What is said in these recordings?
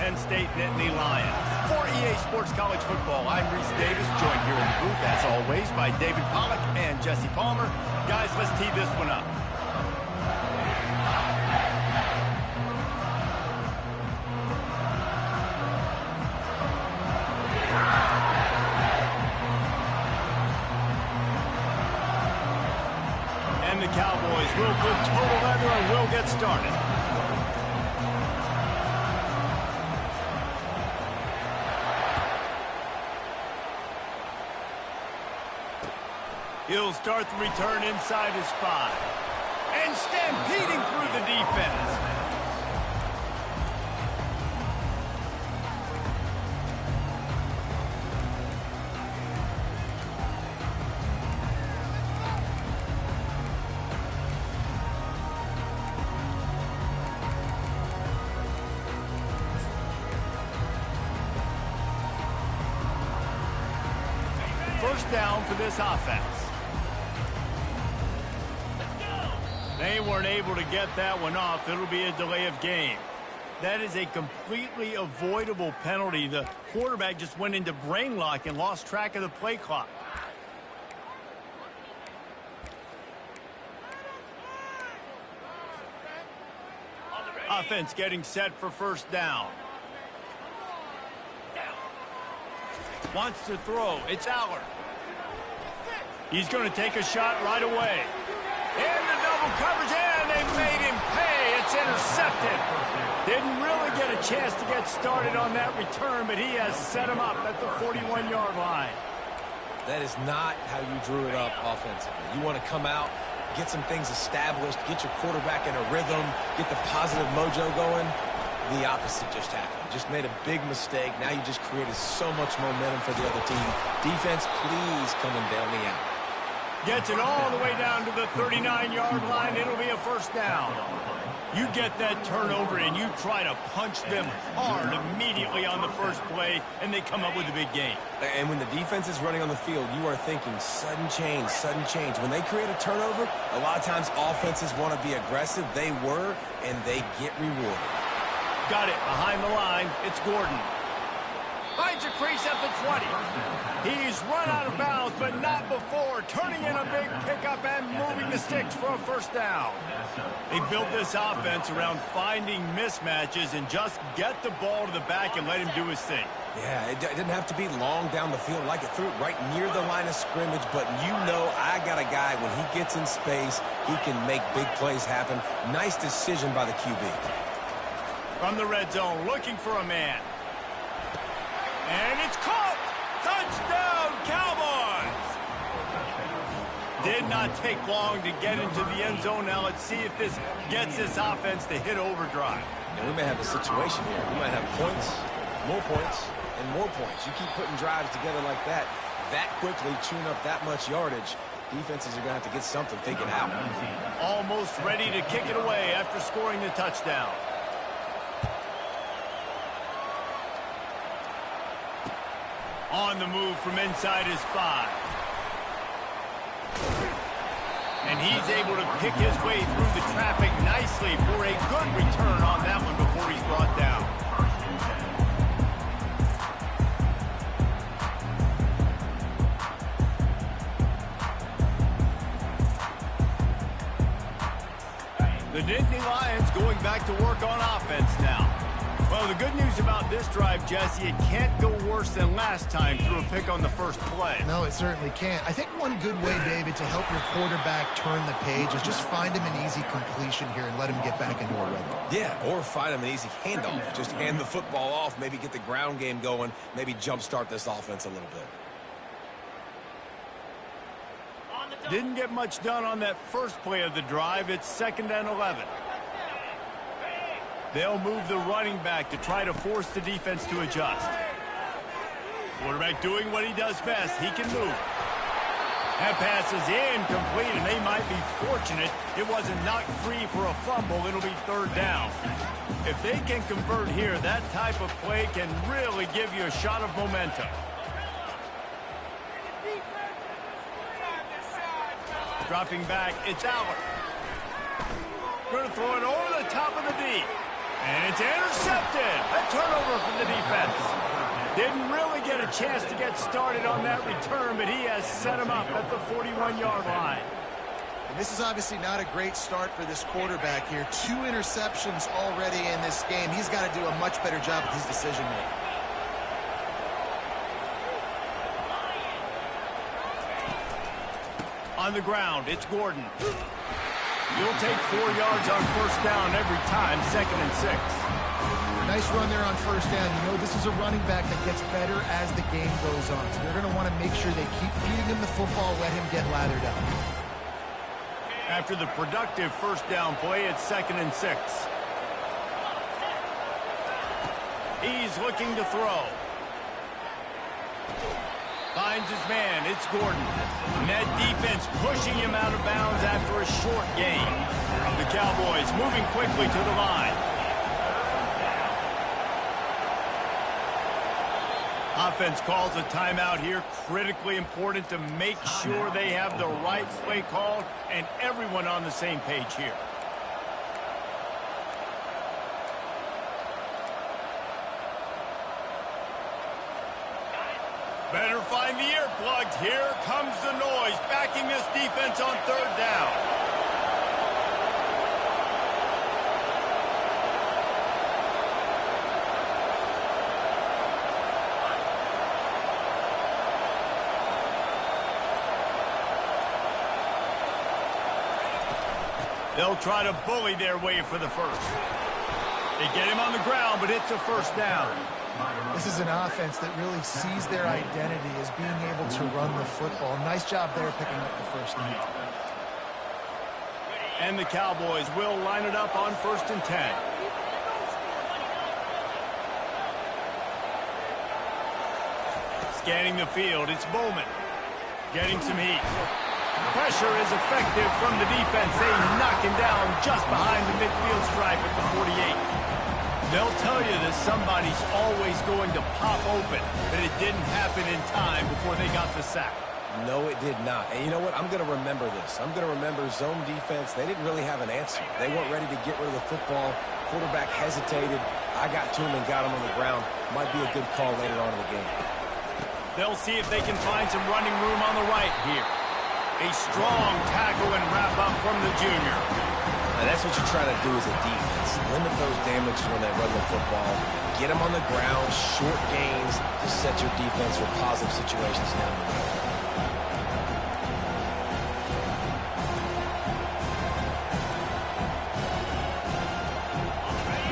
Penn State Nittany Lions. For EA Sports College Football, I'm Reese Davis, joined here in the booth, as always, by David Pollack and Jesse Palmer. Guys, let's tee this one up. And the Cowboys will put total leather and will get started. He'll start the return inside his 5. And stampeding through the defense. First down for this offense. They weren't able to get that one off. It'll be a delay of game. That is a completely avoidable penalty. The quarterback just went into brain lock and lost track of the play clock. Offense getting set for first down. Wants to throw. It's Aller. He's going to take a shot right away. And the double coverage, and they made him pay. It's intercepted. Didn't really get a chance to get started on that return, but he has set him up at the 41-yard line. That is not how you drew it up offensively. You want to come out, get some things established, get your quarterback in a rhythm, get the positive mojo going. The opposite just happened. Just made a big mistake. Now you just created so much momentum for the other team. Defense, please come and bail me out. Gets it all the way down to the 39-yard line. It'll be a first down. You get that turnover and you try to punch them hard immediately on the first play, and they come up with a big gain. And when the defense is running on the field, you are thinking sudden change, sudden change. When they create a turnover, a lot of times offenses want to be aggressive. They were, and they get rewarded. Got it behind the line. It's Gordon. Finds a crease at the 20. He's run out of bounds, but not before. Turning in a big pickup and moving the sticks for a first down. They built this offense around finding mismatches and just get the ball to the back and let him do his thing. Yeah, it didn't have to be long down the field. Like it threw it right near the line of scrimmage, but you know I got a guy, when he gets in space, he can make big plays happen. Nice decision by the QB. From the red zone, looking for a man. And it's caught! Touchdown, Cowboys! Did not take long to get into the end zone. Now let's see if this gets this offense to hit overdrive. And we may have a situation here. We might have points, and more points. You keep putting drives together like that quickly, tune up that much yardage. Defenses are going to have to get something figured out. Almost ready to kick it away after scoring the touchdown. On the move from inside his 5. And he's able to pick his way through the traffic nicely for a good return on that one before he's brought down. The Nittany Lions going back to work on offense now. Well, the good news about this drive, Jesse, it can't go worse than last time through a pick on the first play. No, it certainly can't. I think one good way, David, to help your quarterback turn the page is just find him an easy completion here and let him get back into a rhythm. Yeah, or find him an easy handoff. Just hand the football off, maybe get the ground game going, maybe jumpstart this offense a little bit. Didn't get much done on that first play of the drive. It's 2nd and 11. They'll move the running back to try to force the defense to adjust. Quarterback doing what he does best. He can move. That pass is incomplete, and they might be fortunate it wasn't knocked free for a fumble. It'll be 3rd down. If they can convert here, that type of play can really give you a shot of momentum. Dropping back, it's Aller. Going to throw it over the top of the D. And it's intercepted. A turnover from the defense. Didn't really get a chance to get started on that return, but he has set him up at the 41-yard line. And this is obviously not a great start for this quarterback here. 2 interceptions already in this game. He's got to do a much better job with his decision-making. On the ground, it's Gordon. You'll take 4 yards on first down every time, 2nd and 6. Nice run there on first down. You know, this is a running back that gets better as the game goes on. So they're going to want to make sure they keep feeding him the football, let him get lathered up. After the productive first down play, it's 2nd and 6. He's looking to throw. Finds his man. It's Gordon. And that defense pushing him out of bounds after a short gain. The Cowboys moving quickly to the line. Offense calls a timeout here. Critically important to make sure they have the right play called and everyone on the same page here. Better find the earplugs. Here comes the noise, backing this defense on 3rd down. They'll try to bully their way for the first. They get him on the ground, but it's a first down. This is an offense that really sees their identity as being able to run the football. Nice job there picking up the first down. And the Cowboys will line it up on 1st and 10. Scanning the field, it's Bowman. Getting some heat. Pressure is effective from the defense. They knock him down just behind the midfield stripe at the 48. They'll tell you that somebody's always going to pop open, but it didn't happen in time before they got the sack. No, it did not. And you know what? I'm going to remember this. I'm going to remember zone defense. They didn't really have an answer. They weren't ready to get rid of the football. Quarterback hesitated. I got to him and got him on the ground. Might be a good call later on in the game. They'll see if they can find some running room on the right here. A strong tackle and wrap up from the junior. And that's what you try to do as a defense. Limit those damages when they run the football. Get them on the ground, short gains to set your defense for positive situations down the road.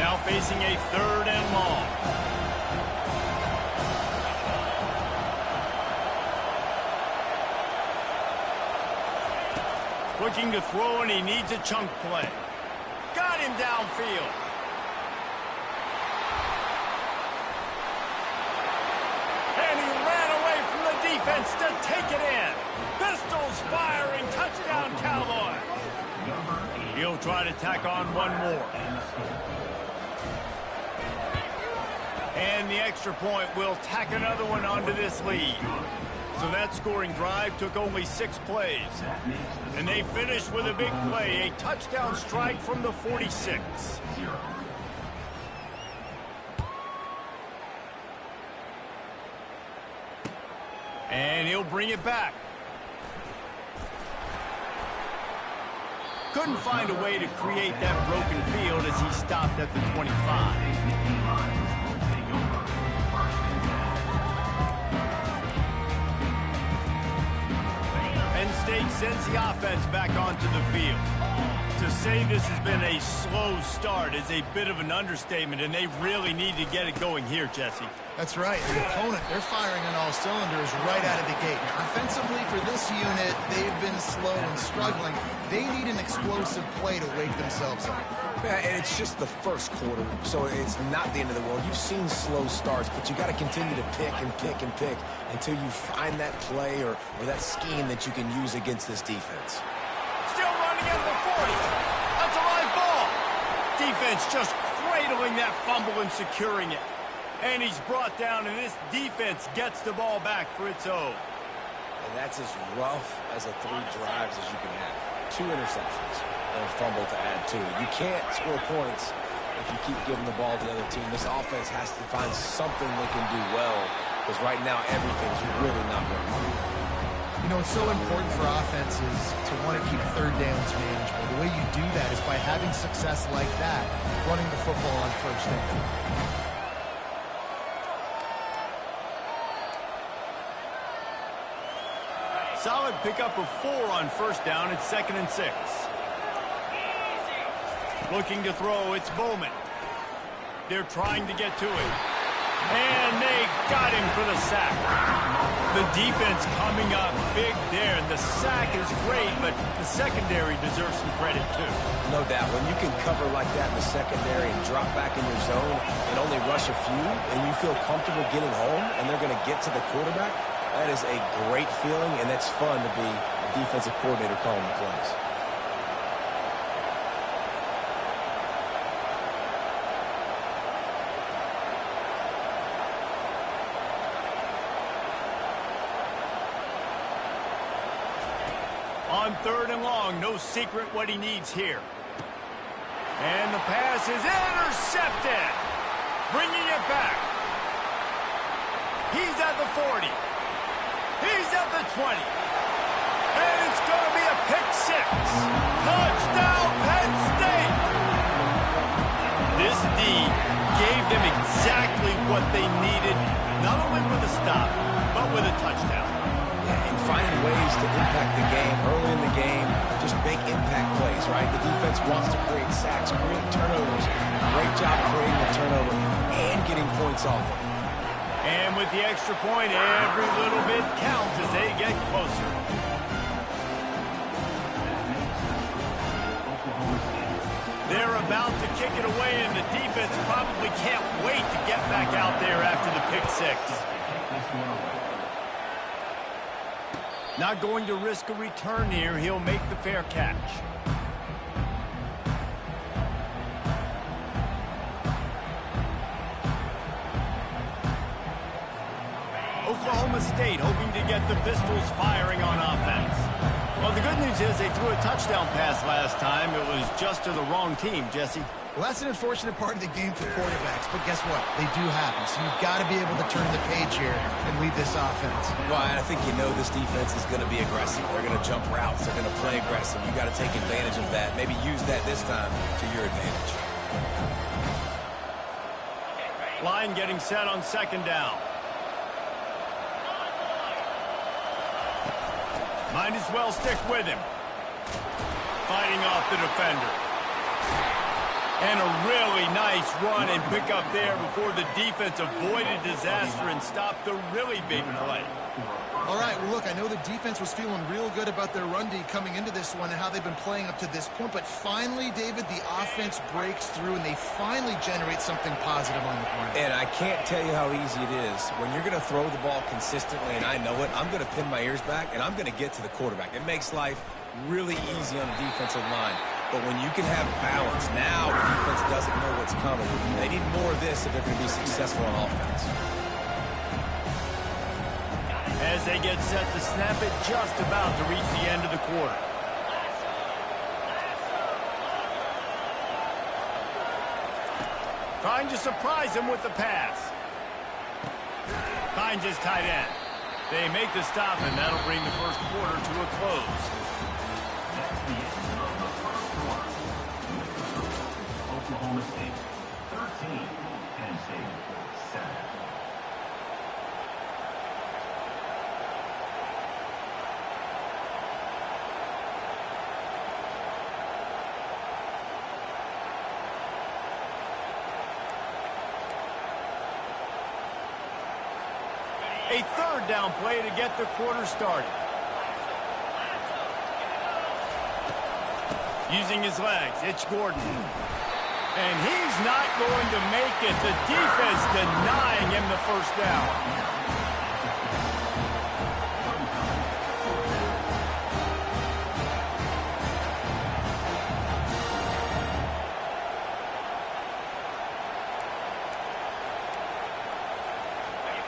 Now facing a 3rd and long. Looking to throw, and he needs a chunk play. Got him downfield. And he ran away from the defense to take it in. Pistols firing, touchdown Cowboy. He'll try to tack on one more. And the extra point will tack another one onto this lead. So that scoring drive took only 6 plays. And they finished with a big play, a touchdown strike from the 46. And he'll bring it back. Couldn't find a way to create that broken field as he stopped at the 25. Penn State sends the offense back onto the field. To say this has been a slow start is a bit of an understatement, and they really need to get it going here, Jesse. That's right. The opponent, they're firing on all cylinders right out of the gate. Offensively, for this unit, they've been slow and struggling. They need an explosive play to wake themselves up. Yeah, and it's just the first quarter, so it's not the end of the world. You've seen slow starts, but you got to continue to pick and pick and pick until you find that play or that scheme that you can use against this defense. Still running out of the 40. That's a live ball. Defense just cradling that fumble and securing it. And he's brought down, and this defense gets the ball back for its own. And that's as rough as a 3 drives as you can have. 2 interceptions and a fumble to add to it. You can't score points if you keep giving the ball to the other team. This offense has to find something they can do well, because right now everything's really not working. You know, it's so important for offenses to want to keep third downs manageable. The way you do that is by having success like that, running the football on first down. Solid pickup of 4 on first down. It's 2nd and 6. Looking to throw, it's Bowman. They're trying to get to it. And they got him for the sack. The defense coming up big there. The sack is great, but the secondary deserves some credit too. No doubt. When you can cover like that in the secondary and drop back in your zone and only rush a few, and you feel comfortable getting home, and they're going to get to the quarterback, that is a great feeling, and it's fun to be a defensive coordinator calling the plays. On 3rd and long, no secret what he needs here. And the pass is intercepted. Bringing it back. He's at the 40. He's at the 20. And it's going to be a pick 6. Touchdown, Penn State. This D gave them exactly what they needed, not only with a stop, but with a touchdown. And finding ways to impact the game early in the game, just make impact plays, right? The defense wants to create sacks, create turnovers. Great job creating a turnover and getting points off of it. And with the extra point, every little bit counts as they get closer. They're about to kick it away, and the defense probably can't wait to get back out there after the pick 6. Not going to risk a return here. He'll make the fair catch. Oklahoma State hoping to get the Pistols firing on offense. Well, the good news is they threw a touchdown pass last time. It was just to the wrong team, Jesse. Well, that's an unfortunate part of the game for quarterbacks, but guess what? They do happen, so you've got to be able to turn the page here and lead this offense. Well, and I think you know this defense is going to be aggressive. They're going to jump routes. They're going to play aggressive. You've got to take advantage of that. Maybe use that this time to your advantage. Line getting set on 2nd down. Might as well stick with him. Fighting off the defender. And a really nice run and pick up there before the defense avoided disaster and stopped the really big play. All right, well, look, I know the defense was feeling real good about their run D coming into this one and how they've been playing up to this point, but finally, David, the offense breaks through and they finally generate something positive on the ground. And I can't tell you how easy it is. When you're going to throw the ball consistently, and I know it, I'm going to pin my ears back, and I'm going to get to the quarterback. It makes life really easy on the defensive line. But when you can have balance, now the defense doesn't know what's coming. They need more of this if they're going to be successful on offense. As they get set to snap it, just about to reach the end of the quarter. Trying to surprise him with the pass. Finds his tight end. They make the stop, and that'll bring the first quarter to a close. Oklahoma State 13, Penn State 7. A 3rd down play to get the quarter started. Using his legs, it's Gordon. And he's not going to make it. The defense denying him the first down.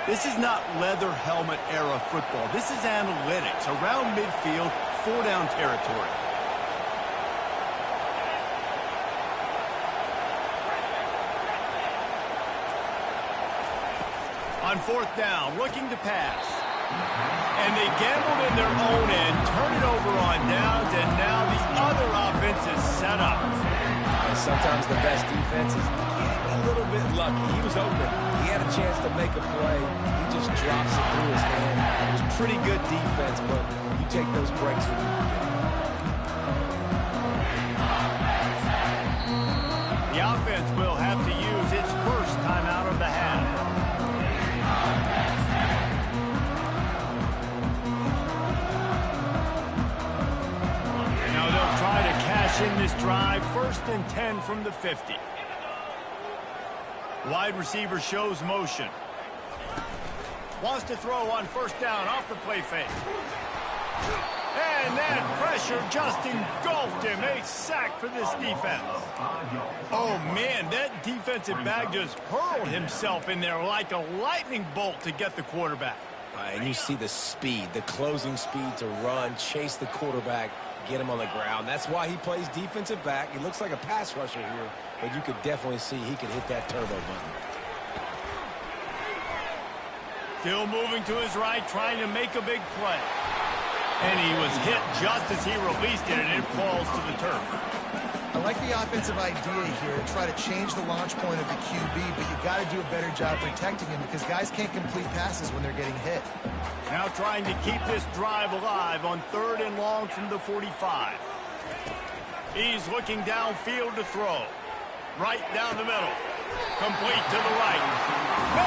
This is not leather helmet era football. This is analytics. Around midfield, 4-down territory. On fourth down, looking to pass. And they gambled in their own end, turn it over on downs, and now the other offense is set up. And sometimes the best defense is getting a little bit lucky. He was open. He had a chance to make a play. He just drops it through his hand. It was pretty good defense, but you take those breaks when you can get it. The offense will have to use its first timeout of the half. Now they'll try to cash in this drive. 1st and 10 from the 50. Wide receiver shows motion. Wants to throw on 1st down off the play fake. And that pressure just engulfed him. A sack for this defense. Oh, man, that defensive back just hurled himself in there like a lightning bolt to get the quarterback. And you see the speed, the closing speed to run, chase the quarterback, get him on the ground. That's why he plays defensive back. He looks like a pass rusher here, but you could definitely see he could hit that turbo button. Still moving to his right, trying to make a big play. And he was hit just as he released it, and it falls to the turf. I like the offensive idea here to try to change the launch point of the QB, but you got to do a better job protecting him because guys can't complete passes when they're getting hit. Now trying to keep this drive alive on 3rd and long from the 45. He's looking downfield to throw. Right down the middle. Complete to the right.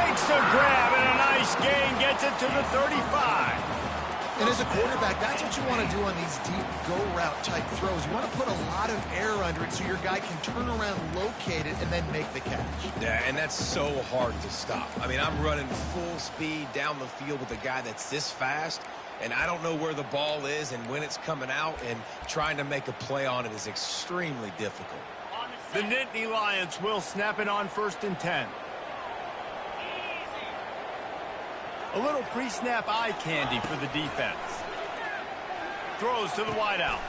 Makes the grab, and a nice gain gets it to the 35. And as a quarterback, that's what you want to do on these deep go-route type throws. You want to put a lot of air under it so your guy can turn around, locate it, and then make the catch. Yeah, and that's so hard to stop. I mean, I'm running full speed down the field with a guy that's this fast, and I don't know where the ball is and when it's coming out, and trying to make a play on it is extremely difficult. The Nittany Lions will snap it on 1st and 10. A little pre-snap eye candy for the defense. Throws to the wideout.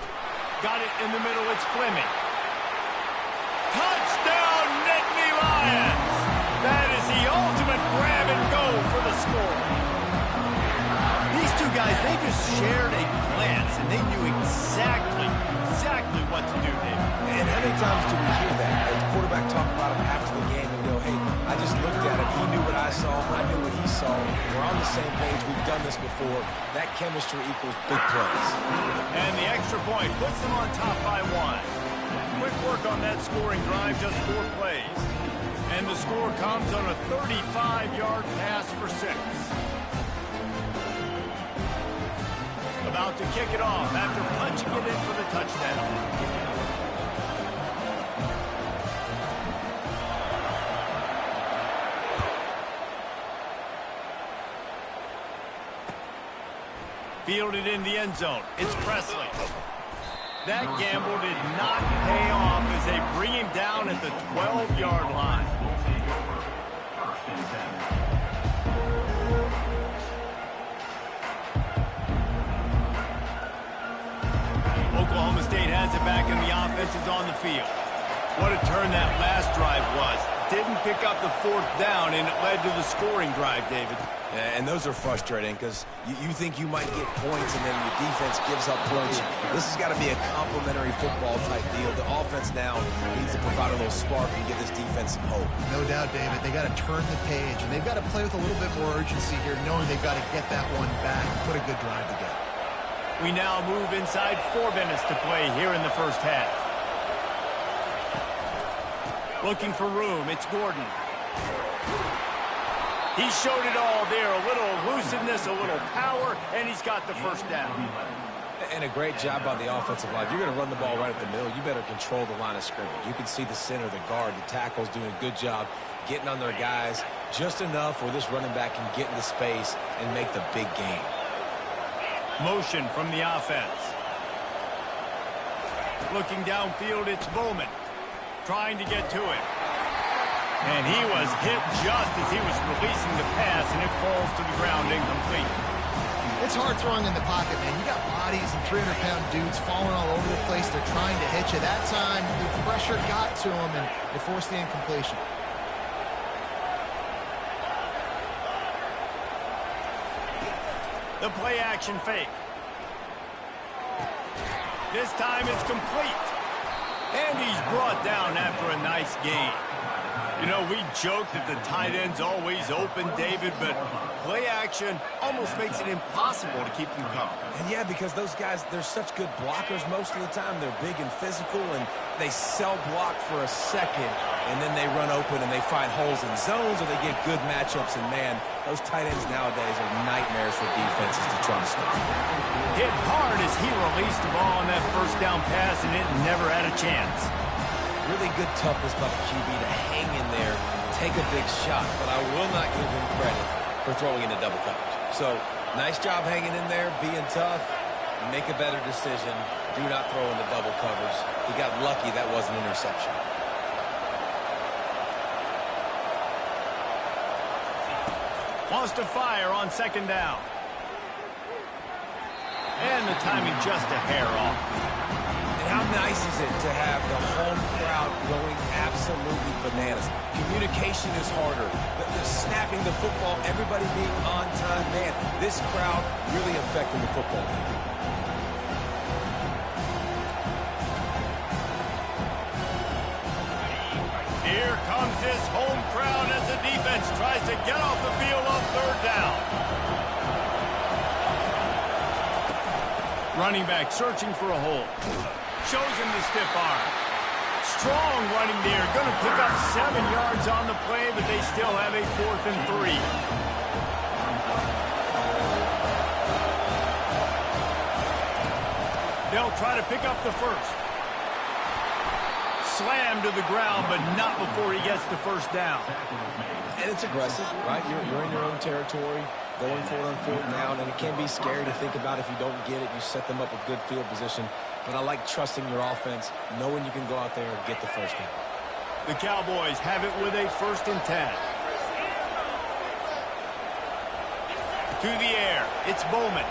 Got it in the middle. It's Fleming. Touchdown, Nittany Lions! That is the ultimate grab and go for the score. These two guys, they just shared a glance, and they knew exactly what to do, David. And how many times do we hear that? The quarterback talk about him after the game and go, hey, I just looked at him. He knew what I saw. I knew what he saw. We're on the same page. We've done this before. That chemistry equals big plays. And the extra point puts them on top by 1. Quick work on that scoring drive, just 4 plays. And the score comes on a 35-yard pass for 6. About to kick it off after punching it in for the touchdown. Fielded in the end zone. It's Presley. That gamble did not pay off as they bring him down at the 12-yard line. Oklahoma State has it back and the offense is on the field. What a turn that last drive was. Didn't pick up the 4th down, and it led to the scoring drive, David. Yeah, and those are frustrating because you think you might get points and then your defense gives up points. This has got to be a complementary football type deal. The offense now needs to provide a little spark and give this defense some hope. No doubt, David. They got to turn the page, and they've got to play with a little bit more urgency here, knowing they've got to get that one back and put a good drive together. We now move inside 4 minutes to play here in the first half. Looking for room, it's Gordon. He showed it all there, a little elusiveness, a little power, and he's got the 1st down. And a great job by the offensive line. You're going to run the ball right at the middle. You better control the line of scrimmage. You can see the center, the guard, the tackles doing a good job getting on their guys just enough where this running back can get into space and make the big game. Motion from the offense. Looking downfield, it's Bowman. Trying to get to it. And he was hit just as he was releasing the pass, and it falls to the ground incomplete. It's hard throwing in the pocket, man. You got bodies and 300-pound dudes falling all over the place. They're trying to hit you. That time, the pressure got to him, and it forced the incompletion. The play action fake. This time it's complete. And he's brought down after a nice gain. You know, we joke that the tight end's always open, David, but play action almost makes it impossible to keep them covered. And yeah, because those guys, they're such good blockers most of the time. They're big and physical, and they sell block for a second, and then they run open and they find holes in zones, or they get good matchups. And man, those tight ends nowadays are nightmares for defenses to try to stop. Hit hard as he released the ball on that first down pass, and it never had a chance. Really good toughness by the QB to hang in there, take a big shot, but I will not give him credit for throwing into double coverage. So, nice job hanging in there, being tough, make a better decision. Do not throw into double coverage. He got lucky that was an interception. Wants to fire on second down. And the timing just a hair off. How nice is it to have the home crowd going absolutely bananas? Communication is harder. The snapping the football, everybody being on time. Man, this crowd really affecting the football game. Here comes this home crowd as the defense tries to get off the field on third down. Running back searching for a hole. Shows him the stiff arm. Strong running there. Going to pick up 7 yards on the play, but they still have a 4th and 3. They'll try to pick up the first. Slammed to the ground, but not before he gets the first down. And it's aggressive, right? You're in your own territory, going for it on fourth down, and it can be scary to think about if you don't get it. You set them up with good field position. But I like trusting your offense, knowing you can go out there and get the first down. The Cowboys have it with a 1st and 10. To the air, it's Bowman.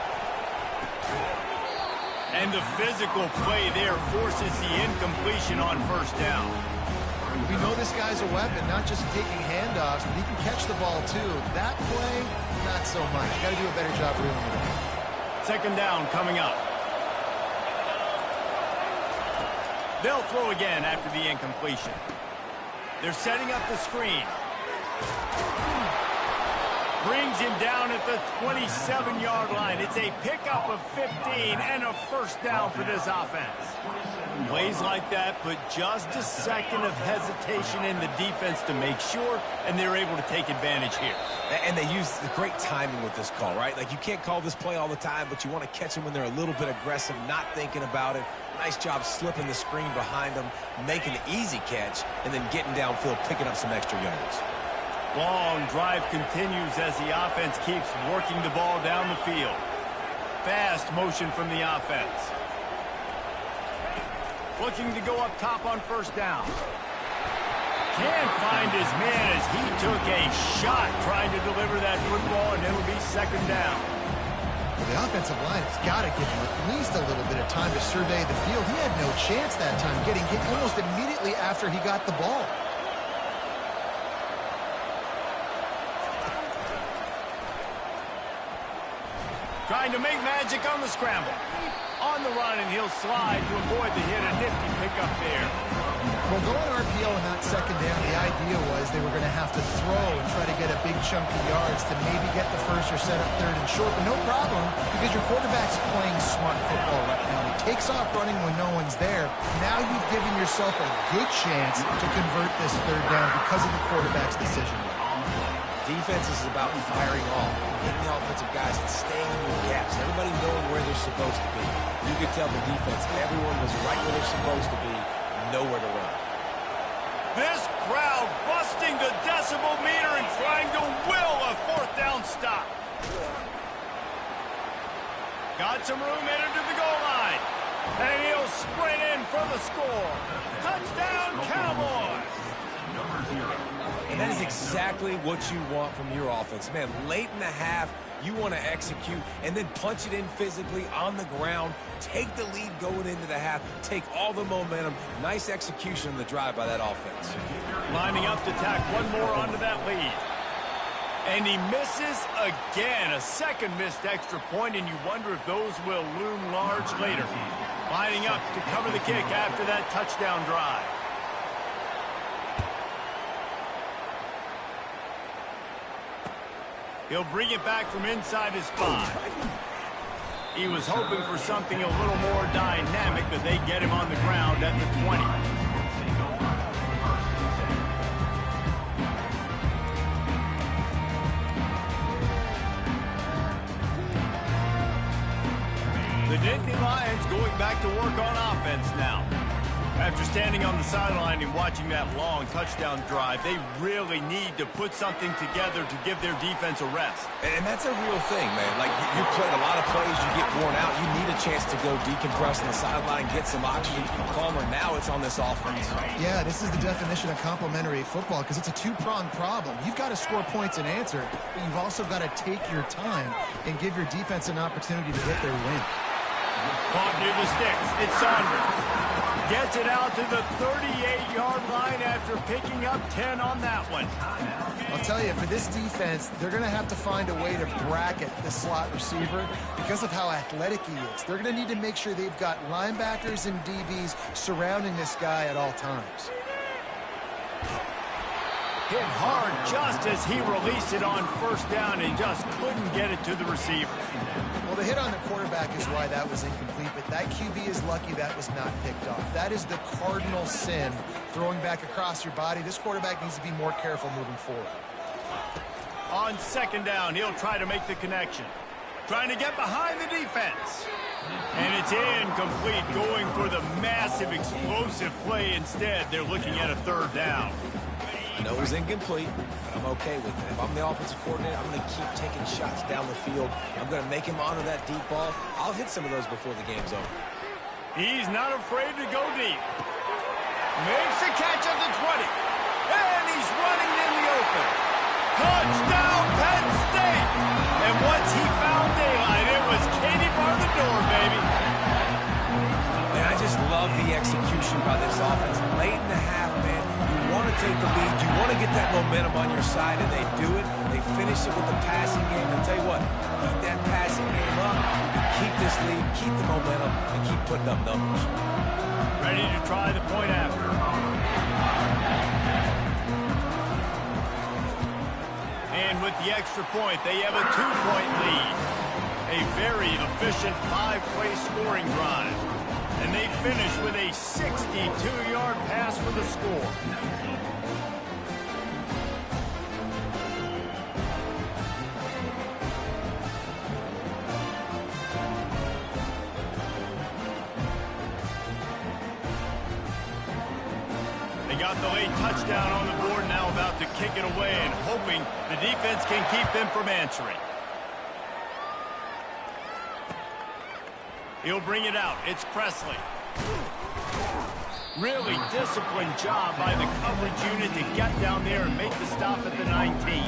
And the physical play there forces the incompletion on first down. We know this guy's a weapon, not just taking handoffs, but he can catch the ball too. That play, not so much. Got to do a better job reeling it in. Second down coming up. They'll throw again after the incompletion. They're setting up the screen. Brings him down at the 27-yard line. It's a pickup of 15 and a first down for this offense. Plays like that put just a second of hesitation in the defense to make sure, and they're able to take advantage here. And they use the great timing with this call, right? Like, you can't call this play all the time, but you want to catch them when they're a little bit aggressive, not thinking about it. Nice job slipping the screen behind them, making an easy catch, and then getting downfield, picking up some extra yards. Long drive continues as the offense keeps working the ball down the field. Fast motion from the offense. Looking to go up top on first down. Can't find his man as he took a shot trying to deliver that football, and it'll be second down. Well, the offensive line has got to give him at least a little bit of time to survey the field. He had no chance that time, getting hit almost immediately after he got the ball. Trying to make magic on the scramble. On the run, and he'll slide to avoid the hit. A nifty pickup there. Well, going RPO in that second down, the idea was they were going to have to throw and try to get a big chunk of yards to maybe get the first or set up third and short, but no problem because your quarterback's playing smart football right now. He takes off running when no one's there. Now you've given yourself a good chance to convert this third down because of the quarterback's decision. Defense is about firing off, hitting the offensive guys and staying in your gaps. Everybody knowing where they're supposed to be. You could tell the defense, everyone was right where they're supposed to be, nowhere to run. This crowd busting the decibel meter and trying to will a fourth down stop. Got some room headed to the goal line. And he'll sprint in for the score. Touchdown, Cowboys! And that is exactly what you want from your offense. Man, late in the half, you want to execute and then punch it in physically on the ground. Take the lead going into the half. Take all the momentum. Nice execution on the drive by that offense. Lining up to tack one more onto that lead. And he misses again. A second missed extra point, and you wonder if those will loom large later. Lining up to cover the kick after that touchdown drive. He'll bring it back from inside his 5. He was hoping for something a little more dynamic, but they get him on the ground at the 20. The Nittany Lions going back to work on offense now. After standing on the sideline and watching that long touchdown drive, they really need to put something together to give their defense a rest. And that's a real thing, man. Like, you played a lot of plays, you get worn out, you need a chance to go decompress on the sideline, get some oxygen, calmer. Now it's on this offense. Yeah, this is the definition of complementary football because it's a two-pronged problem. You've got to score points and answer, but you've also got to take your time and give your defense an opportunity to get their win. Caught near the sticks. It's Saunders. Gets it out to the 38-yard line after picking up 10 on that one. I'll tell you, for this defense, they're going to have to find a way to bracket the slot receiver because of how athletic he is. They're going to need to make sure they've got linebackers and DBs surrounding this guy at all times. Hit hard just as he released it on first down and just couldn't get it to the receiver. Well, the hit on the quarterback is why that was incomplete, but that QB is lucky that was not picked off. That is the cardinal sin, throwing back across your body. This quarterback needs to be more careful moving forward. On second down, he'll try to make the connection. Trying to get behind the defense. And it's incomplete, going for the massive explosive play instead. They're looking at a third down. I know it was incomplete, but I'm okay with it. If I'm the offensive coordinator, I'm going to keep taking shots down the field. I'm going to make him honor that deep ball. I'll hit some of those before the game's over. He's not afraid to go deep. Makes the catch at the 20. And he's running in the open. Touchdown, Penn State! And once he found daylight, it was Katie bar the door, baby. And I just love the execution by this offense. Late in the half, man. You want to take the lead. You want to get that momentum on your side, and they do it. They finish it with the passing game. I'll tell you what, keep that passing game up. Keep this lead, keep the momentum, and keep putting up numbers. Ready to try the point after. And with the extra point, they have a 2-point lead. A very efficient 5-play scoring drive. And they finish with a 62-yard pass for the score. They got the late touchdown on the board, now about to kick it away and hoping the defense can keep them from answering. He'll bring it out. It's Presley. Really disciplined job by the coverage unit to get down there and make the stop at the 19.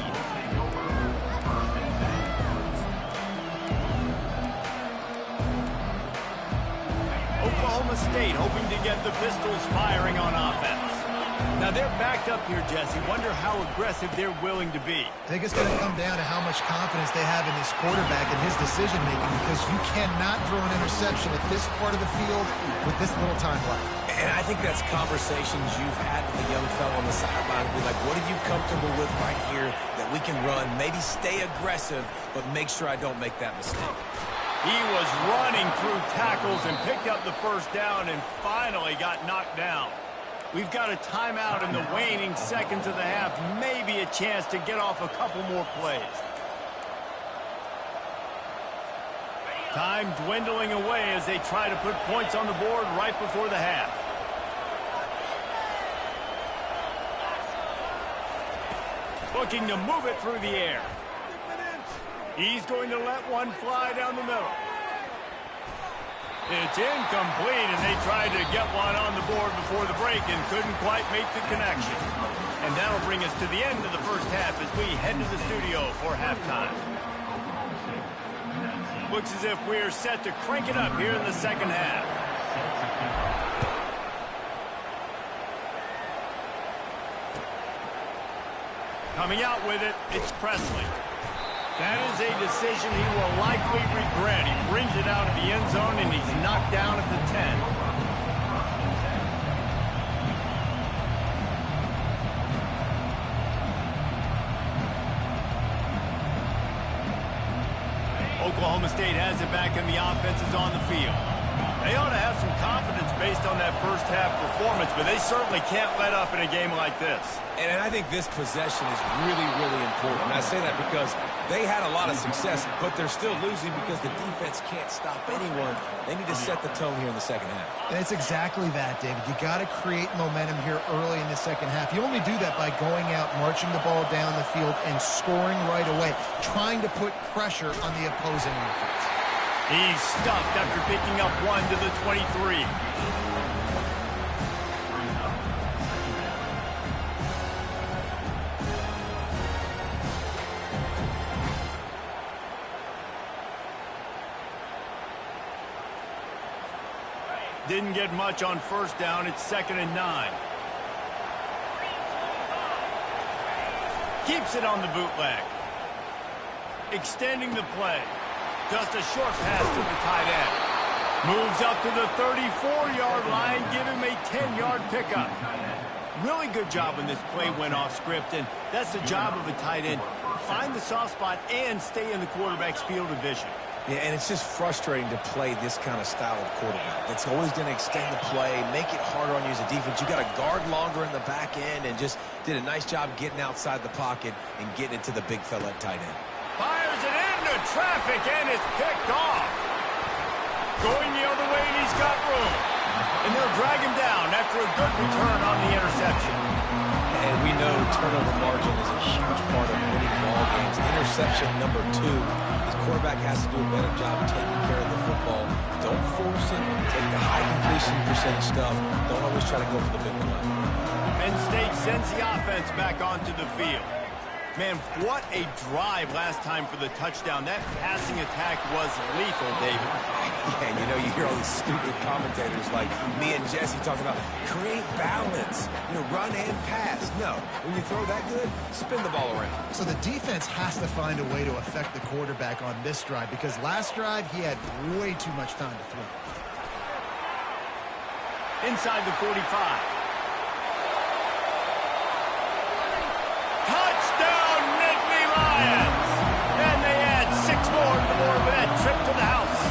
Oklahoma State hoping to get the Pistols firing on offense. Now they're backed up here, Jesse. Wonder how aggressive they're willing to be. I think it's going to come down to how much confidence they have in this quarterback and his decision-making, because you cannot throw an interception at this part of the field with this little time left. And I think that's conversations you've had with the young fellow on the sideline. Be like, what are you comfortable with right here that we can run? Maybe stay aggressive, but make sure I don't make that mistake. He was running through tackles and picked up the first down and finally got knocked down. We've got a timeout in the waning seconds of the half. Maybe a chance to get off a couple more plays. Time dwindling away as they try to put points on the board right before the half. Looking to move it through the air. He's going to let one fly down the middle. It's incomplete, and they tried to get one on the board before the break and couldn't quite make the connection. And that'll bring us to the end of the first half as we head to the studio for halftime. Looks as if we're set to crank it up here in the second half. Coming out with it, it's Presley. That is a decision he will likely regret. He brings it out of the end zone, and he's knocked down at the 10. Oklahoma State has it back, and the offense is on the field. They ought to have some confidence based on that first half performance, but they certainly can't let up in a game like this. And I think this possession is really, really important. And I say that because they had a lot of success, but they're still losing because the defense can't stop anyone. They need to set the tone here in the second half. And it's exactly that, David. You got to create momentum here early in the second half. You only do that by going out, marching the ball down the field, and scoring right away, trying to put pressure on the opposing offense. He's stuffed after picking up 1 to the 23. Didn't get much on first down. It's 2nd and 9. Keeps it on the bootleg. Extending the play. Just a short pass to the tight end. Moves up to the 34-yard line. Give him a 10-yard pickup. Really good job when this play went off script, and that's the job of a tight end. Find the soft spot and stay in the quarterback's field of vision. Yeah, and it's just frustrating to play this kind of style of quarterback. That's always going to extend the play, make it harder on you as a defense. You got to guard longer in the back end, and just did a nice job getting outside the pocket and getting it to the big fella at tight end. Fires it into traffic, and it's picked off. Going the other way, and he's got room. And they'll drag him down after a good return on the interception. And we know turnover margin is a huge part of winning ball games. Interception number 2. His quarterback has to do a better job taking care of the football. Don't force it. Take the high completion percentage stuff. Don't always try to go for the big play. Penn State sends the offense back onto the field. Man, what a drive last time for the touchdown. That passing attack was lethal, David. Yeah, and you know, you hear all these stupid commentators like me and Jesse talking about create balance, run and pass. No, when you throw that good, spin the ball around. So the defense has to find a way to affect the quarterback on this drive, because last drive he had way too much time to throw. Inside the 45. Touchdown, Nittany Lions! And they add 6 more to the board with that trip to the house.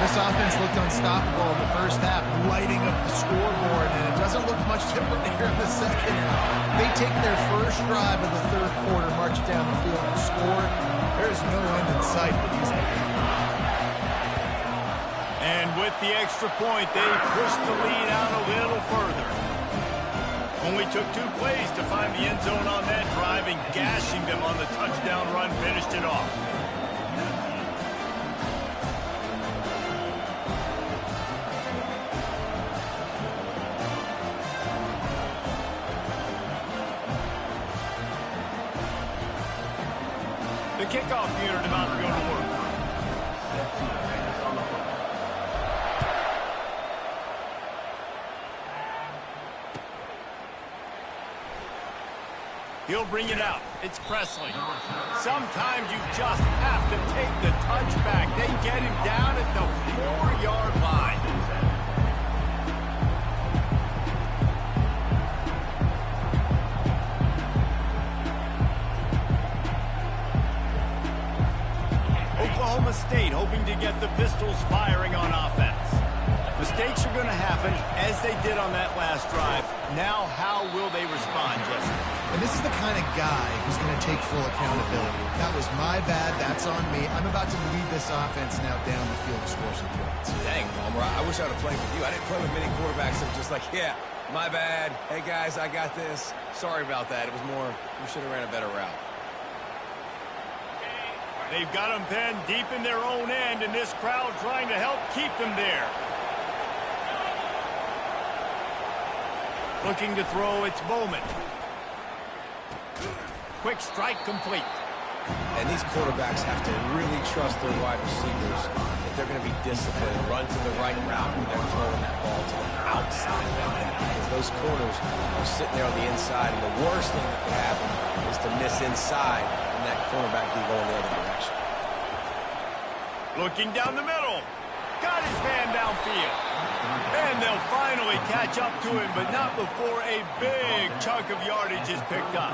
This offense looked unstoppable in the first half, lighting up the scoreboard, and it doesn't look much different here in the second half. They take their first drive of the third quarter, march down the field, and score. There's no end in sight for these guys. And with the extra point, they push the lead out a little further. Only took 2 plays to find the end zone on that drive, and gashing them on the touchdown run finished it off. The kickoff unit about to go to work. He'll bring it out. It's Presley. Sometimes you just have to take the touchback. They get him down at the 4-yard line. Oklahoma State hoping to get the Pistols firing on offense. Mistakes are going to happen, as they did on that last drive. Now, how will they respond, Jesse? And this is the kind of guy who's going to take full accountability. That was my bad. That's on me. I'm about to lead this offense now down the field to score some points. Dang, Palmer, I wish I would have played with you. I didn't play with many quarterbacks that were just like, yeah, my bad. Hey, guys, I got this. Sorry about that. It was more, we should have ran a better route. They've got them penned deep in their own end, and this crowd trying to help keep them there. Looking to throw, it's Bowman. Quick strike complete. And these quarterbacks have to really trust their wide receivers that they're going to be disciplined, run to the right route when they're throwing that ball to the outside like that, because those corners are sitting there on the inside, and the worst thing that could happen is to miss inside and that cornerback be going the other direction. Looking down the middle. Got his man downfield. And they'll finally catch up to him, but not before a big chunk of yardage is picked up.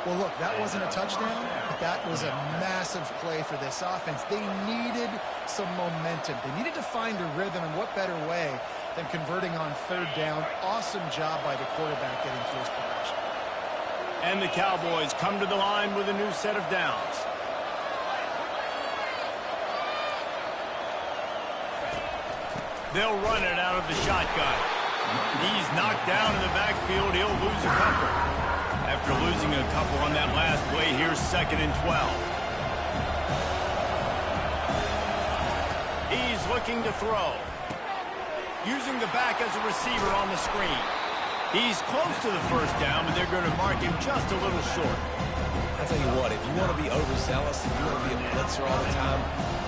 Well, look, that wasn't a touchdown, but that was a massive play for this offense. They needed some momentum. They needed to find a rhythm, and what better way than converting on third down. Awesome job by the quarterback getting through his progression. And the Cowboys come to the line with a new set of downs. They'll run it out of the shotgun. He's knocked down in the backfield. He'll lose a couple. After losing a couple on that last play, here's 2nd and 12. He's looking to throw. Using the back as a receiver on the screen. He's close to the first down, but they're going to mark him just a little short. I'll tell you what, if you want to be overzealous, if you want to be a blitzer all the time,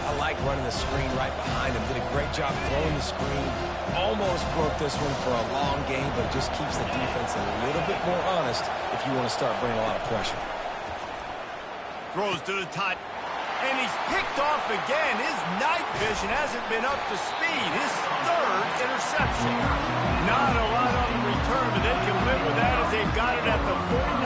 I like running the screen right behind him. Did a great job throwing the screen. Almost broke this one for a long game, but it just keeps the defense a little bit more honest if you want to start bringing a lot of pressure. Throws to the top, and he's picked off again. His night vision hasn't been up to speed. His 3rd interception. Not a lot on the return, but they can live with that as they've got it at the 49.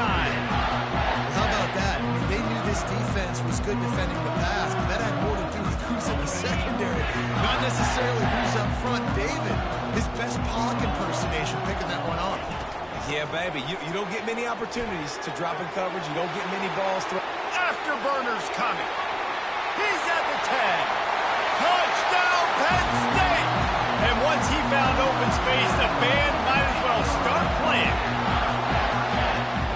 How about that? I mean, they knew this defense was good defending the pass, but that had more to do with who's in the secondary, not necessarily who's up front. David, his best Pollock impersonation, picking that one off. Yeah, baby, you don't get many opportunities to drop in coverage. You don't get many balls thrown. Afterburner's coming. He's at the 10. Touchdown, Penn State! And once he found open space, the band might as well start playing.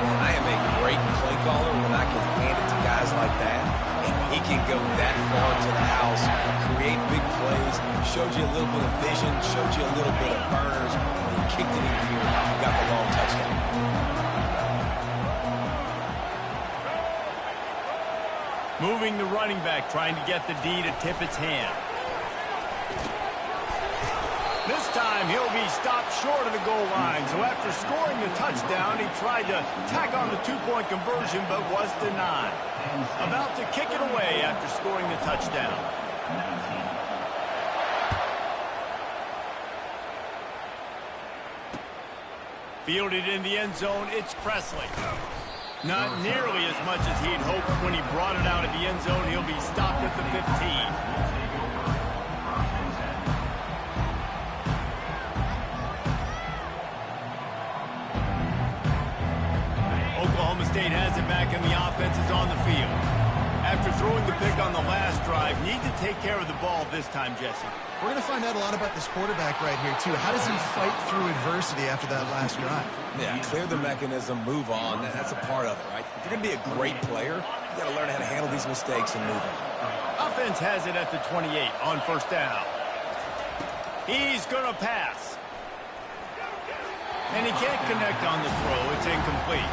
I am a great play caller when I can hand it to guys like that. And he can go that far to the house, create big plays, showed you a little bit of vision, showed you a little bit of burners. When he kicked it in gear, he got the long touchdown. Moving the running back, trying to get the D to tip its hand. This time, he'll be stopped short of the goal line. So after scoring the touchdown, he tried to tack on the 2-point conversion, but was denied. About to kick it away after scoring the touchdown. Fielded in the end zone, it's Presley. Not nearly as much as he'd hoped when he brought it out of the end zone. He'll be stopped at the 15. Oklahoma State has it back, and the offense is on the field. After throwing the pick on the last drive, need to take care of the ball this time, Jesse. We're going to find out a lot about this quarterback right here, too. How does he fight through adversity after that last drive? Yeah, clear the mechanism, move on. That's a part of it, right? If you're going to be a great player, you got to learn how to handle these mistakes and move on. Offense has it at the 28 on first down. He's going to pass. And he can't connect on the throw. It's incomplete.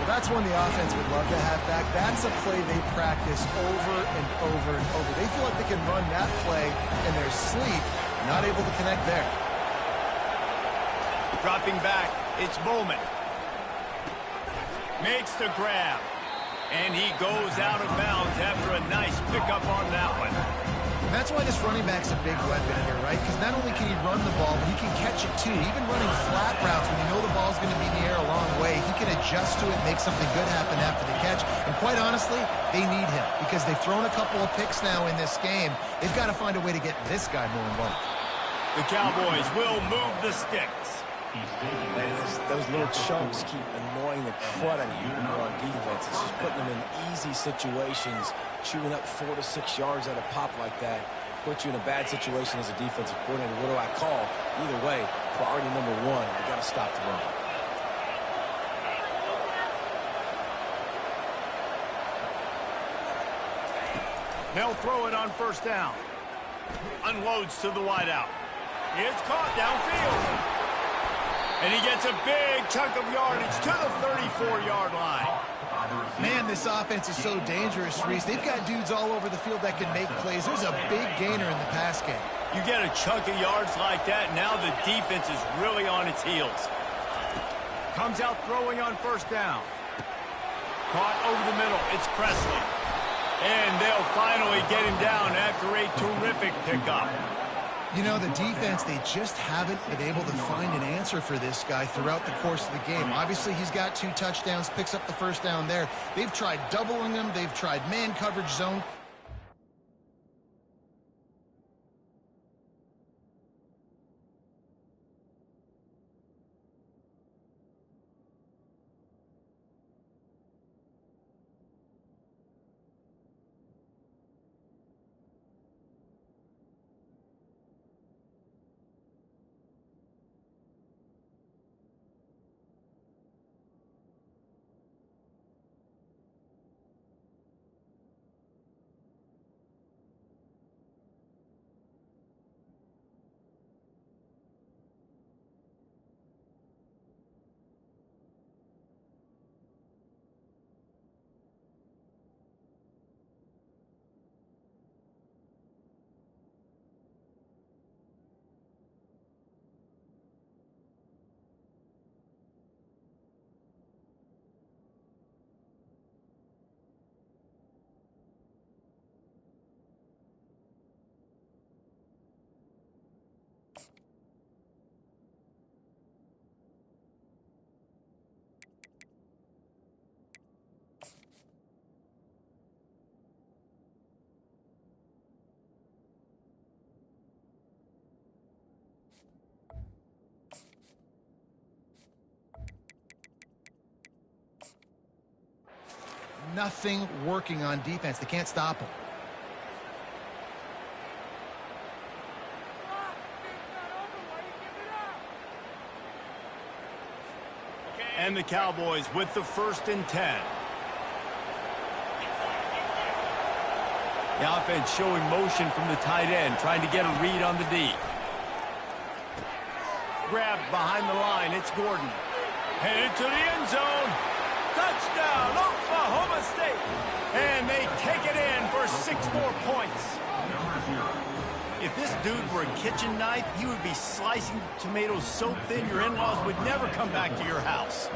Well, that's one the offense would love to have back. That's a play they practice over and over and over. They feel like they can run that play in their sleep, not able to connect there. Dropping back, it's Bowman. Makes the grab. And he goes out of bounds after a nice pickup on that one. That's why this running back's a big weapon here, right? Because not only can he run the ball, but he can catch it too. Even running flat routes when you know the ball's going to be in the air a long way, he can adjust to it, make something good happen after the catch. And quite honestly, they need him because they've thrown a couple of picks now in this game. They've got to find a way to get this guy more involved. The Cowboys will move the sticks. Man, those little chunks keep annoying the crud out of you when you're on defense. It's just putting them in easy situations, chewing up 4 to 6 yards at a pop like that. Put you in a bad situation as a defensive coordinator. What do I call? Either way, priority number one, we got to stop the run. They'll throw it on first down. Unloads to the wideout. It's caught downfield. And he gets a big chunk of yardage to the 34-yard line. Man, this offense is so dangerous, Reese. They've got dudes all over the field that can make plays. There's a big gainer in the pass game. You get a chunk of yards like that, now the defense is really on its heels. Comes out throwing on first down. Caught over the middle. It's Presley. And they'll finally get him down after a terrific pickup. You know, the defense, they just haven't been able to find an answer for this guy throughout the course of the game. Obviously, he's got 2 touchdowns, picks up the first down there. They've tried doubling him. They've tried man coverage zone. Nothing working on defense. They can't stop him. And the Cowboys with the 1st and 10. The offense showing motion from the tight end, trying to get a read on the D. Grabbed behind the line. It's Gordon. Headed to the end zone. Touchdown, Oklahoma State. And they take it in for 6 more points. If this dude were a kitchen knife, he would be slicing tomatoes so thin your in-laws would never come back to your house.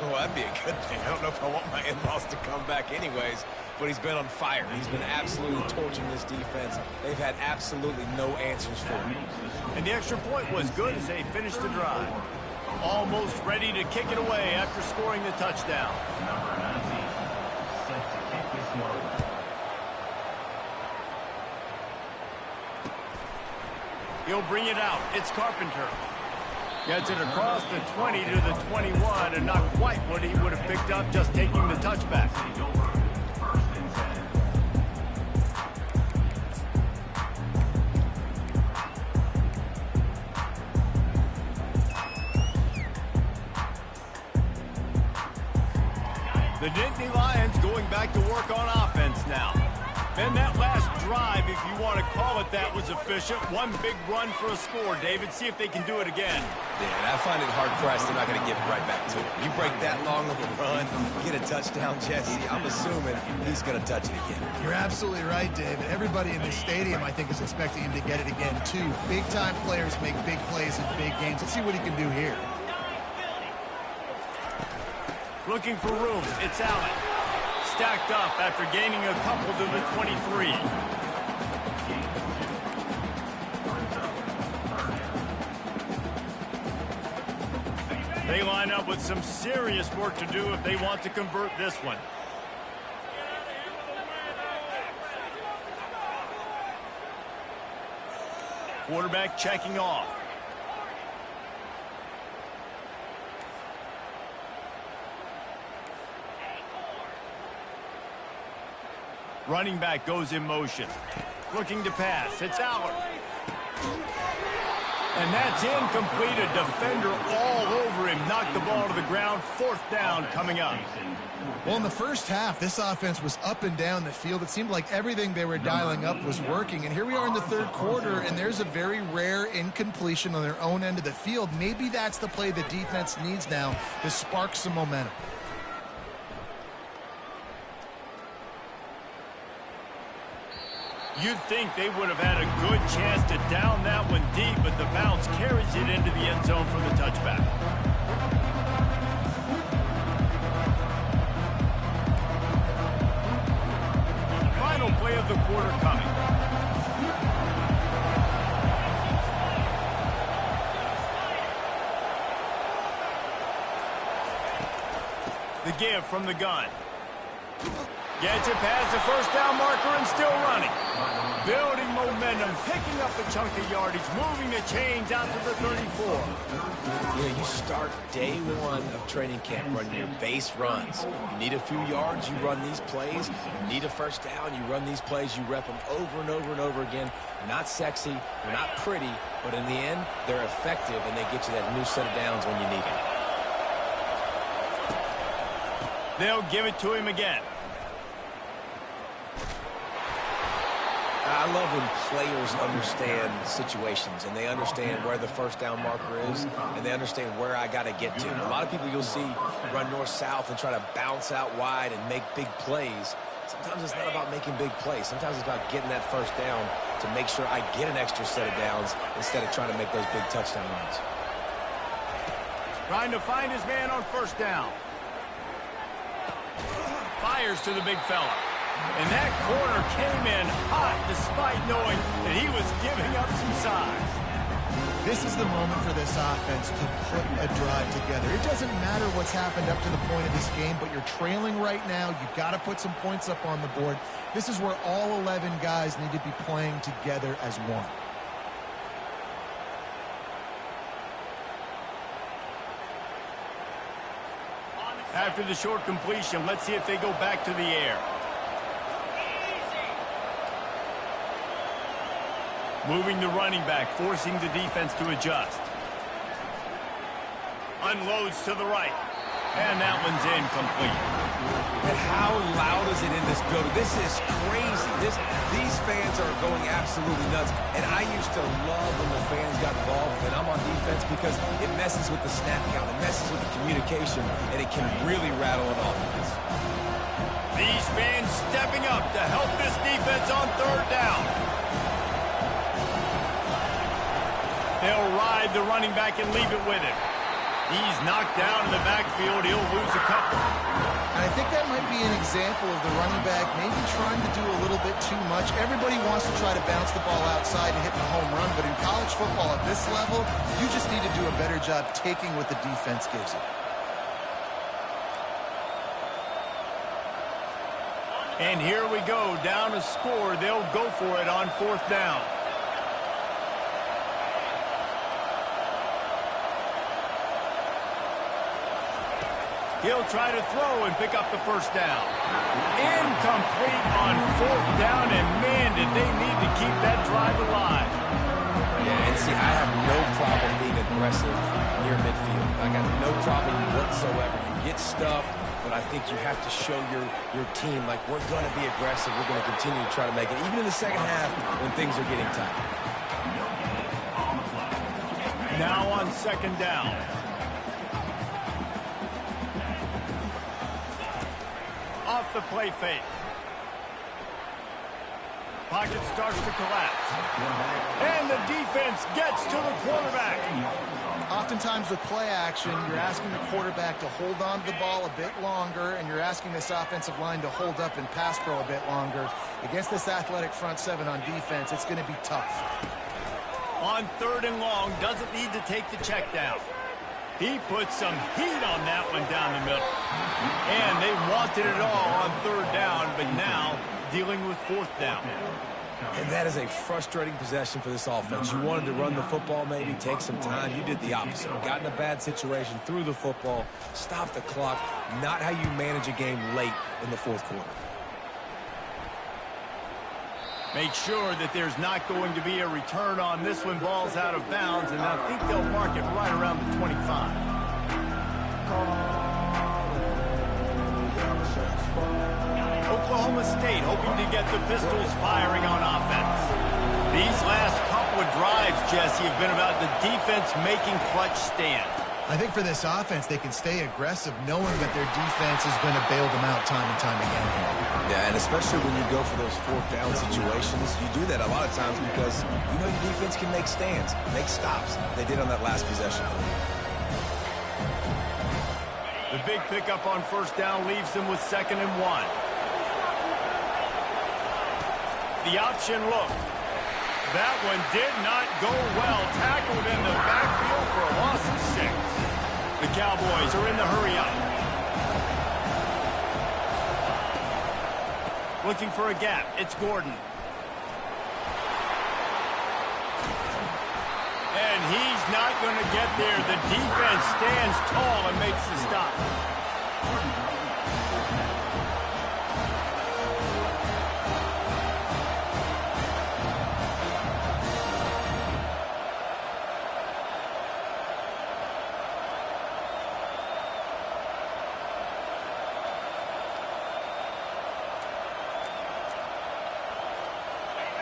Well, that'd be a good thing. I don't know if I want my in-laws to come back anyways, but he's been on fire. He's been absolutely torching this defense. They've had absolutely no answers for him. And the extra point was good as they finished the drive. Almost ready to kick it away after scoring the touchdown. Number 19, set to kick this one away. He'll bring it out. It's Carpenter. Gets it across the 20 to the 21, and not quite what he would have picked up just taking the touchback. Take over. 1st and 10. The Nittany Lions going back to work on offense now. And that last drive, if you want to call it that, was efficient. One big run for a score. David, see if they can do it again. Yeah, and I find it hard-pressed they're not going to give it right back to him. You break that long of a run, get a touchdown, Jesse, I'm assuming he's going to touch it again. You're absolutely right, David. Everybody in this stadium, I think, is expecting him to get it again, too. Big-time players make big plays in big games. Let's see what he can do here. Looking for room. It's Allen. Stacked up after gaining a couple to the 23. They line up with some serious work to do if they want to convert this one. Quarterback checking off. Running back goes in motion. Looking to pass. It's Allen. And that's incomplete. A defender all over him. Knocked the ball to the ground. 4th down coming up. Well, in the first half, this offense was up and down the field. It seemed like everything they were dialing up was working. And here we are in the 3rd quarter, and there's a very rare incompletion on their own end of the field. Maybe that's the play the defense needs now to spark some momentum. You'd think they would have had a good chance to down that one deep, but the bounce carries it into the end zone for the touchback. Final play of the quarter coming. The give from the gun. Gets it past the first down marker and still running. Building momentum, picking up a chunk of yardage, moving the chains out to the 34. You start day one of training camp running your base runs. You need a few yards, you run these plays. You need a first down, you run these plays. You rep them over and over and over again. They're not sexy, they're not pretty, but in the end, they're effective, and they get you that new set of downs when you need it. They'll give it to him again. I love when players understand situations and they understand where the first down marker is and they understand where I got to get to. A lot of people you'll see run north-south and try to bounce out wide and make big plays. Sometimes it's not about making big plays. Sometimes it's about getting that first down to make sure I get an extra set of downs instead of trying to make those big touchdown runs. Trying to find his man on first down. Fires to the big fella. And that corner came in hot despite knowing that he was giving up some size. This is the moment for this offense to put a drive together. It doesn't matter what's happened up to the point of this game, but you're trailing right now. You've got to put some points up on the board. This is where all 11 guys need to be playing together as one. After the short completion, let's see if they go back to the air. Moving the running back, forcing the defense to adjust. Unloads to the right. And that one's incomplete. And how loud is it in this building? This is crazy. These fans are going absolutely nuts. And I used to love when the fans got involved and I'm on defense because it messes with the snap count. It messes with the communication, and it can really rattle an offense. These fans stepping up to help this defense on third down. They'll ride the running back and leave it with him. He's knocked down in the backfield. He'll lose a couple. And I think that might be an example of the running back maybe trying to do a little bit too much. Everybody wants to try to bounce the ball outside and hit the home run, but in college football at this level, you just need to do a better job taking what the defense gives you. And here we go, down a score. They'll go for it on fourth down. He'll try to throw and pick up the first down. Incomplete on fourth down, and man, did they need to keep that drive alive. Yeah, and see, I have no problem being aggressive near midfield. I got no problem whatsoever. You get stuff, but I think you have to show your team, like, we're going to be aggressive. We're going to continue to try to make it, even in the second half when things are getting tight. Now on second down. Off the play fake. Pocket starts to collapse. And the defense gets to the quarterback. Oftentimes with play action, you're asking the quarterback to hold on to the ball a bit longer, and you're asking this offensive line to hold up and pass pro a bit longer. Against this athletic front seven on defense, it's going to be tough. On third and long, doesn't need to take the check down. He put some heat on that one down the middle. And they wanted it all on third down, but now dealing with fourth down. And that is a frustrating possession for this offense. You wanted to run the football, maybe take some time. You did the opposite. Got in a bad situation, threw the football, stopped the clock. Not how you manage a game late in the fourth quarter. Make sure that there's not going to be a return on this one. Ball's out of bounds, and I think they'll mark it right around the 25. Oklahoma State hoping to get the Pistols firing on offense. These last couple of drives, Jesse, have been about the defense making clutch stands. I think for this offense, they can stay aggressive knowing that their defense is going to bail them out time and time again. Yeah, and especially when you go for those fourth down situations, you do that a lot of times because you know your defense can make stands, make stops. They did on that last possession. The big pickup on first down leaves them with 2nd and 1. The option look. That one did not go well. Tackled in the backfield for a loss of 6. The Cowboys are in the hurry-up. Looking for a gap. It's Gordon. And he's not going to get there. The defense stands tall and makes the stop.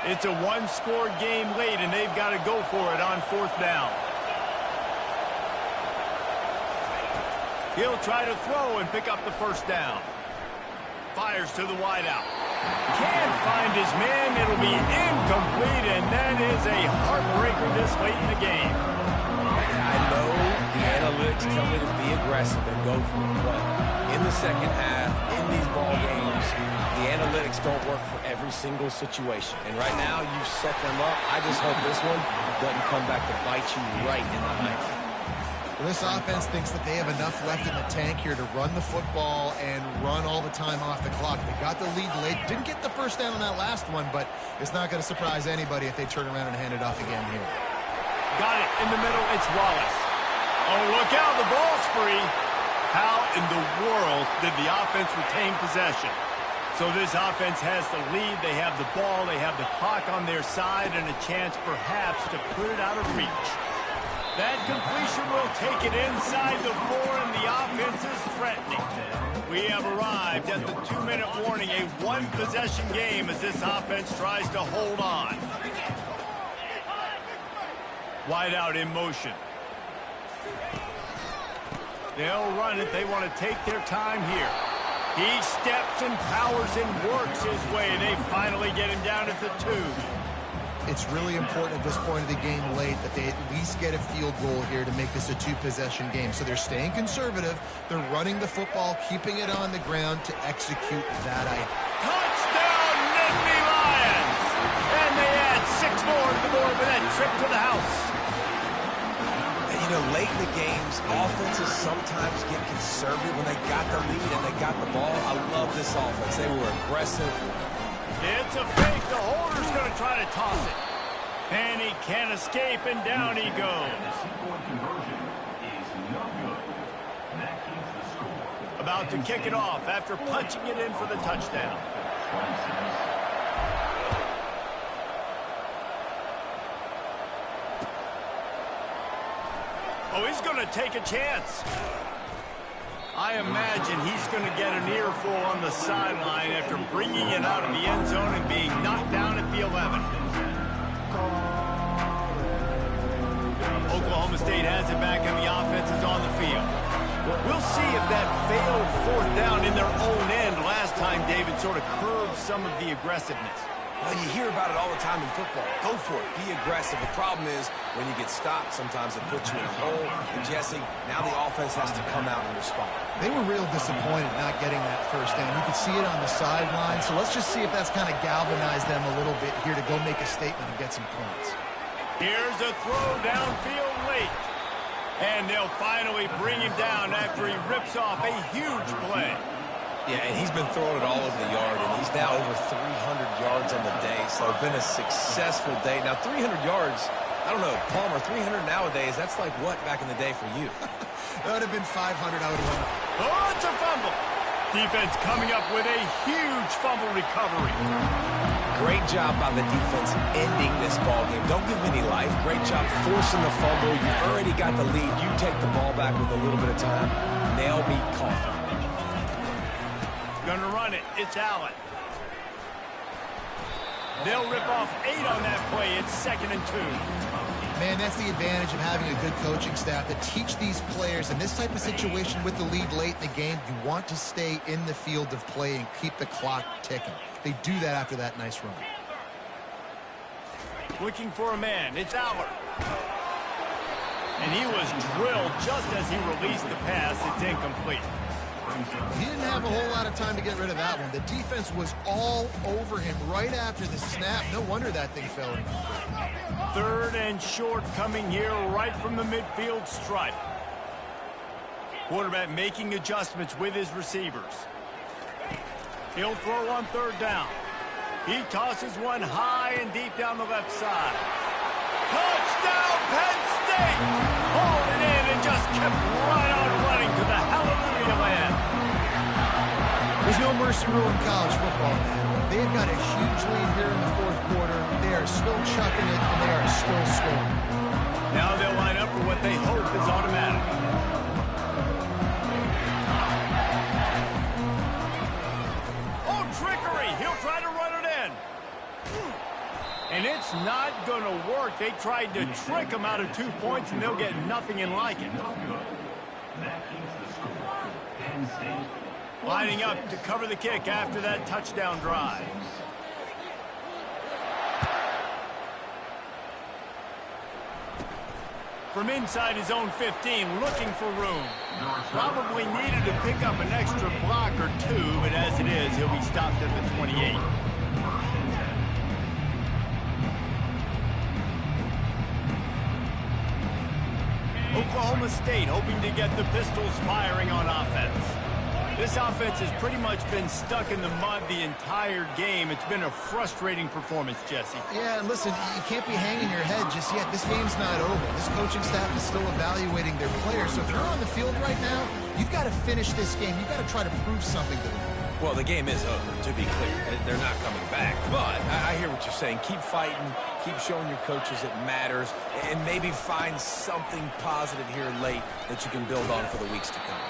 It's a one-score game late, and they've got to go for it on 4th down. He'll try to throw and pick up the first down. Fires to the wideout. Can't find his man. It'll be incomplete, and that is a heartbreaker this late in the game. I know the analytics tell me to be aggressive and go for it, but in the second half, in these ball games, the analytics don't work for every single situation. And right now, you've set them up. I just hope this one doesn't come back to bite you right in the hind. Well, this offense thinks that they have enough left in the tank here to run the football and run all the time off the clock. They got the lead late. Didn't get the first down on that last one, but it's not going to surprise anybody if they turn around and hand it off again here. Got it in the middle. It's Wallace. Oh, look out. The ball's free. How in the world did the offense retain possession? So this offense has the lead. They have the ball. They have the clock on their side and a chance perhaps to put it out of reach. That completion will take it inside the 4, and the offense is threatening. We have arrived at the 2-minute warning, a one-possession game as this offense tries to hold on. Wide out in motion. They'll run it. They want to take their time here. He steps and powers and works his way. They finally get him down at the 2. It's really important at this point of the game late that they at least get a field goal here to make this a 2-possession game. So they're staying conservative. They're running the football, keeping it on the ground to execute that idea. Touchdown, Nittany Lions! And they add 6 more to the board with that trip to the house. And you know, late in the games, offenses sometimes get conservative when they got the lead and they got the ball. I love this offense. They were aggressive. It's a fake. The holder's going to try to toss it. And he can't escape, and down he goes. About to kick it off after punching it in for the touchdown. Oh, he's going to take a chance. I imagine he's going to get an earful on the sideline after bringing it out of the end zone and being knocked down at the 11. Oklahoma State has it back and the offense is on the field. We'll see if that failed 4th down in their own end last time, David, sort of curbed some of the aggressiveness. Well, you hear about it all the time in football. Go for it. Be aggressive. The problem is when you get stopped, sometimes it puts you in a hole. And, Jesse, now the offense has to come out and respond. They were real disappointed not getting that first down. You could see it on the sideline. So let's just see if that's kind of galvanized them a little bit here to go make a statement and get some points. Here's a throw downfield late. And they'll finally bring him down after he rips off a huge play. Yeah, and he's been throwing it all over the yard, and he's now over 300 yards on the day, so it's been a successful day. Now, 300 yards, I don't know, Palmer, 300 nowadays, that's like what back in the day for you? That would have been 500, I would have won. Oh, it's a fumble. Defense coming up with a huge fumble recovery. Great job by the defense ending this ball game. Don't give him any life. Great job forcing the fumble. You already got the lead. You take the ball back with a little bit of time. Nail me coffin. Gonna run it. It's Allen. They'll rip off 8 on that play. It's 2nd and 2. Man, that's the advantage of having a good coaching staff to teach these players in this type of situation with the lead late in the game. You want to stay in the field of play and keep the clock ticking. They do that after that nice run. Looking for a man. It's Aller. And he was drilled just as he released the pass. It's incomplete. He didn't have a whole lot of time to get rid of that one. The defense was all over him right after the snap. No wonder that thing fell in. 3rd and short coming here right from the midfield stripe. Quarterback making adjustments with his receivers. He'll throw on 3rd down. He tosses one high and deep down the left side. Touchdown, Penn State! Hauled it in and just kept right on running to the hallelujah land. There's no mercy rule in college football, man. They've got a huge lead here in the 4th quarter. They are still chucking it, and they are still scoring. Now they'll line up for what they hope is automatic. Oh, trickery! He'll try to run it in. And it's not going to work. They tried to trick him out of 2 points, and they'll get nothing in like it. Lining up to cover the kick after that touchdown drive. From inside his own 15, looking for room. Probably needed to pick up an extra block or 2, but as it is, he'll be stopped at the 28. Oklahoma State hoping to get the Pistols firing on offense. This offense has pretty much been stuck in the mud the entire game. It's been a frustrating performance, Jesse. Yeah, and listen, you can't be hanging your head just yet. This game's not over. This coaching staff is still evaluating their players. So if you're on the field right now, you've got to finish this game. You've got to try to prove something to them. Well, the game is over, to be clear. They're not coming back. But I hear what you're saying. Keep fighting. Keep showing your coaches it matters. And maybe find something positive here late that you can build on for the weeks to come.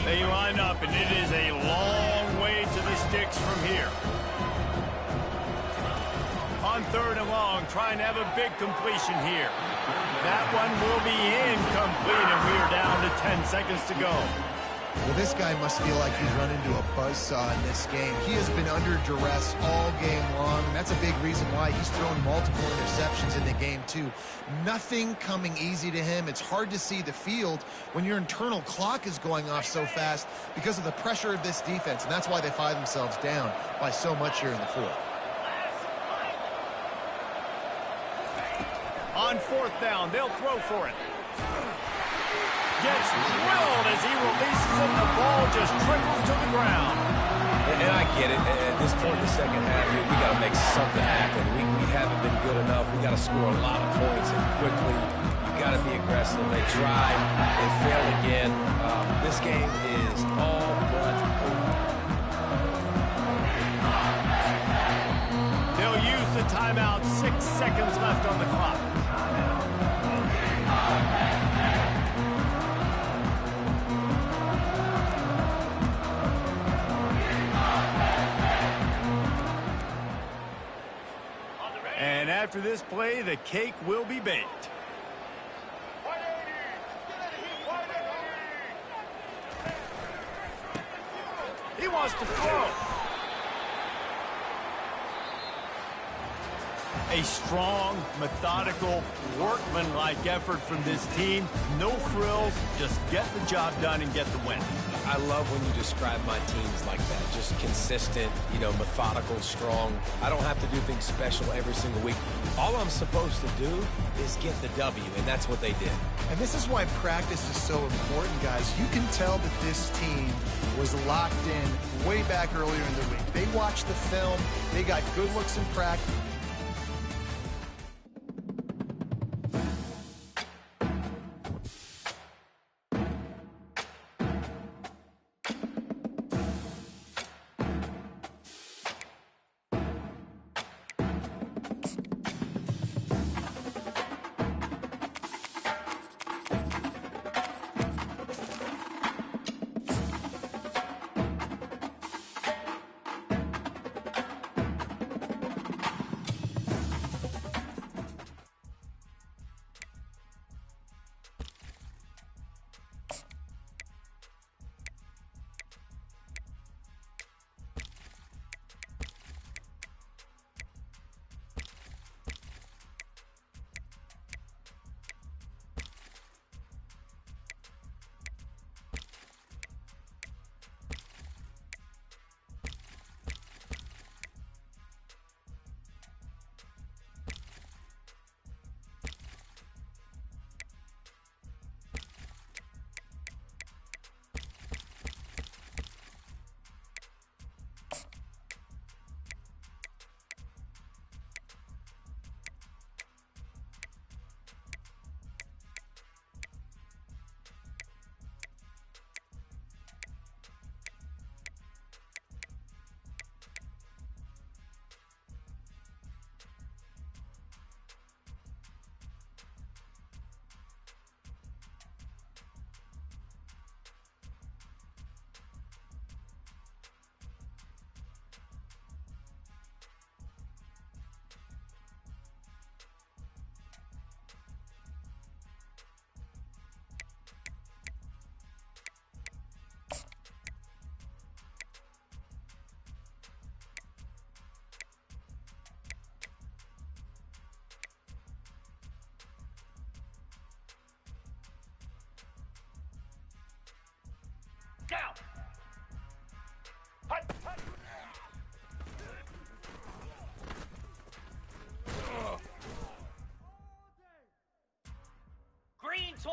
They line up, and it is a long way to the sticks from here. On 3rd and long, trying to have a big completion here. That one will be incomplete, and we are down to 10 seconds to go. Well, this guy must feel like he's run into a buzzsaw in this game. He has been under duress all game long, and that's a big reason why he's thrown multiple interceptions in the game, too. Nothing coming easy to him. It's hard to see the field when your internal clock is going off so fast because of the pressure of this defense, and that's why they find themselves down by so much here in the 4th. On 4th down, they'll throw for it. Gets drilled as he releases it. The ball just trickles to the ground. And I get it. At this point in the second half, we got to make something happen. We haven't been good enough. We got to score a lot of points and quickly. You got to be aggressive. They tried. They failed again. This game is all but over. They'll use the timeout. 6 seconds left on the clock. And after this play, the cake will be baked. He wants to throw. A strong, methodical, workman-like effort from this team. No frills, just get the job done and get the win. I love when you describe my teams like that. Just consistent, methodical, strong. I don't have to do things special every single week. All I'm supposed to do is get the W, and that's what they did. And this is why practice is so important, guys. You can tell that this team was locked in way back earlier in the week. They watched the film. They got good looks in practice.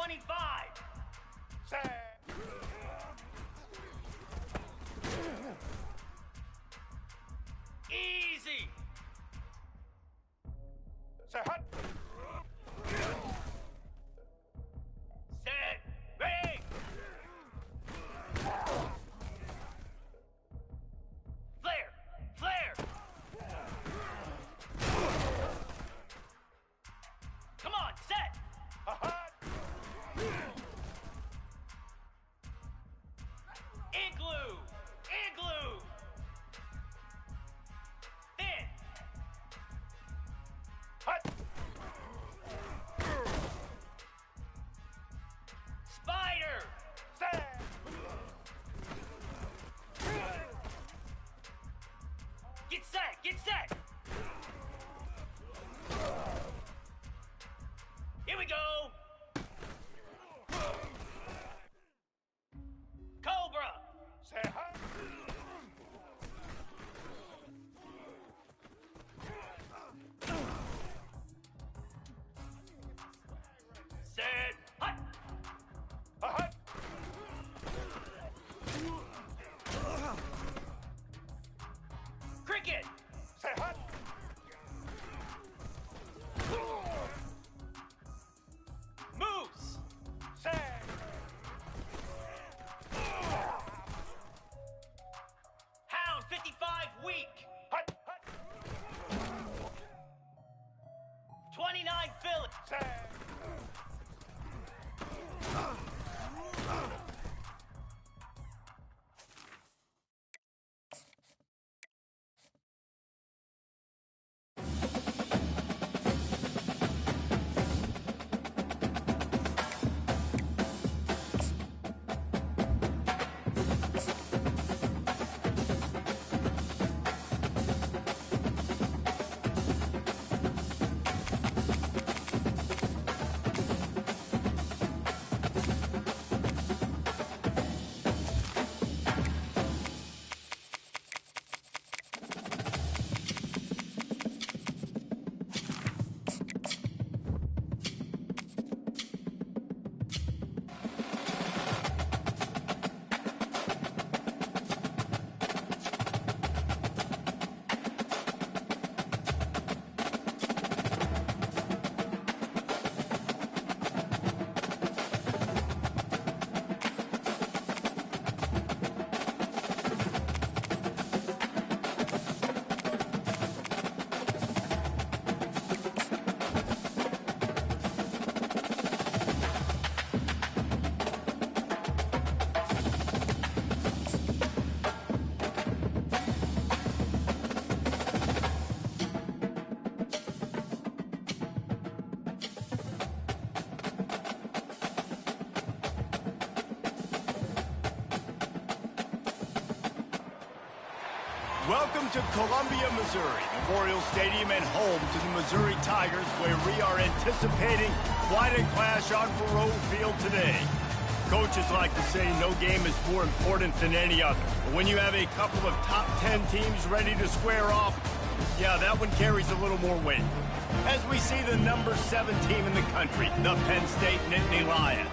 25. Set. Easy. Set. Hut. Set. Ready. Flare. Flare. Come on, set. Hut. Igloo. Igloo. Thin. Hut. Spider. Set. Get set. Get set. Here we go. Cobra. Set. Hut. Set. Hut. Hut. Cricket. Set. Hut. Moose. Set. Hound 55 weak. Hut. Hut. 29 Philly. Set. Welcome to Columbia, Missouri, Memorial Stadium and home to the Missouri Tigers, where we are anticipating quite a clash on Faroe Field today. Coaches like to say no game is more important than any other. But when you have a couple of top 10 teams ready to square off, yeah, that one carries a little more weight. As we see the number 7 team in the country, the Penn State Nittany Lions,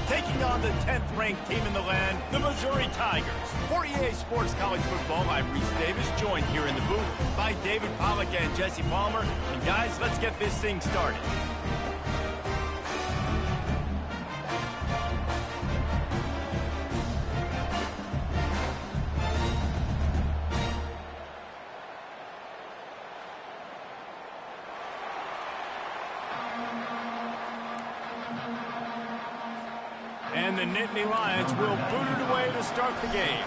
taking on the 10th-ranked team in the land, the Missouri Tigers. For EA Sports College Football, I'm Reese Davis, joined here in the booth by David Pollack and Jesse Palmer. And guys, let's get this thing started. And the Nittany Lions will boot it away to start the game.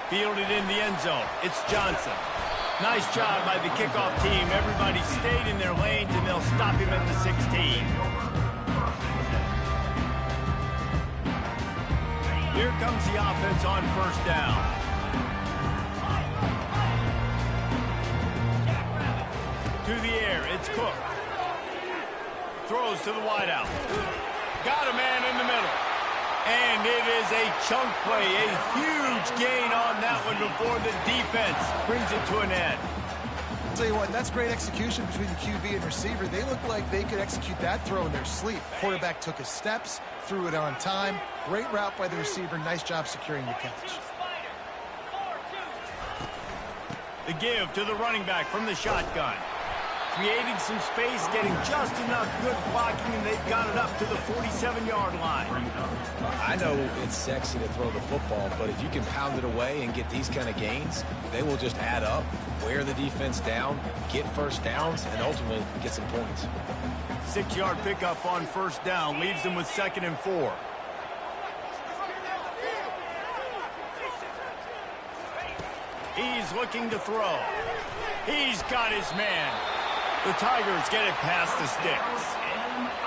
Fielded in the end zone. It's Johnson. Nice job by the kickoff team. Everybody stayed in their lanes, and they'll stop him at the 16. Here comes the offense on first down. To the air, it's Cook. Throws to the wideout. Got a man in the middle. And it is a chunk play, a huge gain on that one before the defense brings it to an end. tell you what, that's great execution between the QB and receiver. They look like they could execute that throw in their sleep. Quarterback took his steps, threw it on time. Great route by the receiver. Nice job securing the catch. The give to the running back from the shotgun. Creating some space, getting just enough good blocking, and they've got it up to the 47-yard line. I know it's sexy to throw the football, but if you can pound it away and get these kind of gains, they will just add up, wear the defense down, get first downs, and ultimately get some points. 6-yard pickup on first down leaves them with 2nd and 4. He's looking to throw. He's got his man. The Tigers get it past the sticks.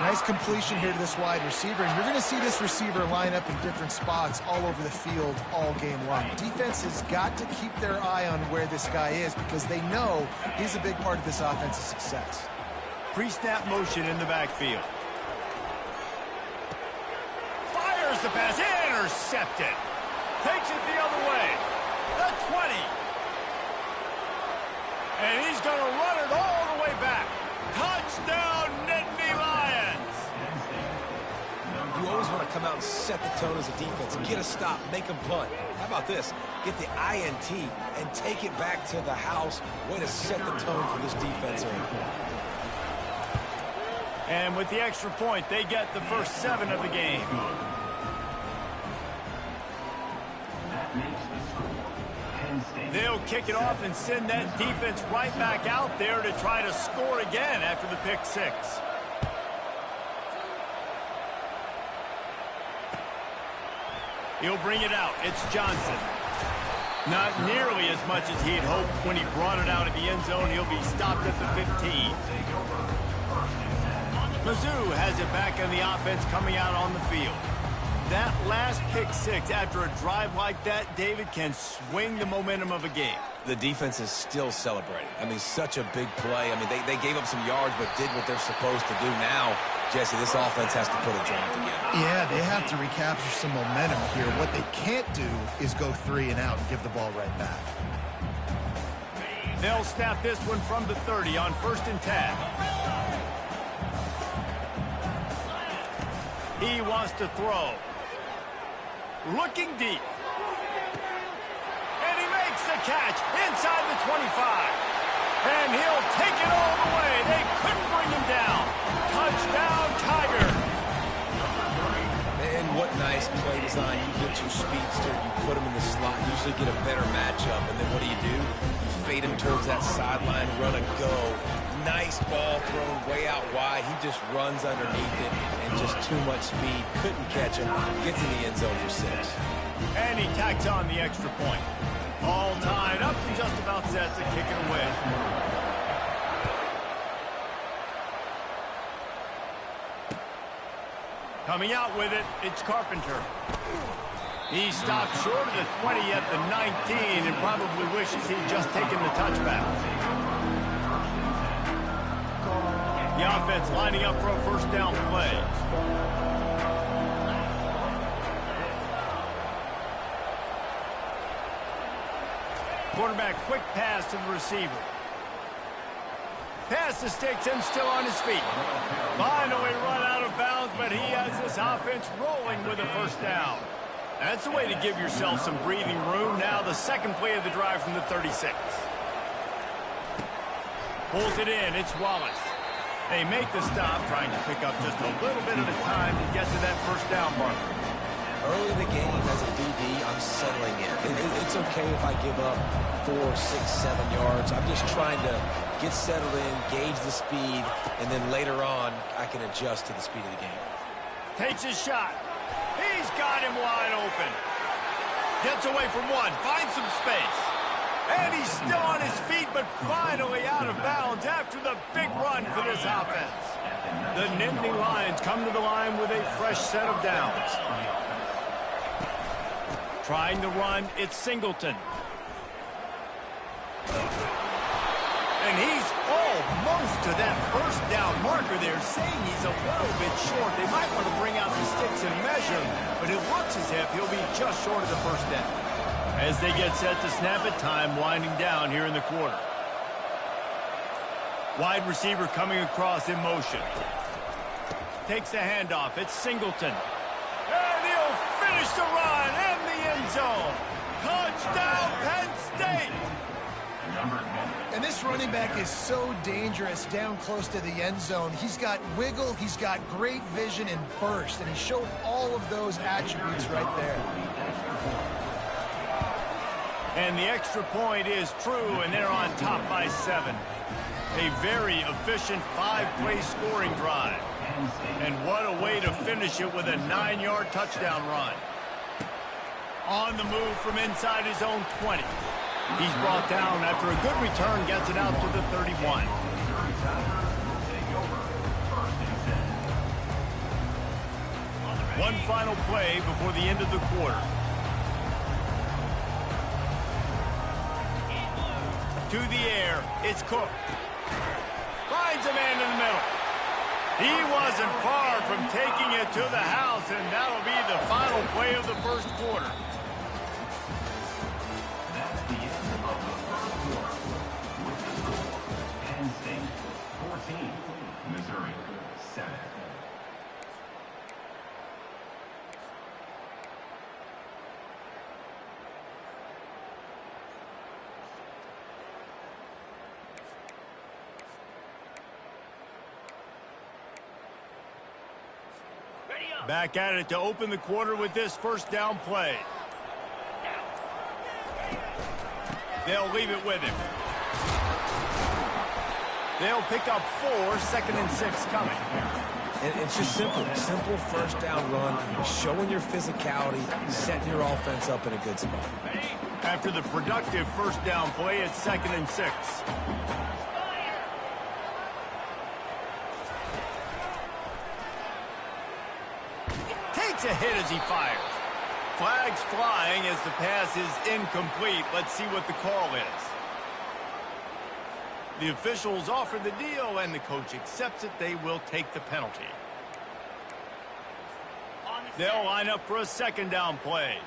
Nice completion here to this wide receiver, and you're going to see this receiver line up in different spots all over the field all game long. Defense has got to keep their eye on where this guy is because they know he's a big part of this offense's success. Pre-snap motion in the backfield. Fires the pass, intercepted. Takes it the other way. The 20. And he's going to run it all the way back. Touchdown, Nittany Lions! You always want to come out and set the tone as a defense. Get a stop, make them punt. How about this? Get the INT and take it back to the house. Way to set the tone for this defense here. And with the extra point, they get the first 7 of the game. That makes the score 10 States. They'll kick it off and send that defense right back out there to try to score again after the pick 6. He'll bring it out. It's Johnson. Not nearly as much as he had hoped when he brought it out of the end zone. He'll be stopped at the 15. Mizzou has it back on the offense coming out on the field. That last pick 6 after a drive like that, David, can swing the momentum of a game. The defense is still celebrating. I mean, such a big play. I mean, they gave up some yards but did what they're supposed to do. Now, Jesse, this offense has to put a drive together. Yeah, they have to recapture some momentum here. What they can't do is go 3 and out and give the ball right back. They'll snap this one from the 30 on 1st and 10. He wants to throw. Looking deep. And he makes the catch inside the 25. And he'll take it all the way. They couldn't bring him down. Touchdown, Tiger. And what nice play design. You get your speedster, you put him in the slot, usually get a better matchup. And then what do? You fade him towards that sideline, run and go. Nice ball thrown way out wide. He just runs underneath it and just too much speed. Couldn't catch him. Gets in the end zone for 6. And he tacks on the extra point. All tied up and just about set to kick it away. Coming out with it, it's Carpenter. He stopped short of the 20 at the 19 and probably wishes he'd just taken the touchback. The offense lining up for a first down play. Quarterback, quick pass to the receiver. Pass the sticks and still on his feet. Finally run out of bounds, but he has this offense rolling with a first down. That's the way to give yourself some breathing room. Now the second play of the drive from the 36. Pulls it in. It's Wallace. They make the stop, trying to pick up just a little bit at a time to get to that first down marker. Early in the game, as a DB, I'm settling in. It's okay if I give up 4, 6, 7 yards. I'm just trying to get settled in, gauge the speed, and then later on, I can adjust to the speed of the game. Takes his shot. He's got him wide open. Gets away from one, finds some space. And he's still on his feet, but finally out of bounds after the big run for this offense. The Nittany Lions come to the line with a fresh set of downs. Trying to run, it's Singleton. And he's almost to that first down marker there, saying he's a little bit short. They might want to bring out the sticks and measure, but it looks as if he'll be just short of the first down. As they get set to snap it, time winding down here in the quarter. Wide receiver coming across in motion. Takes the handoff. It's Singleton. And he'll finish the run in the end zone. Touchdown, Penn State! And this running back is so dangerous down close to the end zone. He's got wiggle, he's got great vision and burst, and he showed all of those attributes right there. And the extra point is true, and they're on top by 7. A very efficient 5-play scoring drive. And what a way to finish it with a 9-yard touchdown run. On the move from inside his own 20. He's brought down after a good return, gets it out to the 31. One final play before the end of the quarter. To the air, it's Cook. Finds a man in the middle. He wasn't far from taking it to the house, and that'll be the final play of the first quarter. That's the end of the first quarter. With the score, Penn State 14, Missouri 7. Back at it to open the quarter with this first down play. They'll leave it with him. They'll pick up 4, 2nd and 6 coming. And it's just simple. Simple first down run, showing your physicality, setting your offense up in a good spot. After the productive first down play, it's 2nd and 6. Takes a hit as he fires. Flags flying as the pass is incomplete. Let's see what the call is. The officials offer the deal, and the coach accepts it. They will take the penalty. They'll line up for a 2nd down play.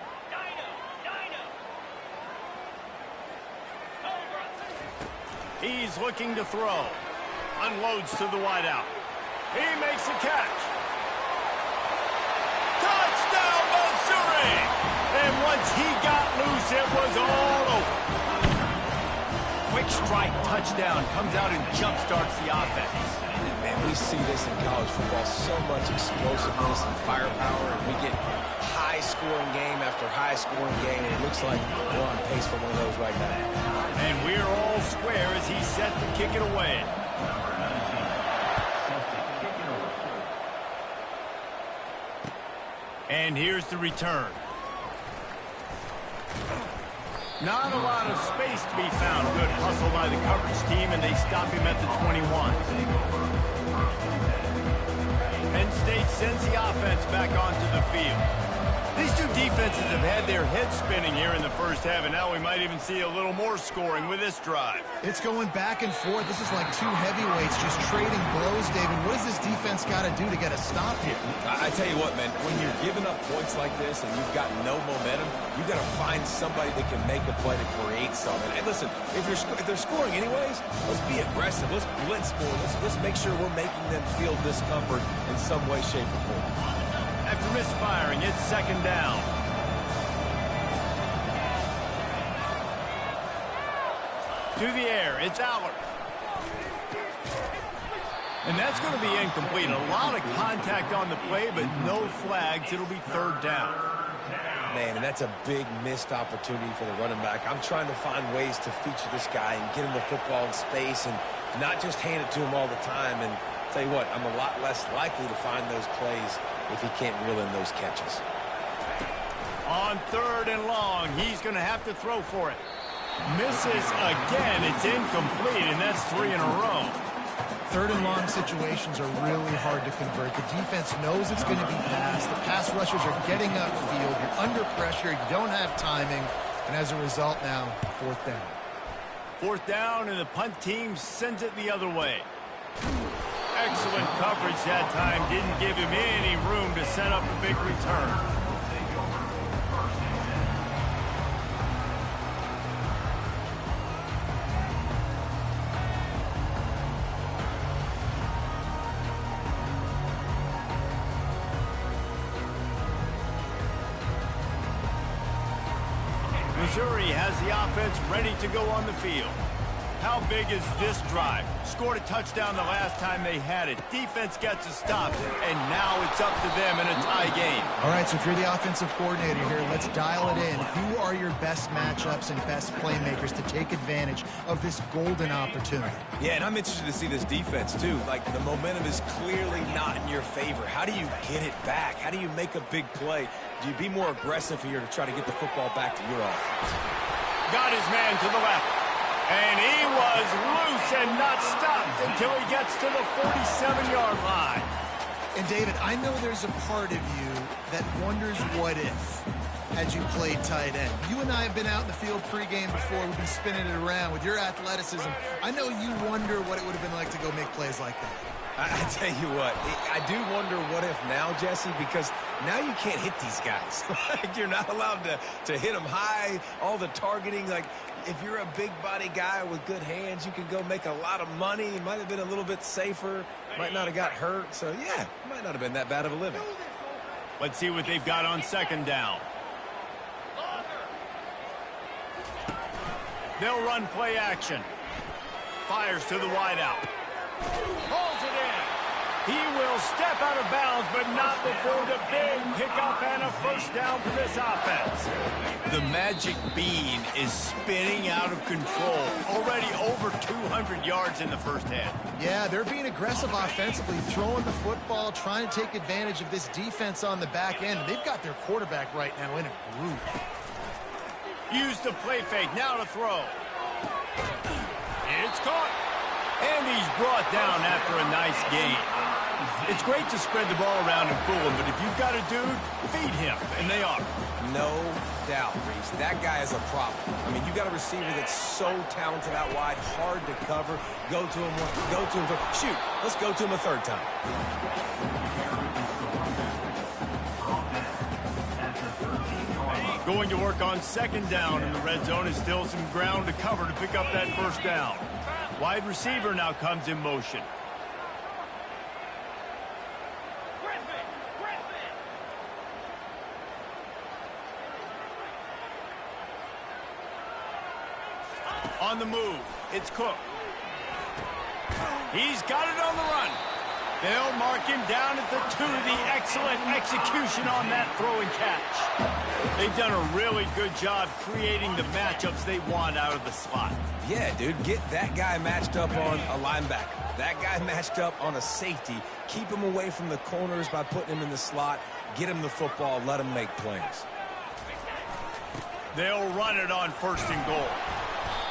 He's looking to throw. Unloads to the wideout. He makes a catch. Touchdown, Missouri! And once he got loose, it was all over. Quick strike touchdown comes out and jump-starts the offense. And man, we see this in college football, so much explosiveness and firepower, and we get high-scoring game after high-scoring game, and it looks like we're on pace for one of those right now. And we're all square as he's set to kick it away. And here's the return. Not a lot of space to be found. Good hustle by the coverage team, and they stop him at the 21. Penn State sends the offense back onto the field. These two defenses have had their heads spinning here in the first half, and now we might even see a little more scoring with this drive. It's going back and forth. This is like two heavyweights just trading blows, David. What does this defense got to do to get a stop here? I tell you what, man, when you're giving up points like this and you've got no momentum, you've got to find somebody that can make a play to create something. And listen, if they're scoring anyways, let's be aggressive. Let's blitz more. Let's make sure we're making them feel discomfort in some way, shape, or form. After misfiring, it's 2nd down. To the air, it's Aller. And that's going to be incomplete. A lot of contact on the play, but no flags. It'll be 3rd down. Man, and that's a big missed opportunity for the running back. I'm trying to find ways to feature this guy and get him the football in space and not just hand it to him all the time. And tell you what, I'm a lot less likely to find those plays if he can't reel in those catches. On 3rd and long, he's going to have to throw for it. Misses again. It's incomplete, and that's 3 in a row. 3rd and long situations are really hard to convert. The defense knows it's going to be passed. The pass rushers are getting upfield. You're under pressure. You don't have timing. And as a result now, 4th down. 4th down, and the punt team sends it the other way. Excellent coverage that time. Didn't give him any room to set up a big return. Missouri has the offense ready to go on the field. How big is this drive? Scored a touchdown the last time they had it. Defense gets a stop, and now it's up to them in a tie game. All right, so if you're the offensive coordinator here, let's dial it in. Who are your best matchups and best playmakers to take advantage of this golden opportunity? Yeah, and I'm interested to see this defense, too. Like, the momentum is clearly not in your favor. How do you get it back? How do you make a big play? Do you be more aggressive here to try to get the football back to your offense? Got his man to the left. And he was loose and not stopped until he gets to the 47-yard line. And, David, I know there's a part of you that wonders what if had you played tight end. You and I have been out in the field pregame before. We've been spinning it around with your athleticism. I know you wonder what it would have been like to go make plays like that. I tell you what, I do wonder what if now, Jesse, because now you can't hit these guys. Like, you're not allowed to hit them high, all the targeting. Like, if you're a big body guy with good hands, you can go make a lot of money. It might have been a little bit safer, might not have got hurt. So, yeah, it might not have been that bad of a living. Let's see what they've got on second down. They'll run play action. Fires to the wideout. Pulls it in. He will step out of bounds, but not before the big pickup and a first down for this offense. The magic bean is spinning out of control. Already over 200 yards in the first half. Yeah, they're being aggressive offensively, throwing the football, trying to take advantage of this defense on the back end. They've got their quarterback right now in a group. Use the play fake. Now to throw. It's caught. And he's brought down after a nice gain. It's great to spread the ball around and fool him, but if you've got a dude, feed him, and they are. No doubt, Reese. That guy is a problem. I mean, you got a receiver that's so talented out wide, hard to cover. Go to him once, go to him. Shoot, let's go to him a third time. Going to work on second down, and the red zone is still some ground to cover to pick up that first down. Wide receiver now comes in motion. On the move, it's Cook. He's got it on the run. They'll mark him down at the 2. The excellent execution on that throw and catch. They've done a really good job creating the matchups they want out of the slot. Yeah, dude, get that guy matched up on a linebacker. That guy matched up on a safety. Keep him away from the corners by putting him in the slot. Get him the football. Let him make plays. They'll run it on first and goal.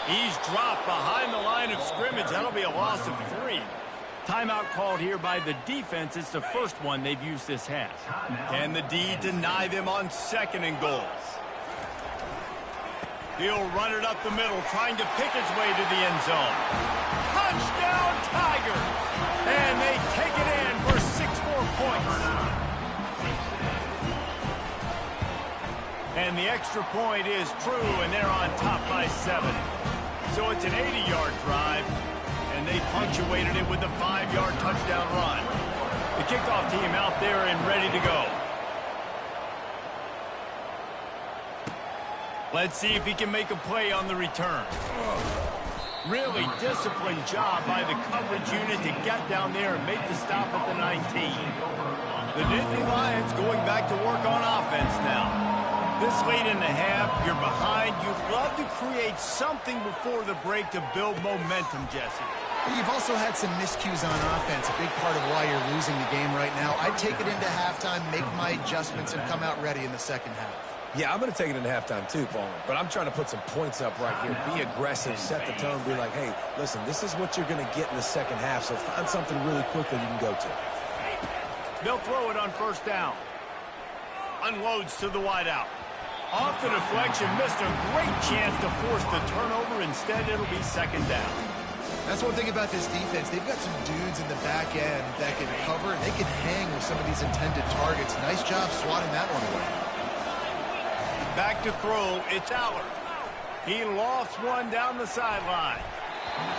He's dropped behind the line of scrimmage. That'll be a loss of 3. Timeout called here by the defense. It's the first one they've used this half. Can the D deny them on second and goal? He'll run it up the middle, trying to pick his way to the end zone. Touchdown, Tiger! And they take it in for 6 more points. And the extra point is true, and they're on top by 7. So it's an 80-yard drive, and they punctuated it with a 5-yard touchdown run. The kickoff team out there and ready to go. Let's see if he can make a play on the return. Really disciplined job by the coverage unit to get down there and make the stop at the 19. The Nittany Lions going back to work on offense now. This late in the half, you're behind. You'd love to create something before the break to build momentum, Jesse. You've also had some miscues on offense, a big part of why you're losing the game right now. I'd take it into halftime, make my adjustments, and come out ready in the second half. Yeah, I'm going to take it into halftime too, Paul. But I'm trying to put some points up right here. Be aggressive, set the tone, be like, hey, listen, this is what you're going to get in the second half, so find something really quickly you can go to. They'll throw it on first down. Unloads to the wideout. Off the deflection, missed a great chance to force the turnover. Instead, it'll be second down. That's one thing about this defense. They've got some dudes in the back end that can cover, and they can hang with some of these intended targets. Nice job swatting that one away. Back to throw, it's Allard. He lost one down the sideline.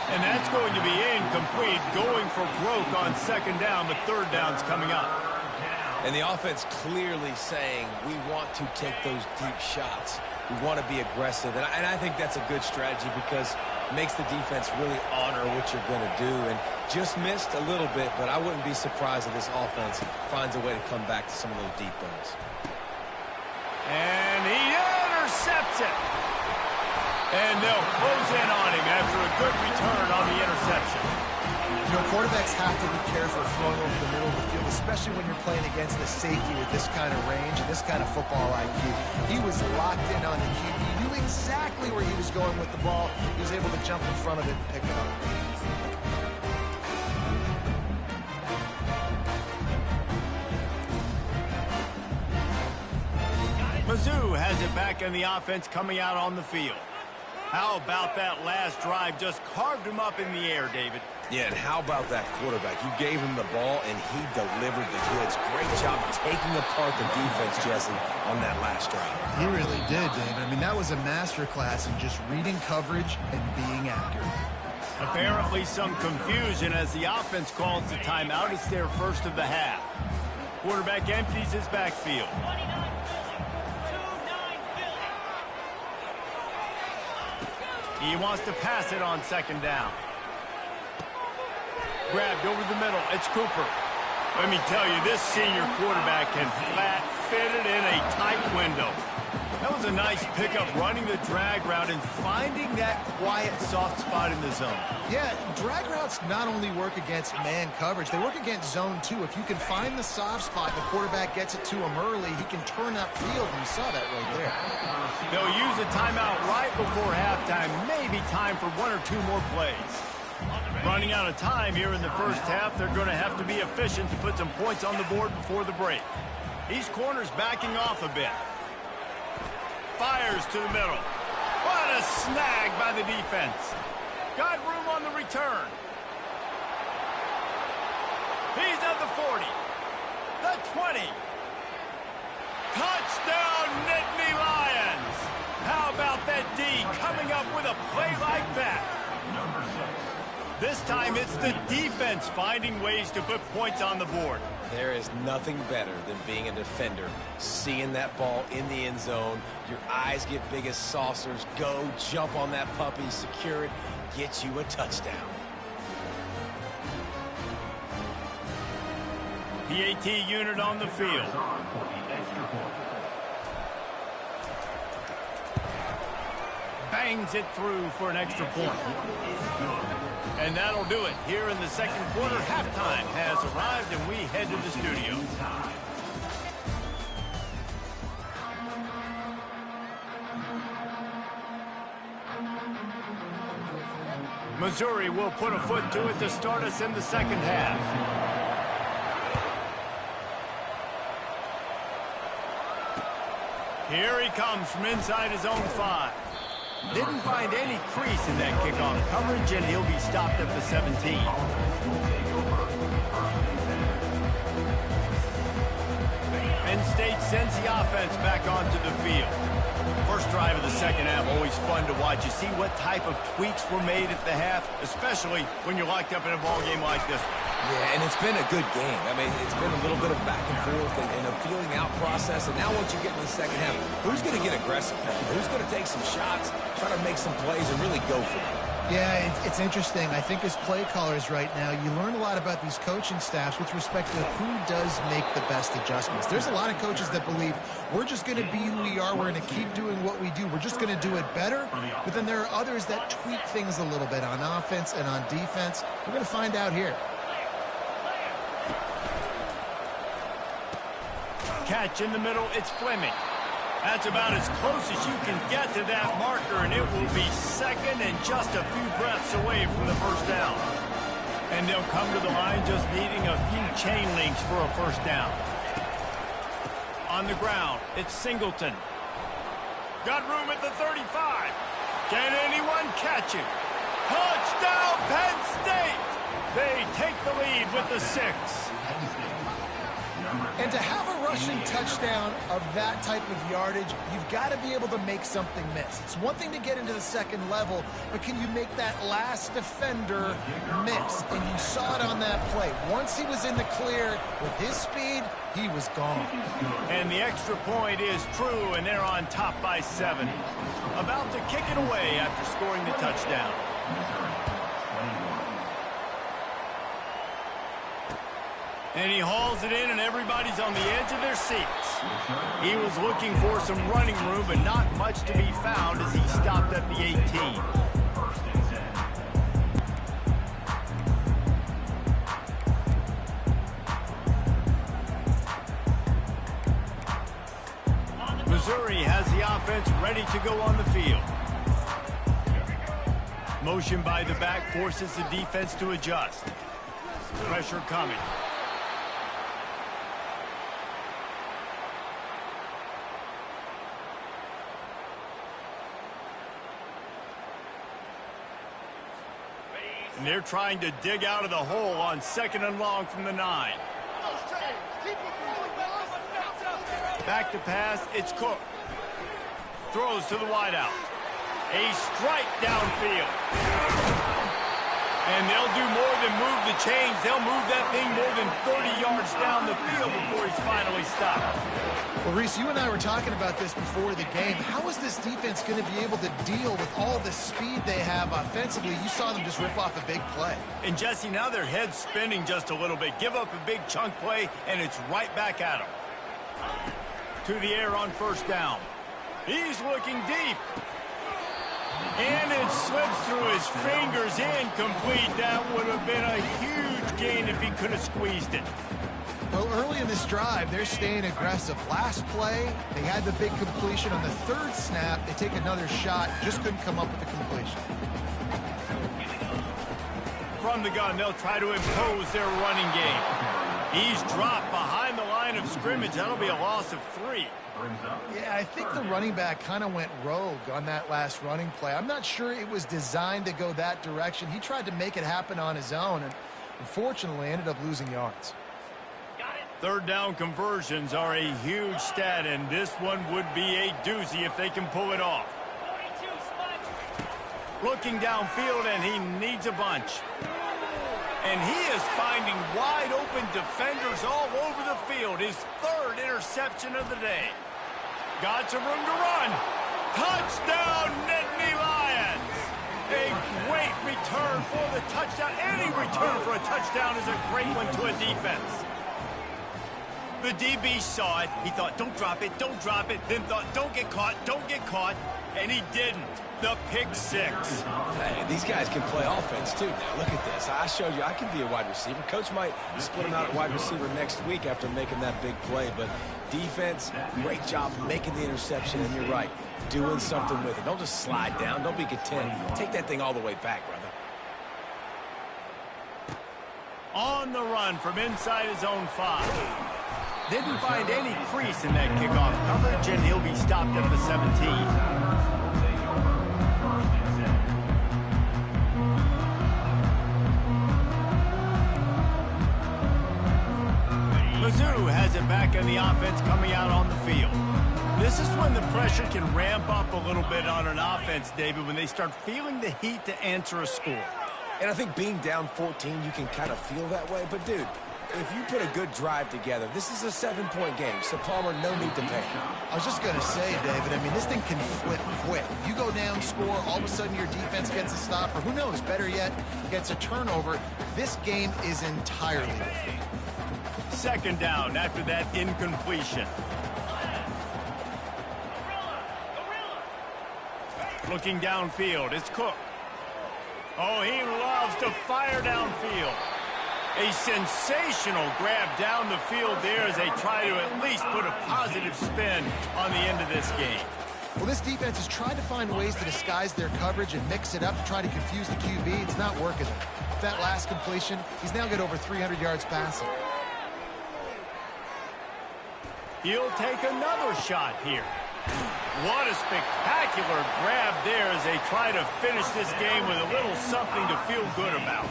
And that's going to be incomplete, going for broke on second down, but third down's coming up. And the offense clearly saying, we want to take those deep shots. We want to be aggressive. And I think that's a good strategy because it makes the defense really honor what you're going to do. And just missed a little bit, but I wouldn't be surprised if this offense finds a way to come back to some of those deep ones. And he intercepts it. And they'll close in on him after a good return on the interception. You know, quarterbacks have to be careful throwing over the middle of the field, especially when you're playing against a safety with this kind of range and this kind of football IQ. He was locked in on the QB, knew exactly where he was going with the ball. He was able to jump in front of it and pick it up. Mizzou has it back in the offense coming out on the field. How about that last drive? Just carved him up in the air, David. Yeah, and how about that quarterback? You gave him the ball, and he delivered the goods. Great job taking apart the defense, Jesse, on that last drive. He really did, David. I mean, that was a masterclass in just reading coverage and being accurate. Apparently some confusion as the offense calls the timeout. It's their first of the half. Quarterback empties his backfield. 29 Philly. 2-9 Philly. He wants to pass it on second down. Grabbed over the middle. It's Cooper. Let me tell you, this senior quarterback can flat fit it in a tight window. That was a nice pickup, running the drag route and finding that quiet, soft spot in the zone. Yeah, drag routes not only work against man coverage, they work against zone too. If you can find the soft spot and the quarterback gets it to him early, he can turn upfield, and you saw that right there. They'll use a timeout right before halftime, maybe time for one or two more plays. Running out of time here in the first half, they're going to have to be efficient to put some points on the board before the break. These corners backing off a bit. Fires to the middle. What a snag by the defense. Got room on the return. He's at the 40. The 20. Touchdown, Nittany Lions. How about that D coming up with a play like that? This time it's the defense finding ways to put points on the board. There is nothing better than being a defender, seeing that ball in the end zone. Your eyes get big as saucers. Go, jump on that puppy, secure it, get you a touchdown. PAT unit on the field. Bangs it through for an extra point. And that'll do it here in the second quarter. Halftime has arrived, and we head to the studio. Missouri will put a foot to it to start us in the second half. Here he comes from inside his own 5. Didn't find any crease in that kickoff coverage, and he'll be stopped at the 17. Penn State sends the offense back onto the field. First drive of the second half, always fun to watch. You see what type of tweaks were made at the half, especially when you're locked up in a ball game like this. Yeah, and it's been a good game. I mean, it's been a little bit of back and forth and a feeling out process. And now once you get in the second half, who's going to get aggressive? Who's going to take some shots, try to make some plays, and really go for it? Yeah, it's interesting. I think as play callers right now, you learn a lot about these coaching staffs with respect to who does make the best adjustments. There's a lot of coaches that believe we're just going to be who we are. We're going to keep doing what we do. We're just going to do it better. But then there are others that tweak things a little bit on offense and on defense. We're going to find out here. Catch in the middle, it's Fleming. That's about as close as you can get to that marker, and it will be second and just a few breaths away from the first down. And they'll come to the line just needing a few chain links for a first down. On the ground, it's Singleton. Got room at the 35. Can anyone catch him? Touchdown, Penn State! They take the lead with the 6. And to have a rushing touchdown of that type of yardage, you've got to be able to make something miss. It's one thing to get into the second level, but can you make that last defender miss? And you saw it on that play. Once he was in the clear with his speed, he was gone. And the extra point is true, and they're on top by 7. About to kick it away after scoring the touchdown. And he hauls it in, and everybody's on the edge of their seats. He was looking for some running room, but not much to be found as he stopped at the 18. Missouri has the offense ready to go on the field. Motion by the back forces the defense to adjust. Pressure coming. And they're trying to dig out of the hole on 2nd and long from the 9. Back to pass, it's Cook. Throws to the wideout. A strike downfield. And they'll do more than move the chains. They'll move that thing more than 30 yards down the field before he's finally stopped. Well, Reese, you and I were talking about this before the game. How is this defense going to be able to deal with all the speed they have offensively? You saw them just rip off a big play. And, Jesse, now their head's spinning just a little bit. Give up a big chunk play, and it's right back at them. To the air on 1st down. He's looking deep. And it slips through his fingers, incomplete. That would have been a huge gain if he could have squeezed it. Well, early in this drive, they're staying aggressive. Last play, they had the big completion. On the 3rd snap, they take another shot, just couldn't come up with the completion. From the gun, they'll try to impose their running game. He's dropped behind the line of scrimmage. That'll be a loss of 3. Yeah, I think the running back kind of went rogue on that last running play. I'm not sure it was designed to go that direction. He tried to make it happen on his own, and unfortunately ended up losing yards. 3rd down conversions are a huge stat, and this one would be a doozy if they can pull it off. Looking downfield, and he needs a bunch. And he is finding wide open defenders all over the field. His 3rd interception of the day. Got some room to run. Touchdown, Nittany Lions! A great return for the touchdown. Any return for a touchdown is a great one to a defense. The DB saw it. He thought, don't drop it, don't drop it. Then thought, don't get caught, don't get caught. And he didn't. The pick 6. Hey, these guys can play offense, too. Now, look at this. I showed you I can be a wide receiver. Coach might split him out at wide receiver next week after making that big play. But defense, great job making the interception. And you're right, doing something with it. Don't just slide down. Don't be content. Take that thing all the way back, brother. On the run from inside his own 5. Didn't find any crease in that kickoff coverage, and he'll be stopped at the 17. Mizzou has it back in the offense coming out on the field. This is when the pressure can ramp up a little bit on an offense, David, when they start feeling the heat to answer a score. And I think being down 14, you can kind of feel that way. But, dude, if you put a good drive together, this is a 7-point game. So, Palmer, no need to panic. I was just going to say, David, I mean, this thing can flip quick. You go down, score, all of a sudden your defense gets a stop, or who knows, better yet, gets a turnover. This game is entirely different. 2nd down after that incompletion. Looking downfield, it's Cook. Oh, he loves to fire downfield. A sensational grab down the field there as they try to at least put a positive spin on the end of this game. Well, this defense has tried to find ways to disguise their coverage and mix it up to try to confuse the QB. It's not working. With that last completion, he's now got over 300 yards passing. He'll take another shot here. What a spectacular grab there as they try to finish this game with a little something to feel good about.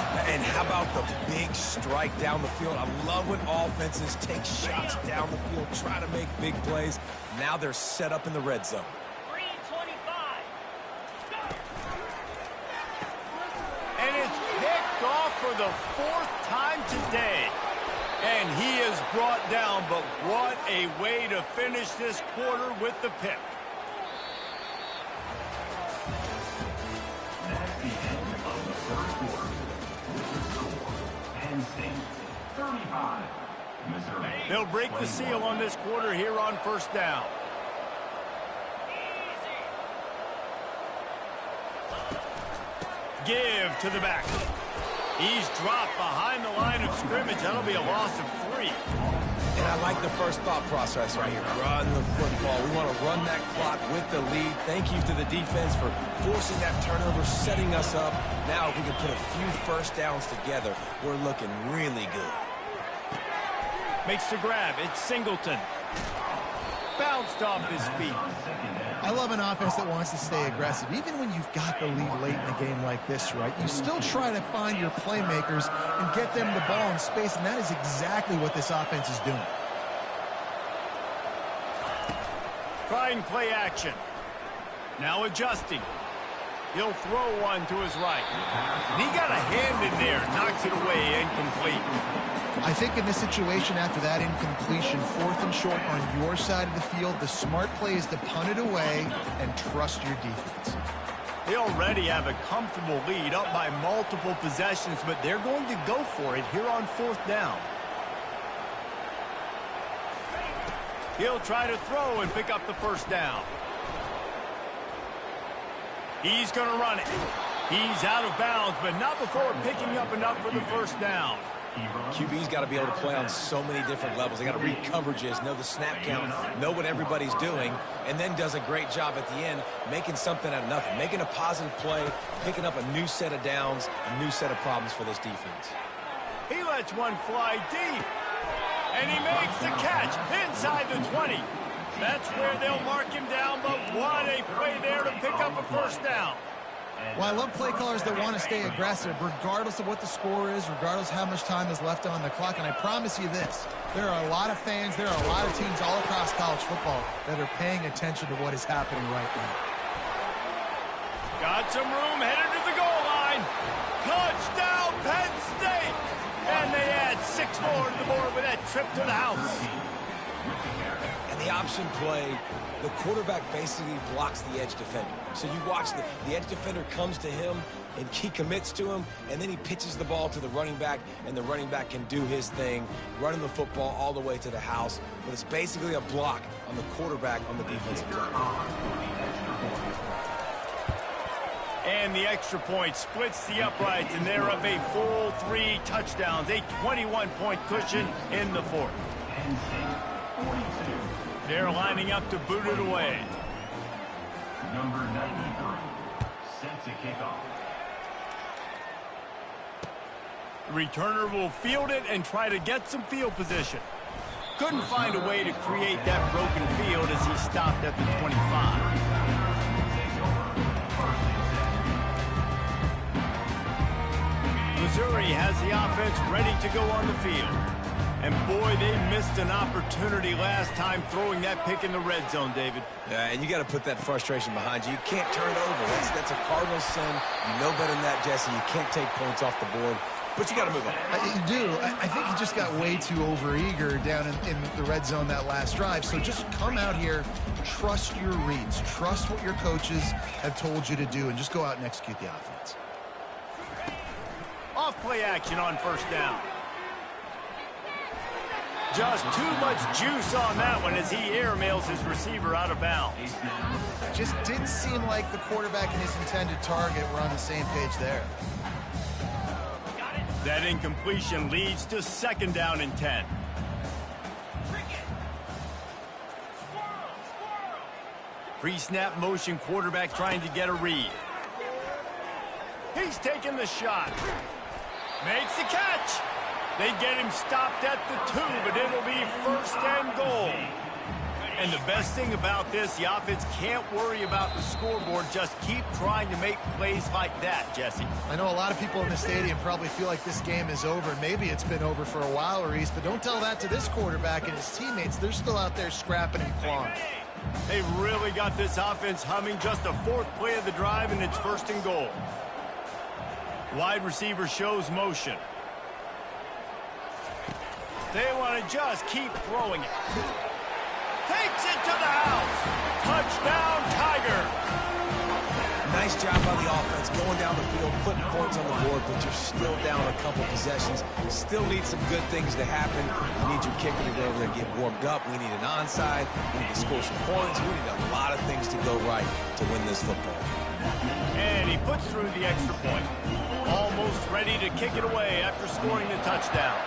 And how about the big strike down the field? I love when offenses take shots down the field, try to make big plays. Now they're set up in the red zone. 325. And it's picked off for the 4th time today. And he is brought down, but what a way to finish this quarter with the pick. That's the end of the first quarter. With the score, Penn State 35, Missouri. They'll break the seal on this quarter here on first down. Give to the back. He's dropped behind the line of scrimmage. That'll be a loss of 3. And I like the first thought process right here. Run the football. We want to run that clock with the lead. Thank you to the defense for forcing that turnover, setting us up. Now if we can put a few first downs together, we're looking really good. Makes the grab. It's Singleton. Bounced off his feet. I love an offense that wants to stay aggressive. Even when you've got the lead late in a game like this, right, you still try to find your playmakers and get them the ball in space, and that is exactly what this offense is doing. Trying play action. Now adjusting. He'll throw one to his right. And he got a hand in there. Knocks it away. Incomplete. I think in this situation, after that incompletion, 4th and short on your side of the field, the smart play is to punt it away and trust your defense. They already have a comfortable lead up by multiple possessions, but they're going to go for it here on 4th down. He'll try to throw and pick up the first down. He's going to run it. He's out of bounds, but not before picking up enough for the first down. QB's got to be able to play on so many different levels. They got to read coverages, know the snap count, know what everybody's doing, and then does a great job at the end making something out of nothing, making a positive play, picking up a new set of downs, a new set of problems for this defense. He lets one fly deep, and he makes the catch inside the 20. That's where they'll mark him down, but what a play there to pick up a first down. Well, I love play callers that want to stay aggressive, regardless of what the score is, regardless how much time is left on the clock. And I promise you this, there are a lot of fans, there are a lot of teams all across college football that are paying attention to what is happening right now. Got some room, headed to the goal line. Touchdown, Penn State! And they add 6 more to the board with that trip to the house. And the option play, the quarterback basically blocks the edge defender. So you watch the edge defender comes to him, and he commits to him, and then he pitches the ball to the running back, and the running back can do his thing, running the football all the way to the house. But it's basically a block on the quarterback on the defensive play. And the extra point splits the uprights, and they're up a full 3 touchdowns, a 21-point cushion in the 4th. They're lining up to boot it away. Number 93, set to kick off. The returner will field it and try to get some field position. Couldn't find a way to create that broken field as he stopped at the 25. Missouri has the offense ready to go on the field. And boy, they missed an opportunity last time throwing that pick in the red zone, David. Yeah, and you got to put that frustration behind you. You can't turn it over. That's a Cardinal sin. You know better than that, Jesse. You can't take points off the board. But you got to move on. You do. I think he just got way too overeager down in the red zone that last drive. So just come out here, trust your reads, trust what your coaches have told you to do, and just go out and execute the offense. Off play action on first down. Just too much juice on that one as he airmails his receiver out of bounds. Just didn't seem like the quarterback and his intended target were on the same page there. That incompletion leads to 2nd down and 10. Pre-snap motion quarterback trying to get a read. He's taking the shot. Makes the catch. They get him stopped at the 2, but it'll be 1st and goal. And the best thing about this, the offense can't worry about the scoreboard. Just keep trying to make plays like that, Jesse. I know a lot of people in the stadium probably feel like this game is over. Maybe it's been over for a while, Reese, but don't tell that to this quarterback and his teammates. They're still out there scrapping and clawing. They've really got this offense humming. Just the fourth play of the drive, and it's 1st and goal. Wide receiver shows motion. They want to just keep throwing it. Takes it to the house. Touchdown, Tiger. Nice job by the offense going down the field, putting points on the board, but you're still down a couple possessions. Still need some good things to happen. You need your kicker to go over there and get warmed up. We need an onside. We need to score some points. We need a lot of things to go right to win this football. And he puts through the extra point. Almost ready to kick it away after scoring the touchdown.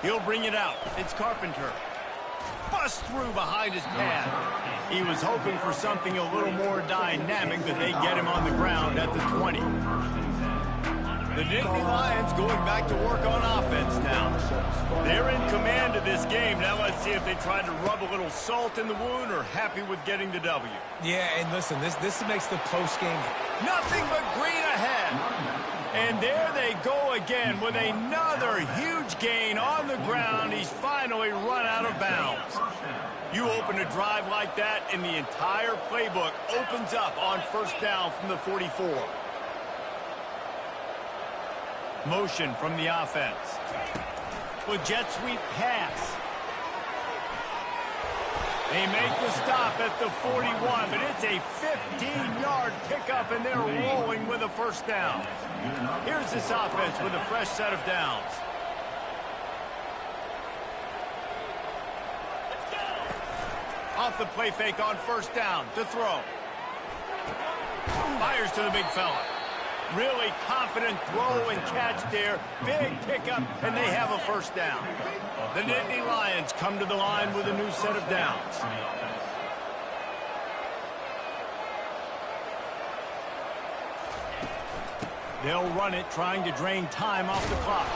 He'll bring it out. It's Carpenter. Bust through behind his pad. He was hoping for something a little more dynamic, but they get him on the ground at the 20. The Nittany Lions going back to work on offense now. They're in command of this game. Now let's see if they try to rub a little salt in the wound or happy with getting the W. Yeah, and listen, this makes the postgame. Nothing but green ahead. And there they go again with another huge gain on the ground. He's finally run out of bounds. You open a drive like that, and the entire playbook opens up on 1st down from the 44. Motion from the offense. With jet sweep pass. They make the stop at the 41, but it's a 15-yard pickup, and they're rolling with a 1st down. Here's this offense with a fresh set of downs. Off the play fake on 1st down to throw. Fires to the big fella. Really confident throw and catch there. Big pickup, and they have a 1st down. The Nittany Lions come to the line with a new set of downs. They'll run it, trying to drain time off the clock.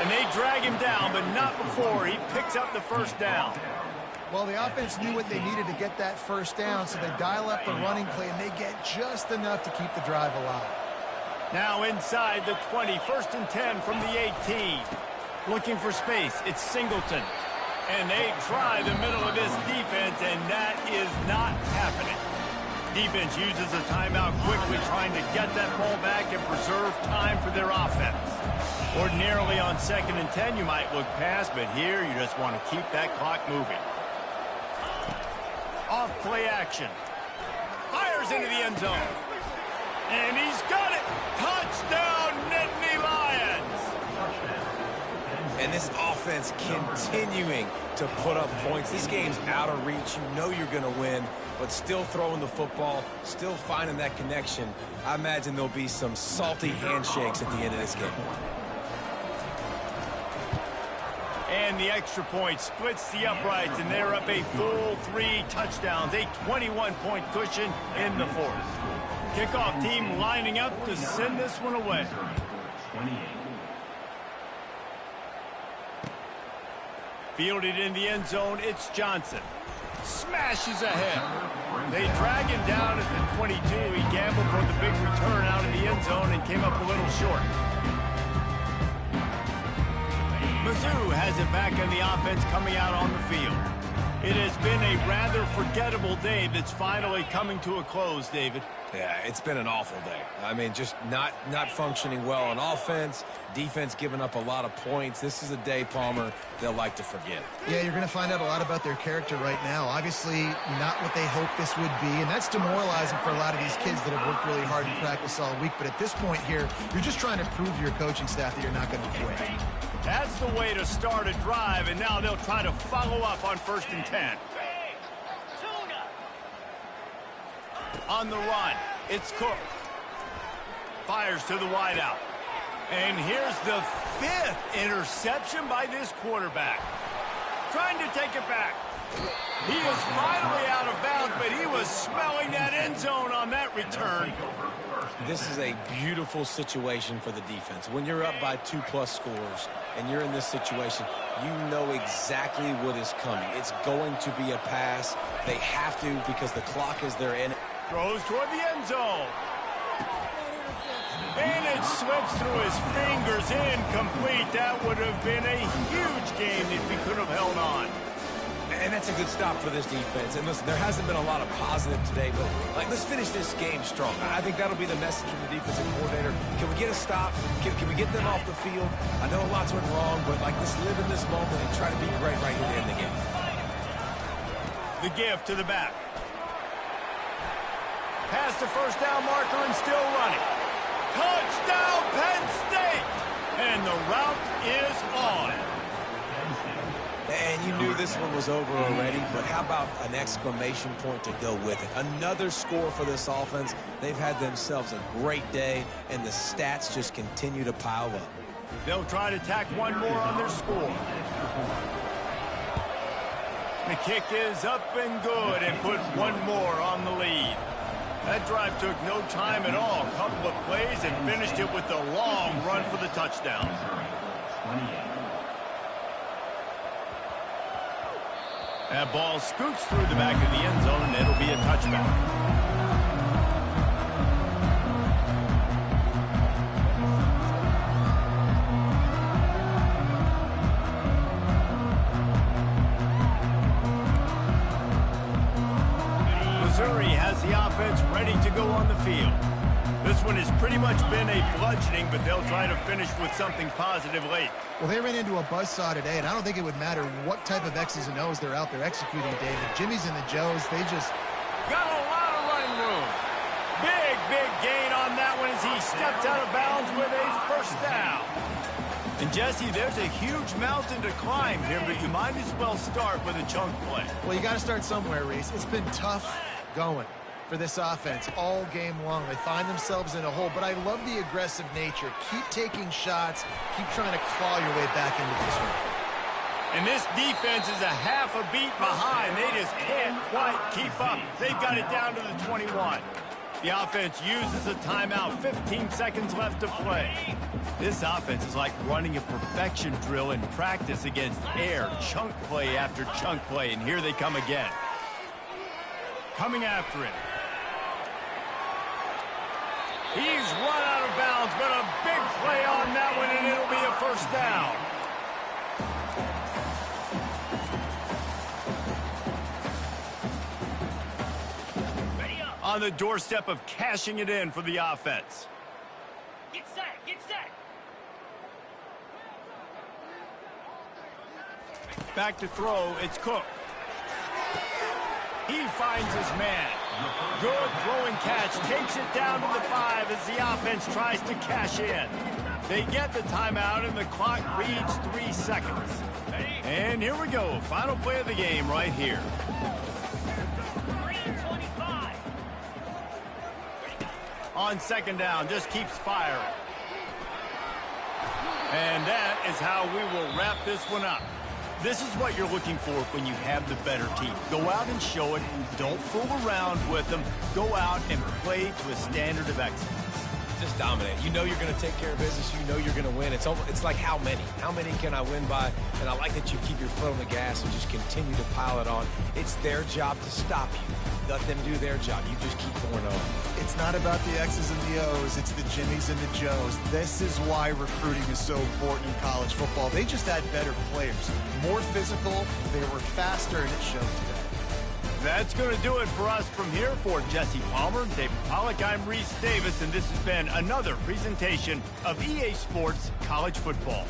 And they drag him down, but not before he picks up the 1st down. Well, the offense knew what they needed to get that 1st down, so they dial up the running play, and they get just enough to keep the drive alive. Now inside the 20, 1st and 10 from the 18. Looking for space, it's Singleton. And they try the middle of this defense, and that is not happening. Defense uses a timeout quickly, trying to get that ball back and preserve time for their offense. Ordinarily on 2nd and 10, you might look past, but here you just want to keep that clock moving. Off play action. Fires into the end zone. And he's got it. Touchdown, Nittany Lions. And this offense continuing to put up points. This game's out of reach. You know you're going to win, but still throwing the football, still finding that connection. I imagine there'll be some salty handshakes at the end of this game. And the extra point splits the uprights, and they're up a full 3 touchdowns, a 21-point cushion in the 4th. Kickoff team lining up to send this one away. Fielded in the end zone, it's Johnson. Smashes ahead. They drag him down at the 22. He gambled for the big return out of the end zone and came up a little short. Mizzou has it back in the offense coming out on the field. It has been a rather forgettable day that's finally coming to a close, David. Yeah, it's been an awful day. I mean, just not functioning well on offense, defense giving up a lot of points. This is a day, Palmer, they'll like to forget. Yeah, you're going to find out a lot about their character right now. Obviously, not what they hoped this would be, and that's demoralizing for a lot of these kids that have worked really hard in practice all week. But at this point here, you're just trying to prove to your coaching staff that you're not going to quit. That's the way to start a drive, and now they'll try to follow up on 1st and 10. On the run, it's Cook. Fires to the wideout. And here's the 5th interception by this quarterback. Trying to take it back. He is finally out of bounds, but he was smelling that end zone on that return. This is a beautiful situation for the defense. When you're up by 2+ scores and you're in this situation, you know exactly what is coming. It's going to be a pass. They have to because the clock is there. Throws toward the end zone. And it slips through his fingers, incomplete. That would have been a huge game if he could have held on. And that's a good stop for this defense. And listen, there hasn't been a lot of positive today, but let's finish this game strong. I think that'll be the message from the defensive coordinator. Can we get a stop? Can we get them off the field? I know lots went wrong, but let's live in this moment and try to be great right here to end the game. The give to the back. Past the first down marker and still running. Touchdown, Penn State! And the route is on. And you knew this one was over already, but how about an exclamation point to go with it? Another score for this offense. They've had themselves a great day, and the stats just continue to pile up. They'll try to tack one more on their score. The kick is up and good and put one more on the lead. That drive took no time at all. A couple of plays and finished it with a long run for the touchdown. That ball scoots through the back of the end zone, and it'll be a touchback. Missouri has the offense ready to go on the field. This one has pretty much been a bludgeoning, but they'll try to finish with something positive late. Well, they ran into a buzzsaw today, and I don't think it would matter what type of X's and O's they're out there executing, David. Jimmy's and the Joes, they just... Got a lot of running room. Big gain on that one as he stepped out of bounds with a first down. And, Jesse, there's a huge mountain to climb here, but you might as well start with a chunk play. Well, you got to start somewhere, Reese. It's been tough going for this offense all game long. They find themselves in a hole, but I love the aggressive nature. Keep taking shots. Keep trying to claw your way back into this one. And this defense is a half a beat behind. They just can't quite keep up. They've got it down to the 21. The offense uses a timeout. 15 seconds left to play. This offense is like running a perfection drill in practice against air. Chunk play after chunk play, and here they come again. Coming after it. He's run out of bounds, but a big play on that one, and it'll be a first down. On the doorstep of cashing it in for the offense. Get set, get set. Back to throw, it's Cook. He finds his man. Good throwing catch, takes it down to the 5 as the offense tries to cash in. They get the timeout and the clock reads 3 seconds. And here we go, final play of the game right here. 3:25. On second down, just keeps firing. And that is how we will wrap this one up. This is what you're looking for when you have the better team. Go out and show it. Don't fool around with them. Go out and play to a standard of excellence. Just dominate. You know you're going to take care of business. You know you're going to win. It's like how many? How many can I win by? And I like that you keep your foot on the gas and just continue to pile it on. It's their job to stop you. Let them do their job. You just keep going on. It's not about the X's and the O's. It's the Jimmys and the Joes. This is why recruiting is so important in college football. They just had better players. More physical. They were faster, and it showed today. That's going to do it for us from here. For Jesse Palmer, David Pollack, I'm Reese Davis, and this has been another presentation of EA Sports College Football.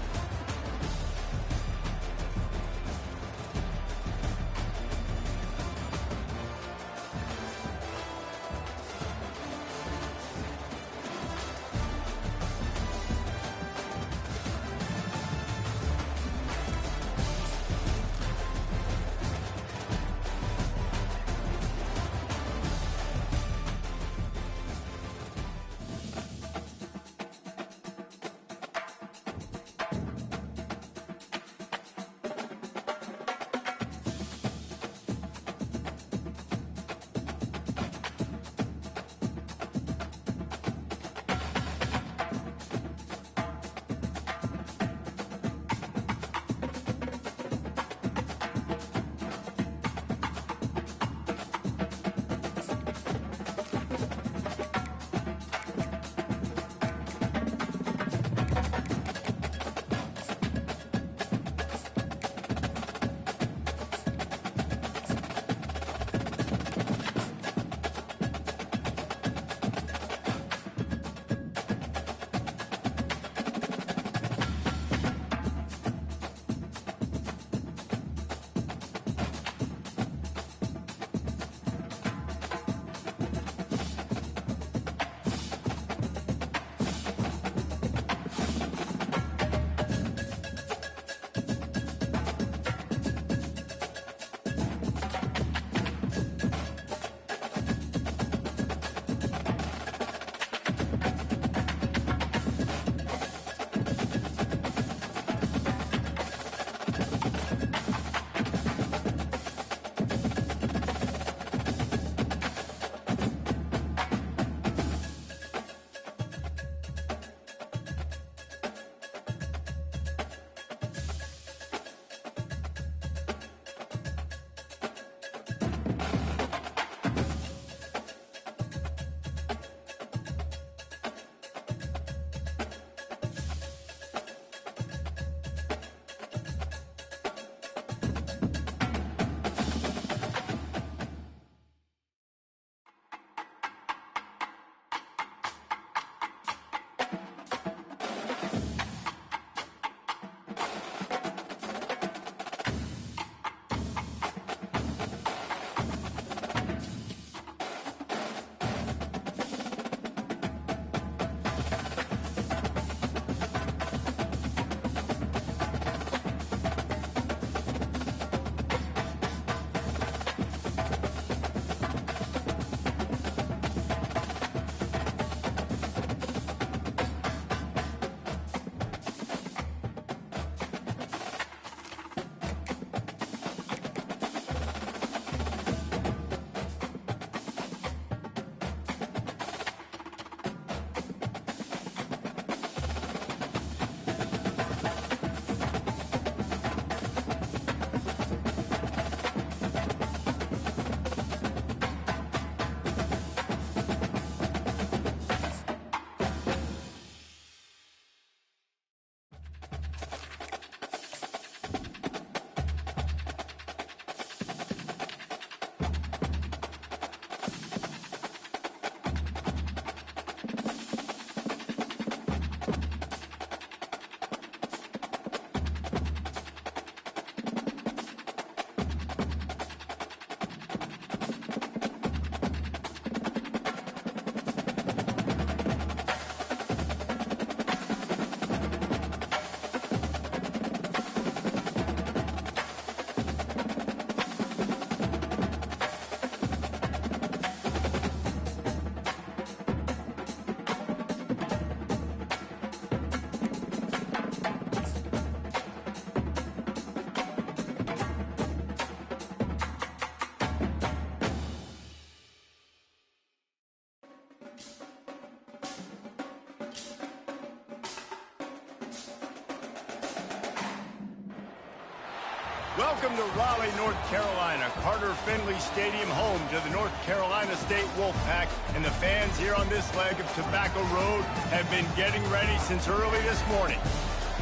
Welcome to Raleigh, North Carolina, Carter Finley Stadium, home to the North Carolina State Wolfpack, and the fans here on this leg of Tobacco Road have been getting ready since early this morning.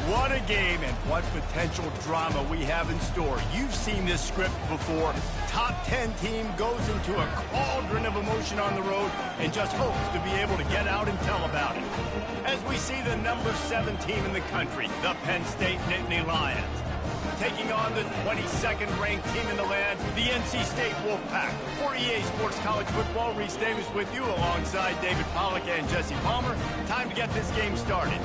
What a game and what potential drama we have in store. You've seen this script before. Top 10 team goes into a cauldron of emotion on the road and just hopes to be able to get out and tell about it. As we see the number 7 team in the country, the Penn State Nittany Lions, taking on the 22nd ranked team in the land, the NC State Wolfpack. For EA Sports College Football, Reese Davis with you alongside David Pollack and Jesse Palmer. Time to get this game started.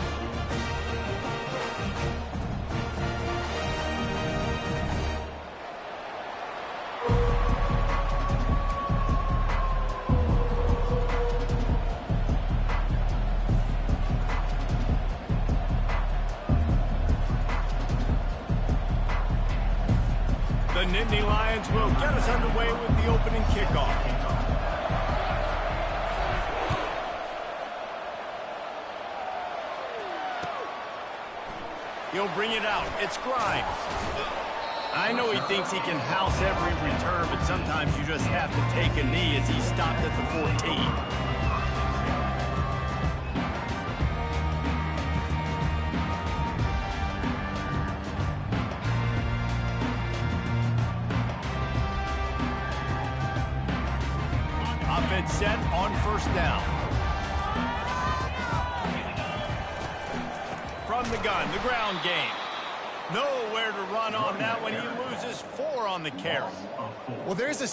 The Nittany Lions will get us underway with the opening kickoff. He'll bring it out. It's Grimes. I know he thinks he can house every return, but sometimes you just have to take a knee as he stopped at the 14. Offense set on first down. From the gun, the ground game. Nowhere to run on that when he loses 4 on the carry. Well, there's a...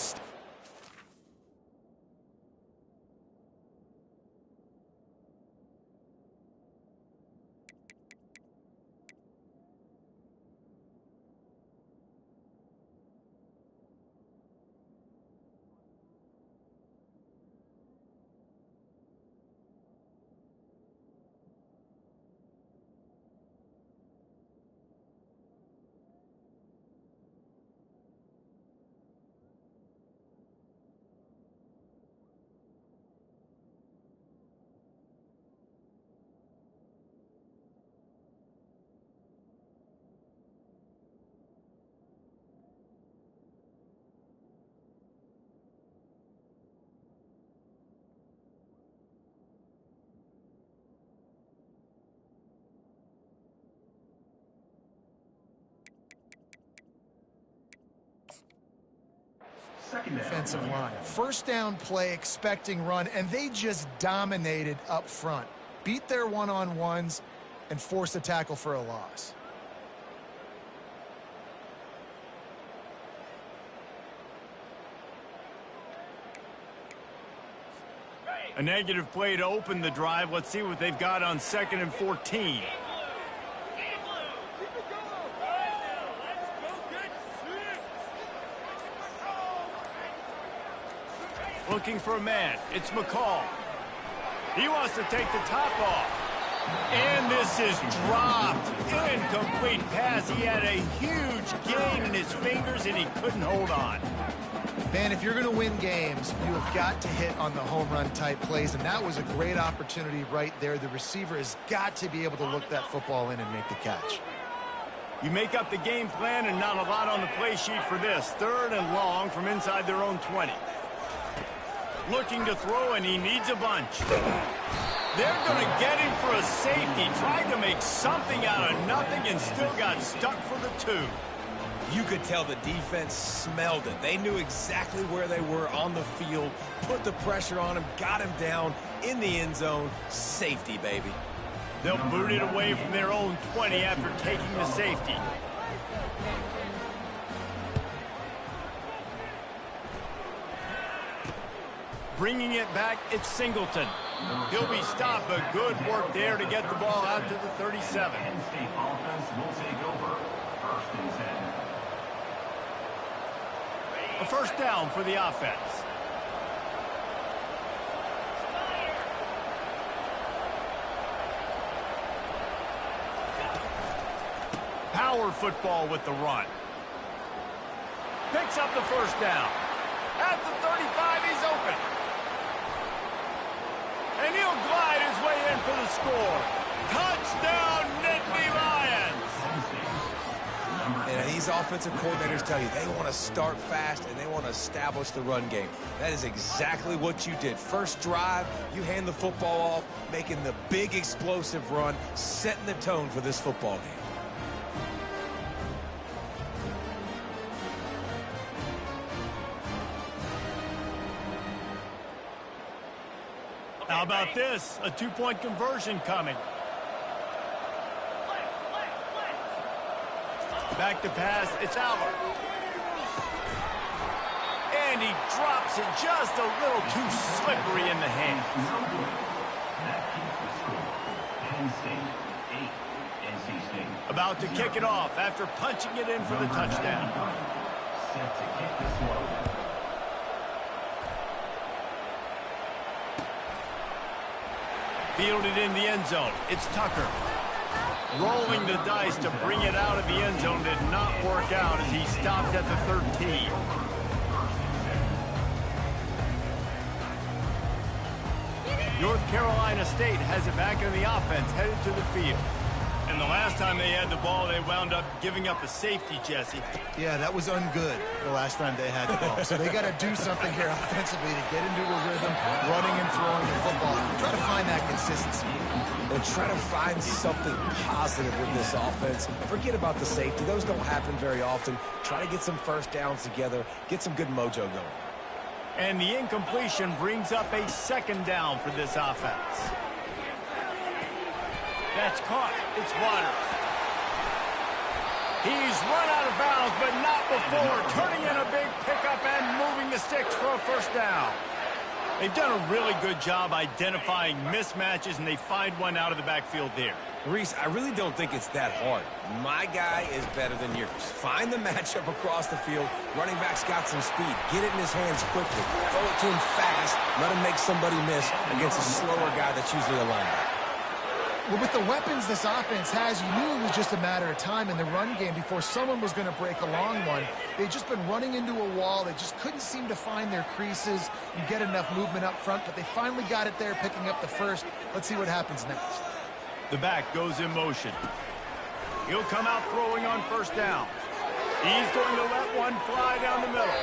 Defensive line. First down play, expecting run, and they just dominated up front. Beat their one-on-ones and forced a tackle for a loss. A negative play to open the drive. Let's see what they've got on 2nd and 14. Looking for a man. It's McCall. He wants to take the top off. And this is dropped. Incomplete pass. He had a huge gain in his fingers, and he couldn't hold on. Man, if you're going to win games, you have got to hit on the home run type plays, and that was a great opportunity right there. The receiver has got to be able to look that football in and make the catch. You make up the game plan and not a lot on the play sheet for this. 3rd and long from inside their own 20. Looking to throw, and he needs a bunch. They're going to get him for a safety. Tried to make something out of nothing and still got stuck for the 2. You could tell the defense smelled it. They knew exactly where they were on the field, put the pressure on him, got him down in the end zone. Safety, baby. They'll boot it away from their own 20 after taking the safety. Bringing it back, it's Singleton. He'll be stopped, but good work there to get the ball out to the 37. Penn State offense will take over. 1st and 10. A first down for the offense. Power football with the run. Picks up the first down. At the 35, he's open. And he'll glide his way in for the score. Touchdown, Nittany Lions! And he's these offensive coordinators tell you they want to start fast and they want to establish the run game. That is exactly what you did. First drive, you hand the football off, making the big explosive run, setting the tone for this football game. How about this? A two-point conversion coming. Back to pass, it's Aller. And he drops it just a little too slippery in the hands. That keeps the score. Penn State 8, NC State. About to kick it off after punching it in for the touchdown. Set to kick this one. Fielded in the end zone. It's Tucker. Rolling the dice to bring it out of the end zone did not work out as he stopped at the 13. North Carolina State has it back in the offense, headed to the field. And the last time they had the ball, they wound up giving up a safety, Jesse. Yeah, that was ungood the last time they had the ball. So they got to do something here offensively to get into a rhythm, running and throwing the football. Try to find that consistency. And try to find something positive with this offense. Forget about the safety. Those don't happen very often. Try to get some first downs together, get some good mojo going. And the incompletion brings up a second down for this offense. That's caught. It's Waters. He's run out of bounds, but not before turning in a big pickup and moving the sticks for a first down. They've done a really good job identifying mismatches, and they find one out of the backfield there. Reese, I really don't think it's that hard. My guy is better than yours. Find the matchup across the field. Running back's got some speed. Get it in his hands quickly. Throw it to him fast. Let him make somebody miss against a slower guy that's usually a linebacker. Well, with the weapons this offense has, you knew it was just a matter of time in the run game before someone was going to break a long one. They'd just been running into a wall. They just couldn't seem to find their creases and get enough movement up front, but they finally got it there, picking up the first. Let's see what happens next. The back goes in motion. He'll come out throwing on first down. He's going to let one fly down the middle.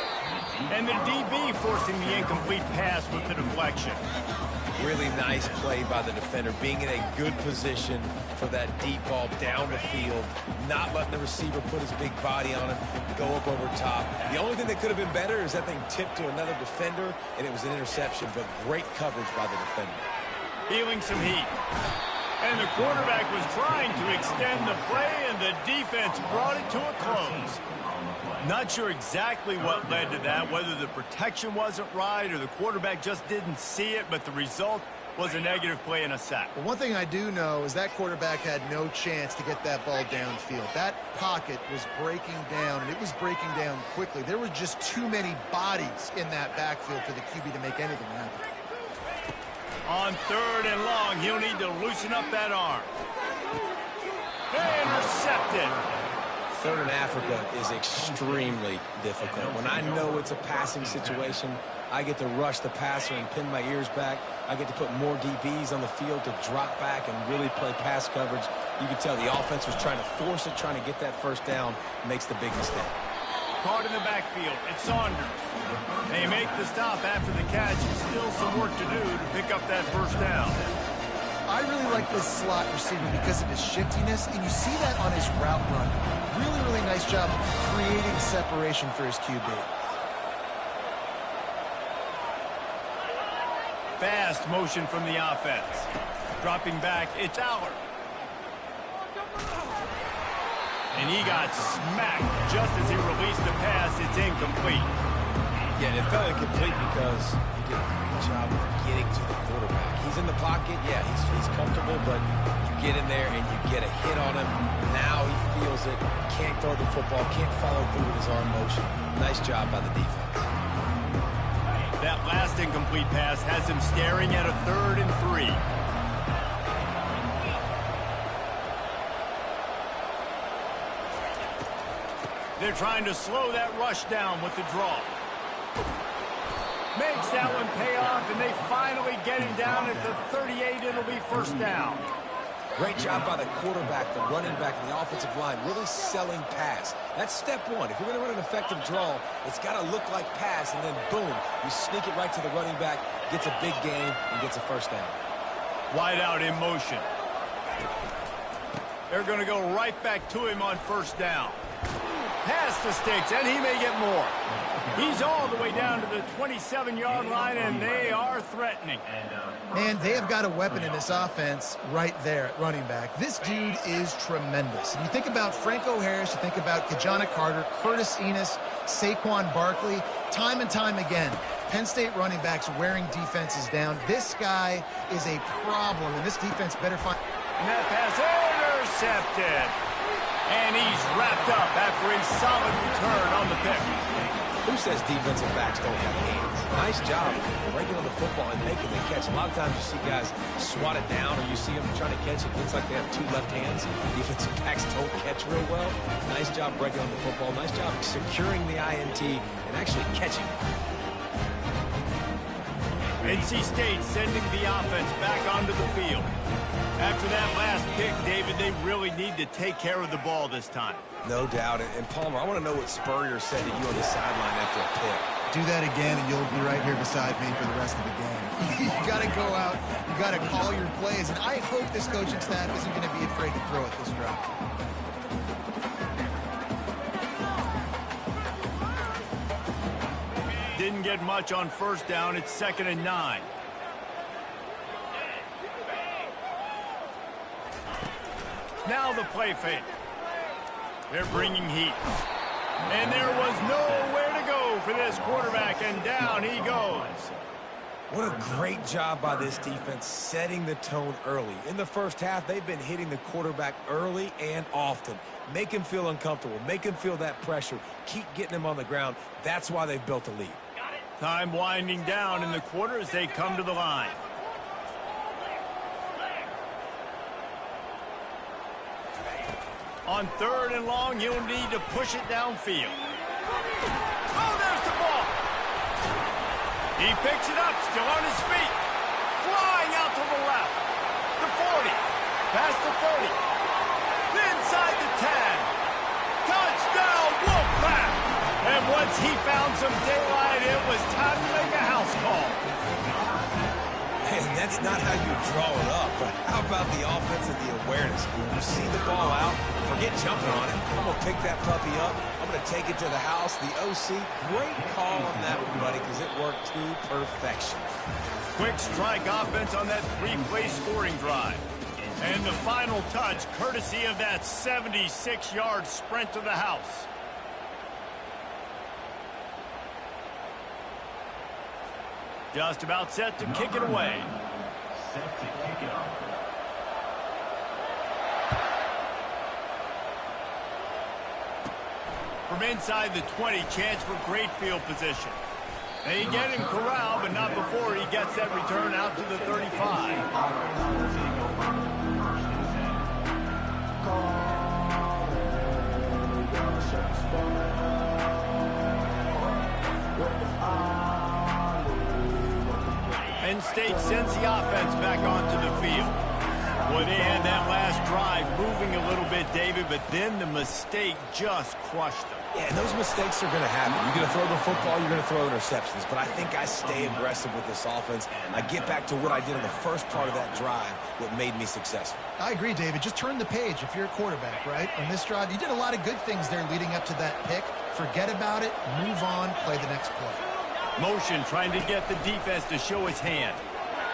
And the DB forcing the incomplete pass with the deflection. Really nice play by the defender, being in a good position for that deep ball down the field, not letting the receiver put his big body on it, go up over top. The only thing that could have been better is that thing tipped to another defender, and it was an interception, but great coverage by the defender. Feeling some heat. And the quarterback was trying to extend the play, and the defense brought it to a close. Not sure exactly what led to that, whether the protection wasn't right or the quarterback just didn't see it, but the result was a negative play and a sack. Well, one thing I do know is that quarterback had no chance to get that ball downfield. That pocket was breaking down, and it was breaking down quickly. There were just too many bodies in that backfield for the QB to make anything happen. On third and long, he'll need to loosen up that arm. Intercepted. Third in Africa is extremely difficult. When I know it's a passing situation, I get to rush the passer and pin my ears back. I get to put more DBs on the field to drop back and really play pass coverage. You can tell the offense was trying to force it, trying to get that first down, makes the big mistake. Caught in the backfield. It's Saunders. They make the stop after the catch. Still some work to do to pick up that first down. I really like this slot receiver because of his shiftiness, and you see that on his route run. Really, really nice job of creating separation for his QB. Fast motion from the offense. Dropping back, it's Aller. And he got smacked just as he released the pass. It's incomplete. Yeah, it felt incomplete because he did a great job of getting to the quarterback. He's in the pocket, yeah, he's comfortable, but you get in there and you get a hit on him. Now he feels it, can't throw the football, can't follow through with his arm motion. Nice job by the defense. That last incomplete pass has him staring at a 3rd and 3. They're trying to slow that rush down with the draw. Makes that one pay off, and they finally get him down at the 38. It'll be first down. Great job by the quarterback, the running back, and the offensive line, really selling pass. That's step one. If you're going to run an effective draw, it's got to look like pass, and then boom, you sneak it right to the running back, gets a big gain, and gets a first down. Wide out in motion. They're going to go right back to him on first down. Pass the sticks, and he may get more. He's all the way down to the 27-yard line, and they are threatening. Man, they have got a weapon in this offense right there at running back. This dude is tremendous. And you think about Franco Harris, you think about Kajana Carter, Curtis Enos, Saquon Barkley, time and time again, Penn State running backs wearing defenses down. This guy is a problem, and this defense better find... And that pass intercepted. And he's wrapped up after a solid return on the pick. Who says defensive backs don't have hands? Nice job breaking on the football and making the catch. A lot of times you see guys swat it down, or you see them trying to catch it. It looks like they have two left hands. Defensive backs don't catch real well. Nice job breaking on the football. Nice job securing the INT and actually catching it. NC State sending the offense back onto the field. After that last pick, David, they really need to take care of the ball this time. No doubt. And Palmer, I want to know what Spurrier said to you on the sideline after a pick. Do that again, and you'll be right here beside me for the rest of the game. You got to go out. You got to call your plays. And I hope this coaching staff isn't going to be afraid to throw it this drive. Didn't get much on first down. It's 2nd and 9. Now the play fake. They're bringing heat. And there was nowhere to go for this quarterback, and down he goes. What a great job by this defense setting the tone early. In the first half, they've been hitting the quarterback early and often. Make him feel uncomfortable. Make him feel that pressure. Keep getting him on the ground. That's why they've built a lead. Time winding down in the quarter as they come to the line. On 3rd and long, you'll need to push it downfield. Oh, there's the ball. He picks it up, still on his feet. Flying out to the left. The 40. Past the 30. Inside the 10. Touchdown, Wolfpack. And once he found some daylight, it was time to make a house call. And that's not how you draw it up, but how about the offense and the awareness? You see the ball out, forget jumping on it. I'm going to pick that puppy up. I'm going to take it to the house. The OC, great call on that one, buddy, because it worked to perfection. Quick strike offense on that 3-play scoring drive. And the final touch, courtesy of that 76-yard sprint to the house. Just about set to kick it away. Set to kick it off. From inside the 20, chance for great field position. They get him corralled, but not before he gets that return out to the 35. Penn State sends the offense back onto the field. Well, they had that last drive moving a little bit, David, but then the mistake just crushed them. Yeah, and those mistakes are going to happen. You're going to throw the football, you're going to throw interceptions. But I think I stay aggressive with this offense. I get back to what I did in the first part of that drive, what made me successful. I agree, David. Just turn the page if you're a quarterback, right? On this drive, you did a lot of good things there leading up to that pick. Forget about it, move on, play the next play. Motion trying to get the defense to show his hand.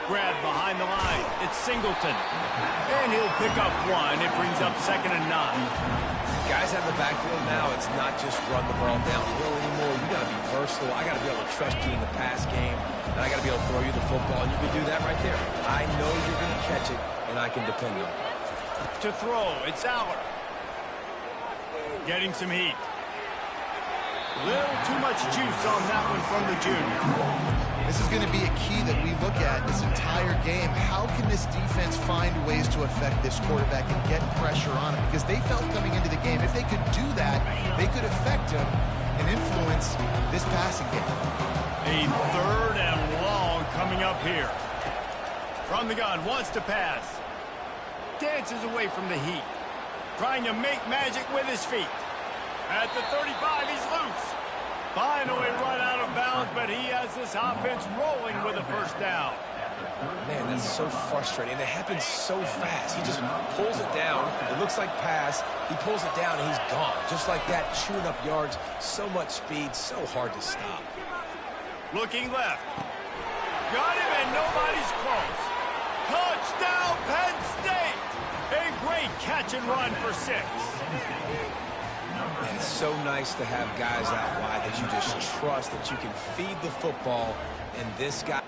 Grab behind the line. It's Singleton. And he'll pick up one. It brings up 2nd and 9. Guys out of the backfield now, it's not just run the ball downhill anymore. You got to be versatile. I got to be able to trust you in the pass game, and I got to be able to throw you the football, and you can do that right there. I know you're going to catch it, and I can depend on it. To throw, it's Aller. Getting some heat. Little too much juice on that one from the junior. This is going to be a key that we look at this entire game. How can this defense find ways to affect this quarterback and get pressure on him? Because they felt coming into the game, if they could do that, they could affect him and influence this passing game. A 3rd and long coming up here. From the gun, wants to pass. dances away from the heat, trying to make magic with his feet. At the 35, he's loose. Finally run out of bounds, but he has this offense rolling with a first down. Man, that's so frustrating. And it happens so fast. He just pulls it down. It looks like pass. He pulls it down, and he's gone. Just like that, chewing up yards. So much speed, so hard to stop. Looking left. Got him, and nobody's close. Touchdown, Penn State! A great catch and run for 6. Man, it's so nice to have guys out wide that you just trust that you can feed the football, and this guy...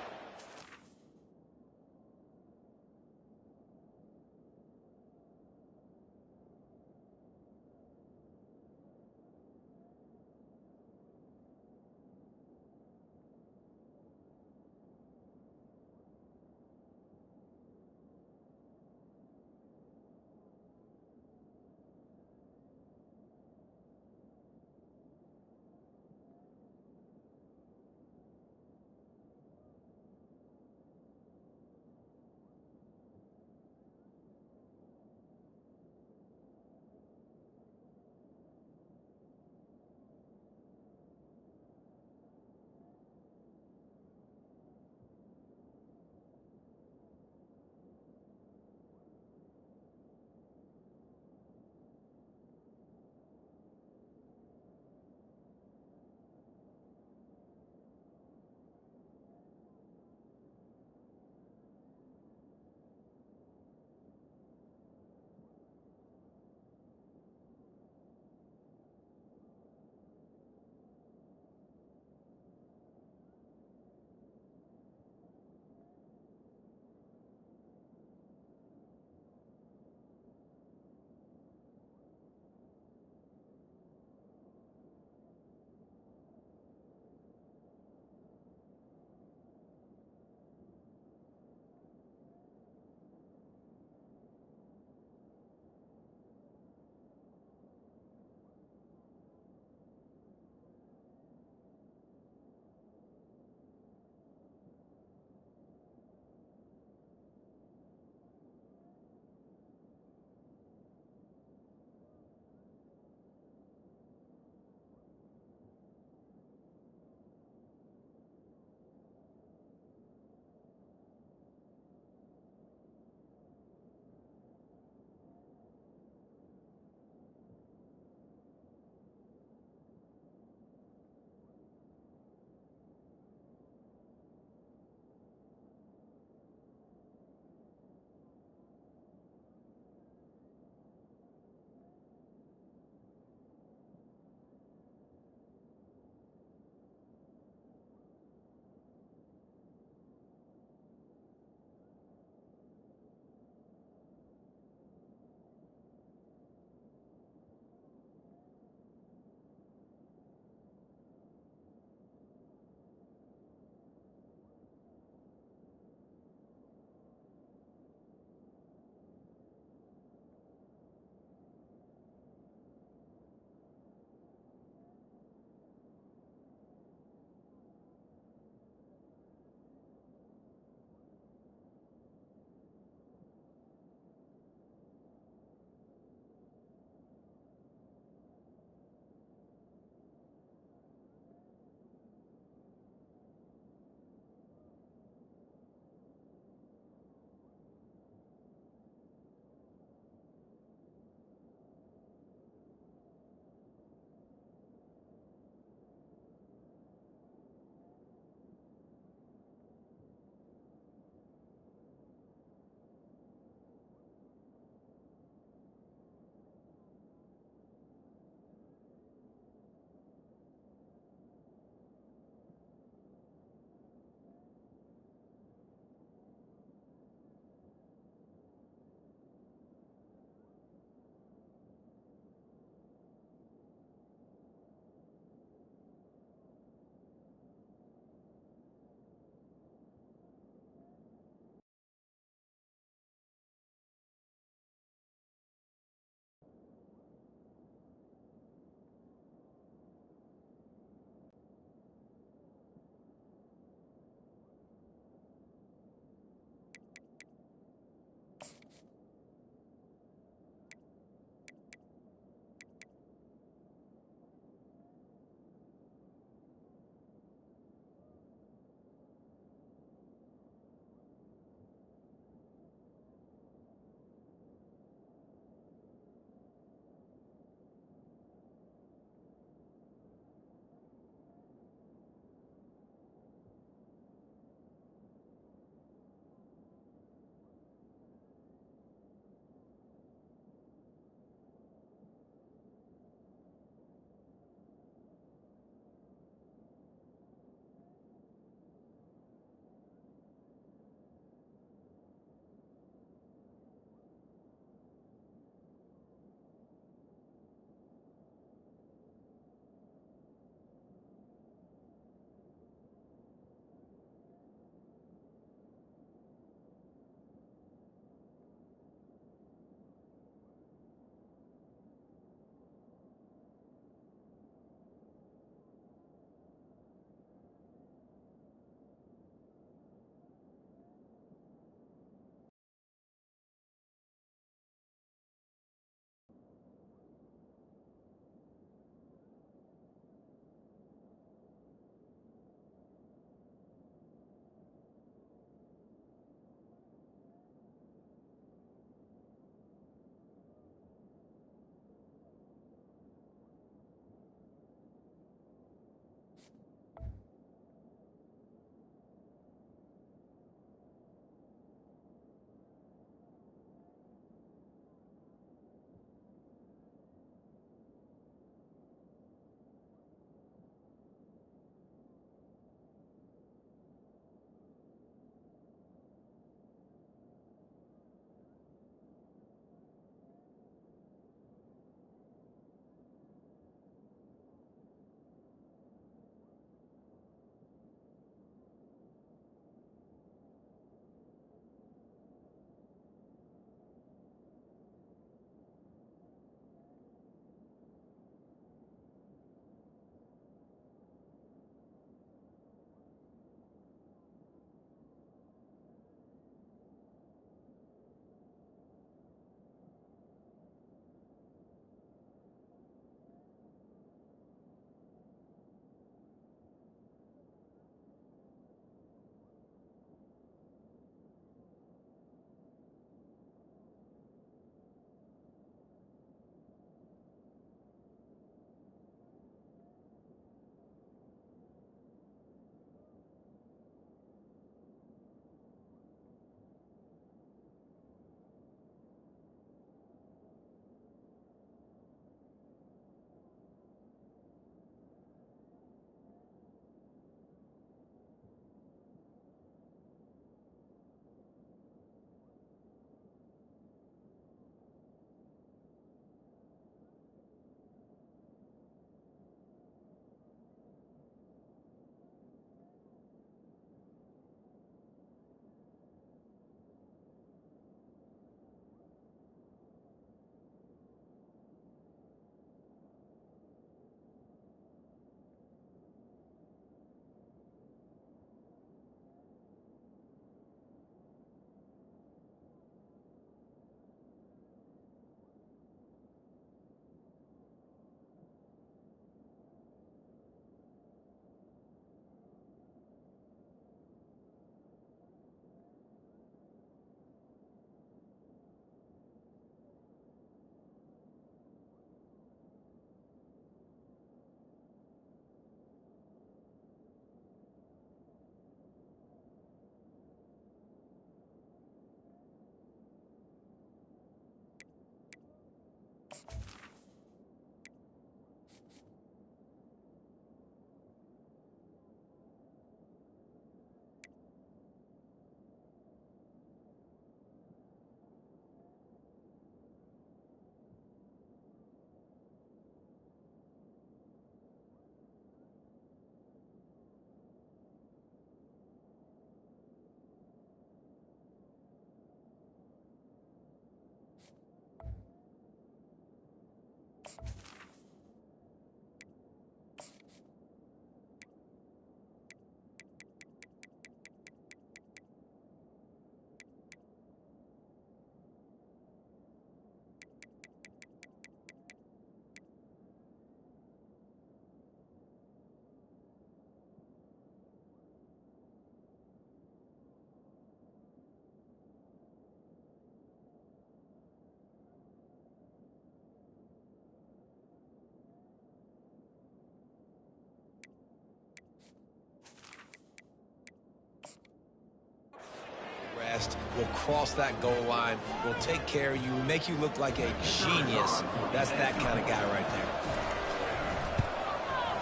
will cross that goal line, will take care of you, make you look like a genius. That's that kind of guy right there.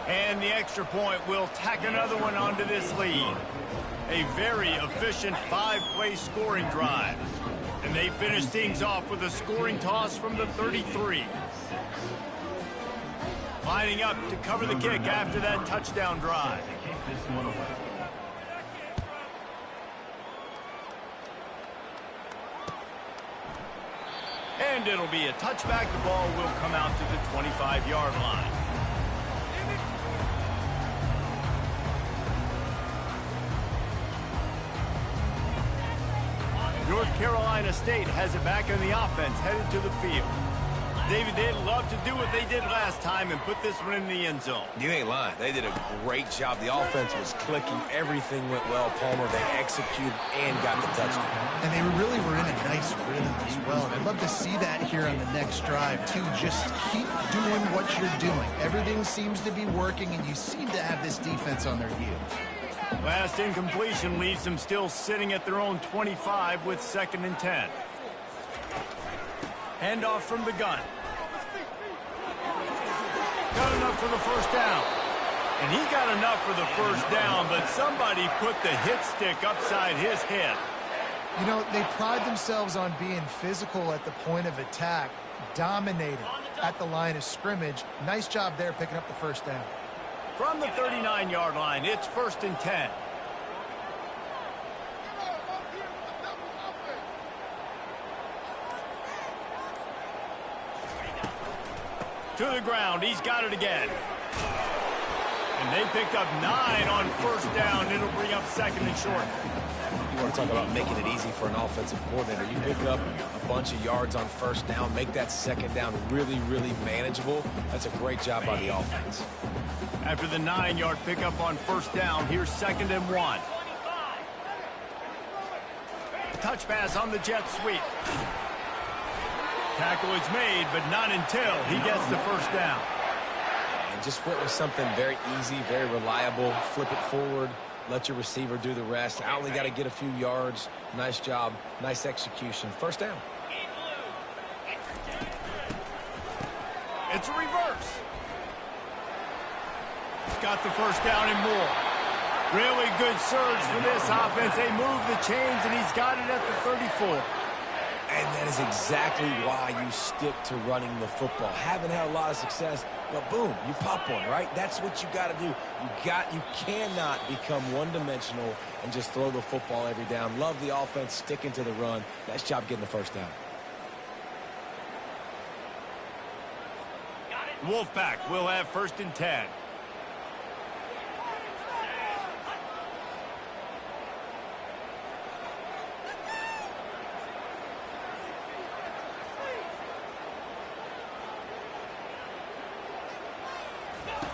And the extra point will tack another one onto this lead. A very efficient 5-play scoring drive. And they finish things off with a scoring toss from the 33. Lining up to cover the kick after that touchdown drive. And it'll be a touchback. The ball will come out to the 25-yard line. North Carolina State has it back in the offense, headed to the field. David, they'd love to do what they did last time and put this one in the end zone. You ain't lying. They did a great job. The offense was clicking. Everything went well, Palmer. They executed and got the touchdown. And they really were in a nice rhythm as well. And I'd love to see that here on the next drive, too. Just keep doing what you're doing. Everything seems to be working, and you seem to have this defense on their heels. Last incompletion leaves them still sitting at their own 25 with 2nd and 10. Handoff from the gun. Got enough for the first down. And he got enough for the first down, but somebody put the hit stick upside his head. You know, they pride themselves on being physical at the point of attack, dominating at the line of scrimmage. Nice job there picking up the first down. From the 39-yard line, it's 1st and 10. To the ground, he's got it again. And they picked up 9 on first down. It'll bring up 2nd and short. You want to talk about making it easy for an offensive coordinator. You pick up a bunch of yards on first down, make that 2nd down really, really manageable. That's a great job by the offense. After the 9-yard pickup on first down, here's 2nd and 1. Touch pass on the jet sweep. Tackle is made, but not until he gets the first down. And just went with something very easy, very reliable. Flip it forward, let your receiver do the rest. I only got to get a few yards. Nice job, nice execution. First down. It's a reverse. He's got the first down and more. Really good surge for this offense. They move the chains, and he's got it at the 34. And that is exactly why you stick to running the football. Haven't had a lot of success, but boom, you pop one, right? That's what you got to do. You cannot become one-dimensional and just throw the football every down. Love the offense, sticking to the run. Nice job getting the first down. Wolfpack will have 1st and 10.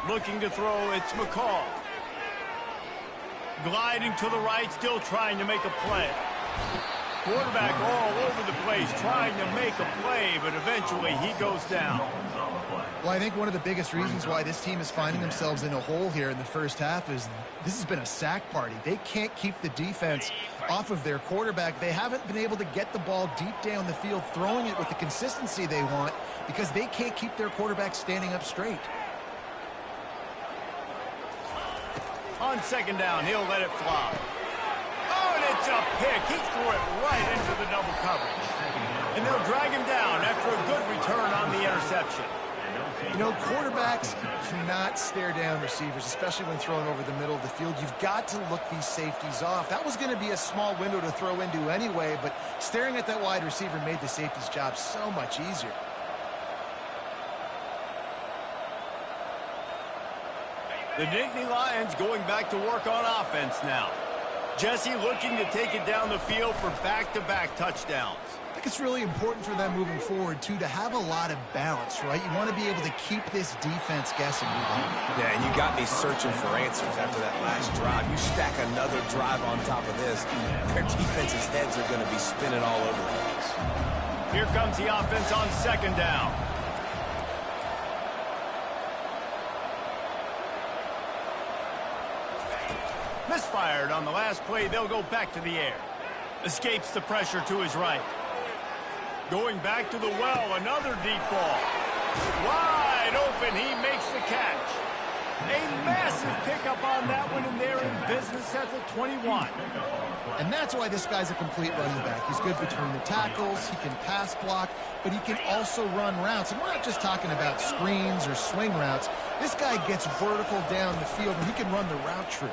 Looking to throw, it's McCall. Gliding to the right, still trying to make a play. Quarterback all over the place, trying to make a play, but eventually he goes down. Well, I think one of the biggest reasons why this team is finding themselves in a hole here in the first half is this has been a sack party. They can't keep the defense off of their quarterback. They haven't been able to get the ball deep down the field, throwing it with the consistency they want because they can't keep their quarterback standing up straight. On 2nd down, he'll let it fly. Oh, and it's a pick. He threw it right into the double coverage. And they'll drag him down after a good return on the interception. You know, quarterbacks cannot stare down receivers, especially when thrown over the middle of the field. You've got to look these safeties off. That was going to be a small window to throw into anyway, but staring at that wide receiver made the safety's job so much easier. The Nittany Lions going back to work on offense now. Jesse looking to take it down the field for back-to-back touchdowns. I think it's really important for them moving forward, too, to have a lot of balance, right? You want to be able to keep this defense guessing. Yeah, and you got me searching for answers after that last drive. You stack another drive on top of this, their defense's heads are going to be spinning all over the place. Here comes the offense on 2nd down. Misfired on the last play. They'll go back to the air. Escapes the pressure to his right. Going back to the well, another deep ball. Wide open, he makes the catch. A massive pickup on that one, and they're in business at the 21. And that's why this guy's a complete running back. He's good between the tackles, he can pass block, but he can also run routes. And we're not just talking about screens or swing routes. This guy gets vertical down the field, and he can run the route tree.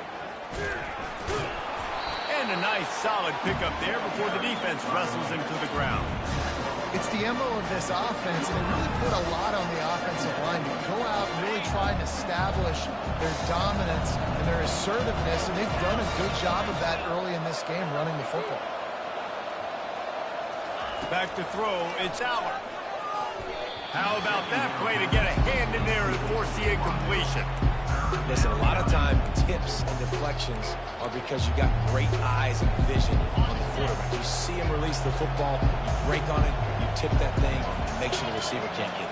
And a nice solid pickup there before the defense wrestles him to the ground. It's the MO of this offense, and they really put a lot on the offensive line to go out and really try and establish their dominance and their assertiveness, and they've done a good job of that early in this game running the football. Back to throw, it's Aller. How about that play to get a hand in there and force the incompletion? Listen, a lot of time, tips and deflections are because you got great eyes and vision on the quarterback. You see him release the football, you break on it, you tip that thing, and make sure the receiver can't get it.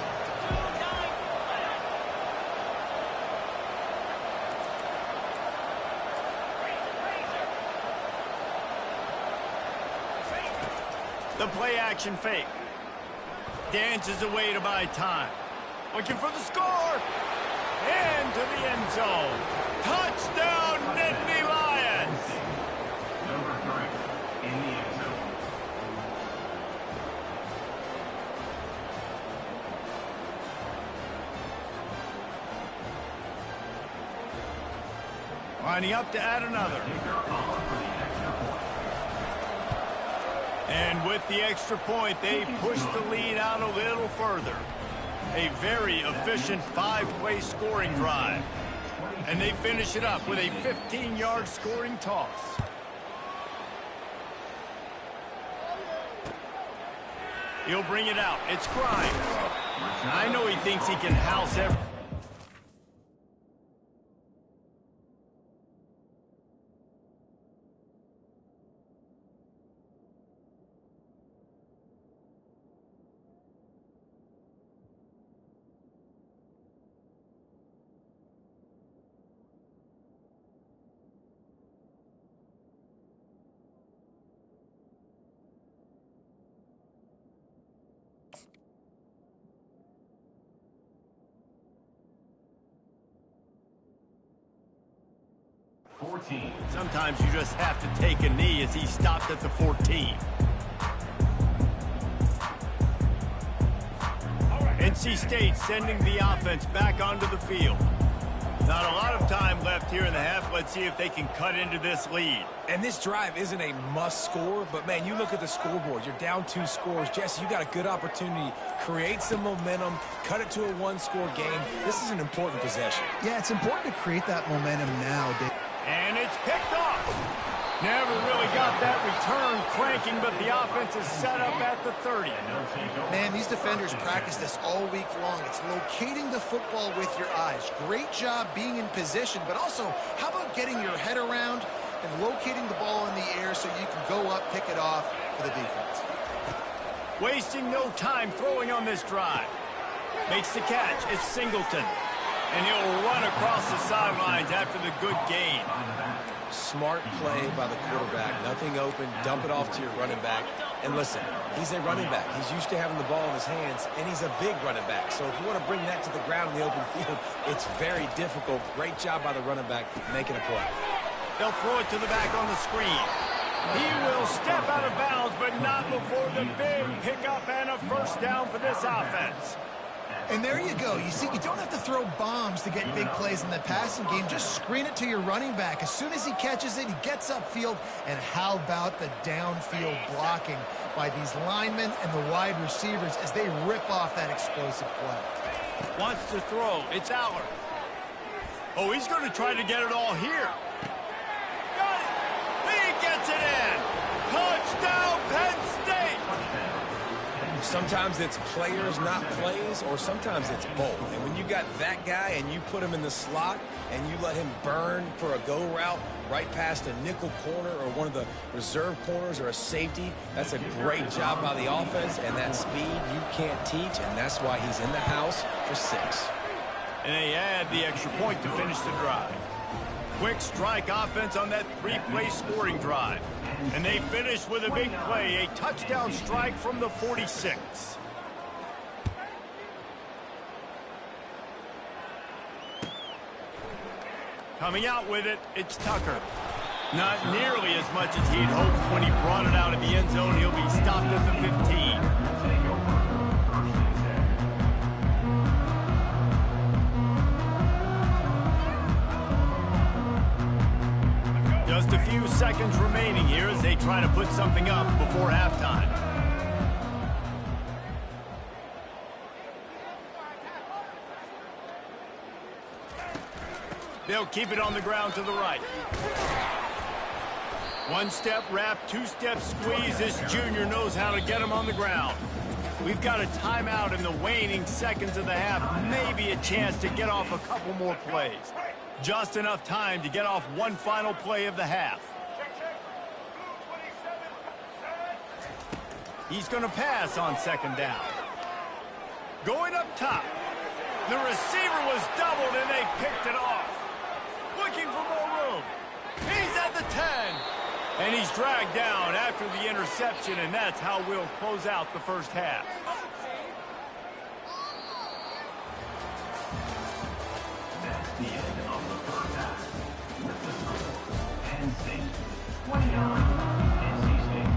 The play action fake. Dances away to buy time. Looking for the score. And to the end zone. Touchdown, Nittany Lions. Number 3 in the end zone. Lining up to add another. And with the extra point, they push the lead out a little further. A very efficient 5-play scoring drive. And they finish it up with a 15-yard scoring toss. He'll bring it out. It's Grimes. I know he thinks he can house everything. Sometimes you just have to take a knee as he stopped at the 14. NC State sending the offense back onto the field. Not a lot of time left here in the half. Let's see if they can cut into this lead. And this drive isn't a must score, but man, you look at the scoreboard. You're down 2 scores. Jesse, you got a good opportunity. Create some momentum. Cut it to a 1-score game. This is an important possession. Yeah, it's important to create that momentum now, Dave. And it's picked off. Never really got that return cranking, but the offense is set up at the 30. Man, these defenders practice this all week long. It's locating the football with your eyes. Great job being in position, but also, how about getting your head around and locating the ball in the air so you can go up, pick it off for the defense. Wasting no time throwing on this drive. Makes the catch. It's Singleton. And he'll run across the sidelines after the good gain. Smart play by the quarterback. Nothing open. Dump it off to your running back. And listen, he's a running back. He's used to having the ball in his hands, and he's a big running back. So if you want to bring that to the ground in the open field, it's very difficult. Great job by the running back making a play. They'll throw it to the back on the screen. He will step out of bounds, but not before the big pickup and a first down for this offense. And there you go. You see, you don't have to throw bombs to get big plays in the passing game. Just screen it to your running back. As soon as he catches it, he gets upfield. And how about the downfield blocking by these linemen and the wide receivers as they rip off that explosive play. Wants to throw. It's Aller. Oh, he's going to try to get it all here. Got it. He gets it in. Touchdown, Penn State. Sometimes it's players, not plays, or sometimes it's both. And when you got that guy and you put him in the slot and you let him burn for a go route right past a nickel corner or one of the reserve corners or a safety, that's a great job by the offense, and that speed you can't teach, and that's why he's in the house for 6. And they add the extra point to finish the drive. Quick strike offense on that 3-play scoring drive. And they finish with a big play, a touchdown strike from the 46. Coming out with it, it's Tucker. Not nearly as much as he'd hoped when he brought it out of the end zone. He'll be stopped at the 15. Just a few seconds remaining here as they try to put something up before halftime. They'll keep it on the ground to the right. One step wrap, two step squeeze. This junior knows how to get him on the ground. We've got a timeout in the waning seconds of the half. Maybe a chance to get off a couple more plays. Just enough time to get off one final play of the half. He's going to pass on second down. Going up top. The receiver was doubled and they picked it off. Looking for more room. He's at the 10. And he's dragged down after the interception, and that's how we'll close out the first half. That's the end of the first half. With the score, Penn State 29, NC State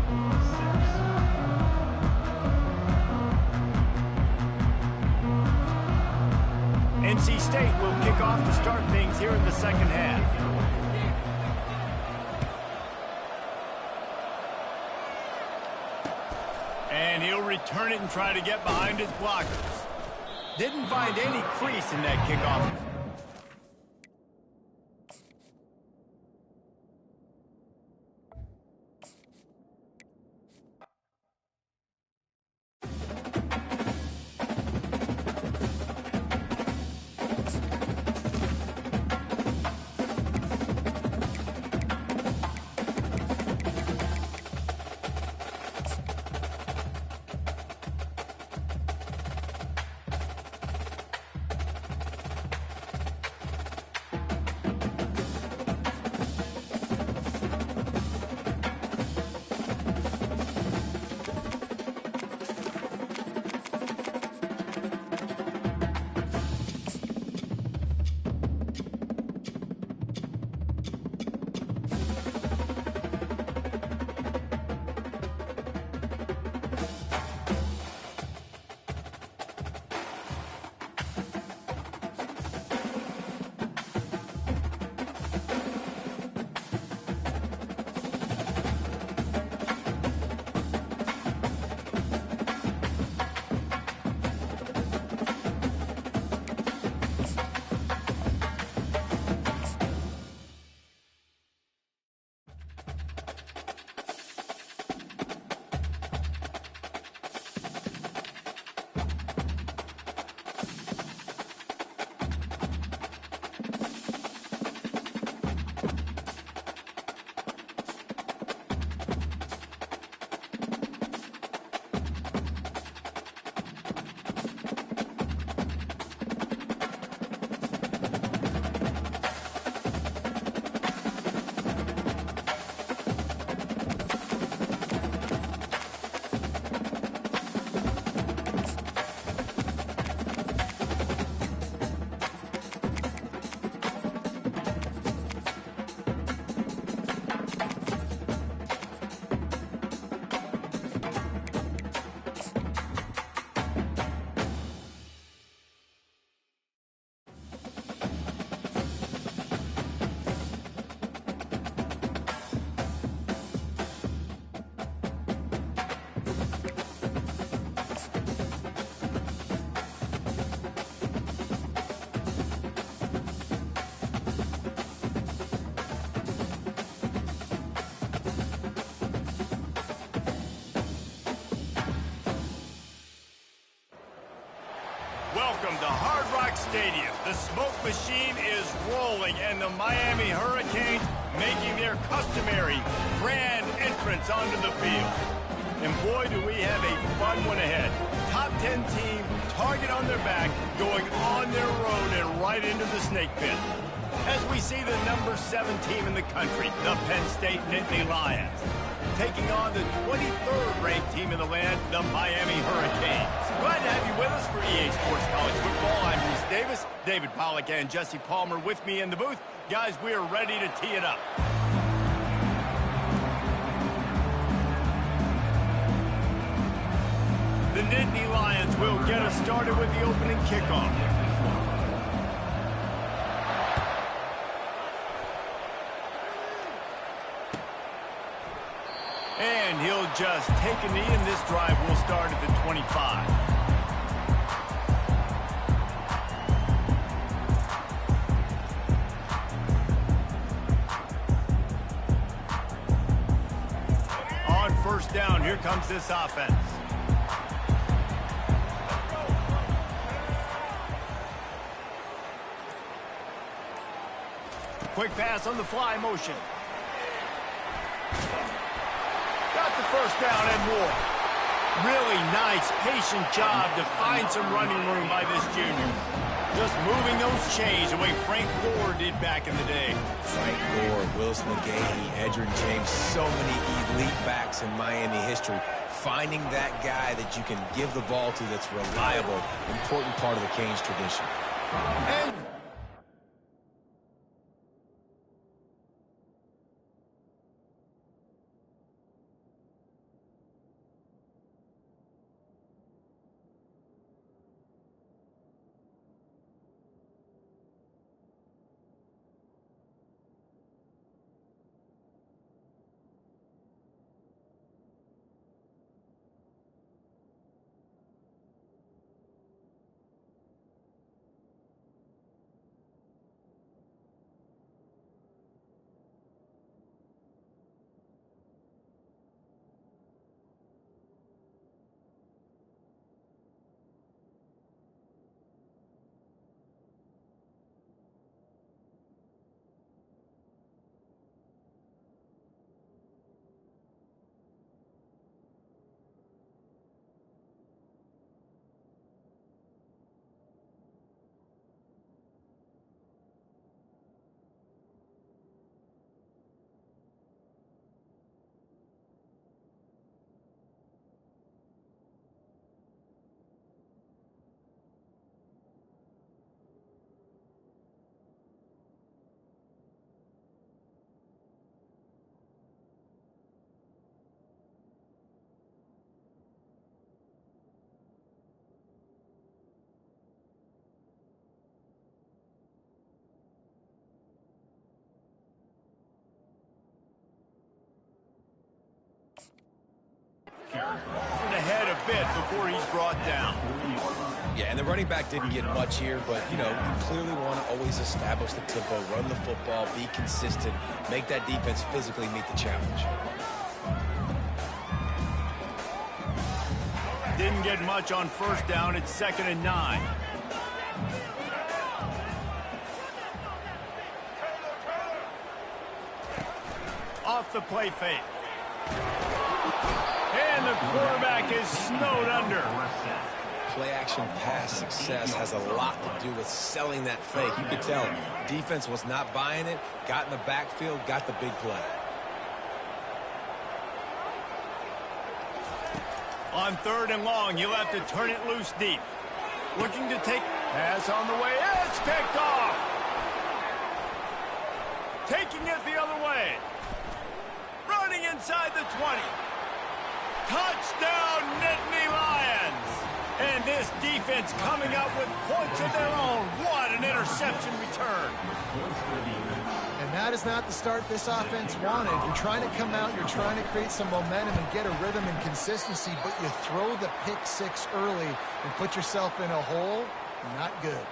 6. NC State will kick off to start things here in the second half. And he'll return it and try to get behind his blockers. Didn't find any crease in that kickoff. Welcome to Hard Rock Stadium. The smoke machine is rolling, and the Miami Hurricanes making their customary grand entrance onto the field. And boy, do we have a fun one ahead. Top 10 team, target on their back, going on their road and right into the snake pit. as we see the number 7 team in the country, the Penn State Nittany Lions, taking on the 23rd ranked team in the land, the Miami Hurricanes. Glad to have you with us for EA Sports College Football. I'm Reese Davis, David Pollack and Jesse Palmer with me in the booth. Guys, we are ready to tee it up. The Nittany Lions will get us started with the opening kickoff. And he'll just take a knee, and this drive will start at the 25. On first down, here comes this offense. Quick pass on the fly motion. Got the first down and more. Really nice, patient job to find some running room by this junior. Just moving those chains the way Frank Gore did back in the day. Frank Gore, Willis McGahee, Edgerrin James, so many elite backs in Miami history. Finding that guy that you can give the ball to that's reliable, important part of the Canes tradition. And ahead a bit before he's brought down. Yeah, and the running back didn't get much here, but, you clearly want to always establish the tempo, run the football, be consistent, make that defense physically meet the challenge. Didn't get much on first down. It's 2nd and 9. Off the play fake. And the quarterback is snowed under. Play action pass success has a lot to do with selling that fake. You could tell defense was not buying it, got in the backfield, got the big play. On 3rd and long, he'll have to turn it loose deep. Looking to take pass on the way. It's picked off. Taking it the other way. Running inside the 20. Touchdown, Nittany Lions. And this defense coming up with points of their own. What an interception return. And that is not the start this offense wanted. You're trying to come out, you're trying to create some momentum and get a rhythm and consistency, but you throw the pick six early and put yourself in a hole. Not good.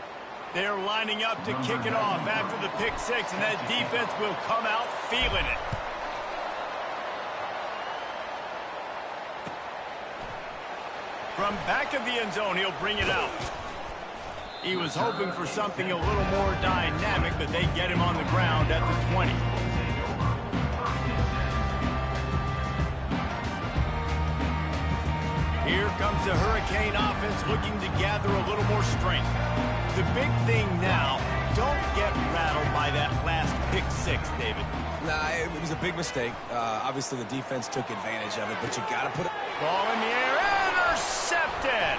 They're lining up to kick it off after the pick six, and that defense will come out feeling it. From back of the end zone, he'll bring it out. He was hoping for something a little more dynamic, but they get him on the ground at the 20. Here comes the Hurricane offense looking to gather a little more strength. The big thing now don't get rattled by that last pick six, David. Nah, it was a big mistake. Obviously, the defense took advantage of it, but you got to put it. Ball in the air, intercepted.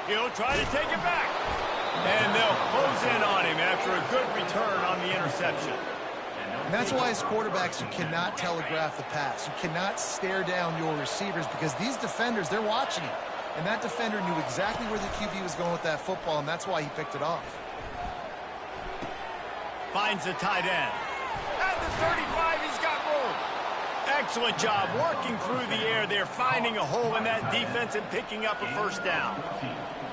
He'll try to take it back. And they'll close in on him after a good return on the interception. And that's why as quarterbacks, you cannot telegraph the pass. You cannot stare down your receivers because these defenders, they're watching you. And that defender knew exactly where the QB was going with that football, and that's why he picked it off. Finds the tight end. At the 35, he's got room. Excellent job working through the air there, finding a hole in that defense and picking up a first down.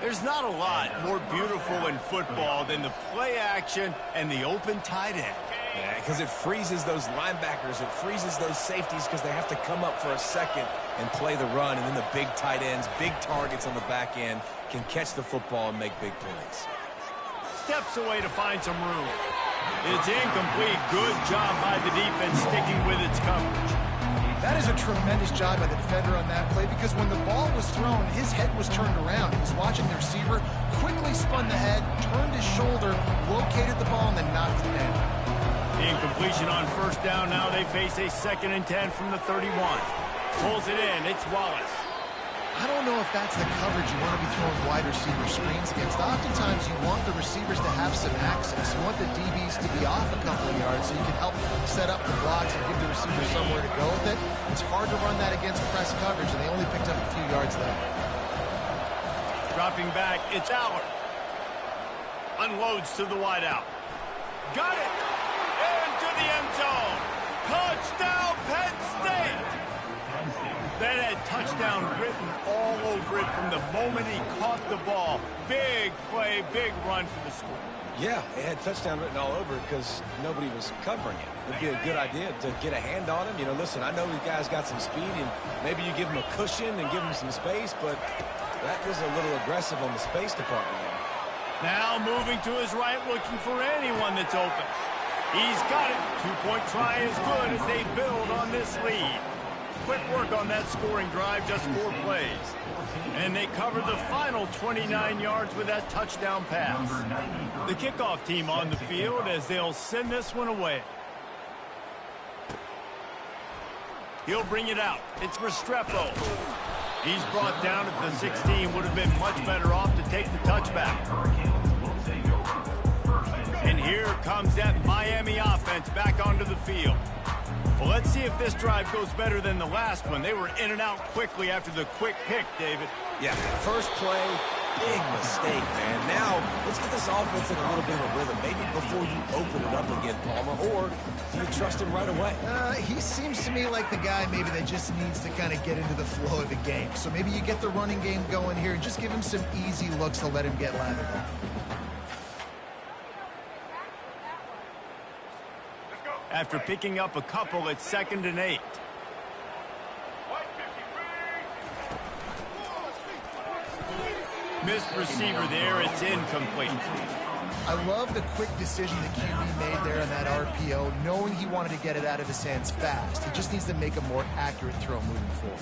There's not a lot more beautiful in football than the play action and the open tight end. Yeah, because it freezes those linebackers. It freezes those safeties because they have to come up for a second and play the run. And then the big tight ends, big targets on the back end can catch the football and make big plays. Steps away to find some room. It's incomplete. Good job by the defense sticking with its coverage. That is a tremendous job by the defender on that play because when the ball was thrown, his head was turned around. He was watching the receiver, quickly spun the head, turned his shoulder, located the ball, and then knocked it down. Incompletion on first down. Now they face a 2nd and 10 from the 31. Pulls it in. It's Wallace. I don't know if that's the coverage you want to be throwing wide receiver screens against. Oftentimes, you want the receivers to have some access. You want the DBs to be off a couple of yards so you can help set up the blocks and give the receiver somewhere to go with it. It's hard to run that against press coverage, and they only picked up a few yards there. Dropping back, it's Aller. Unloads to the wideout. Got it! Into the end zone. Touchdown, Penn State! That had touchdown written all over it from the moment he caught the ball. Big play, big run for the score. Yeah, it had touchdown written all over it because nobody was covering it. It'd be a good idea to get a hand on him. You know, listen, I know these guys got some speed, and maybe you give him a cushion and give him some space, but that was a little aggressive on the space department there. Now moving to his right, looking for anyone that's open. He's got it. Two-point try is good as they build on this lead. Quick work on that scoring drive, just 4 plays. And they covered the final 29 yards with that touchdown pass. The kickoff team on the field as they'll send this one away. He'll bring it out. It's Restrepo. He's brought down at the 16. Would have been much better off to take the touchback. And here comes that Miami offense back onto the field. Well, let's see if this drive goes better than the last one. They were in and out quickly after the quick pick, David. Yeah, first play, big mistake, man. Now, let's get this offense in a little bit of a rhythm. Maybe before you open it up again, Palmer, or do you trust him right away? He seems to me like the guy maybe that just needs to kind of get into the flow of the game. So maybe you get the running game going here and just give him some easy looks to let him get lathered up. After picking up a couple, it's 2nd and 8. Missed receiver there, it's incomplete. I love the quick decision the QB made there on that RPO, knowing he wanted to get it out of his hands fast. He just needs to make a more accurate throw moving forward.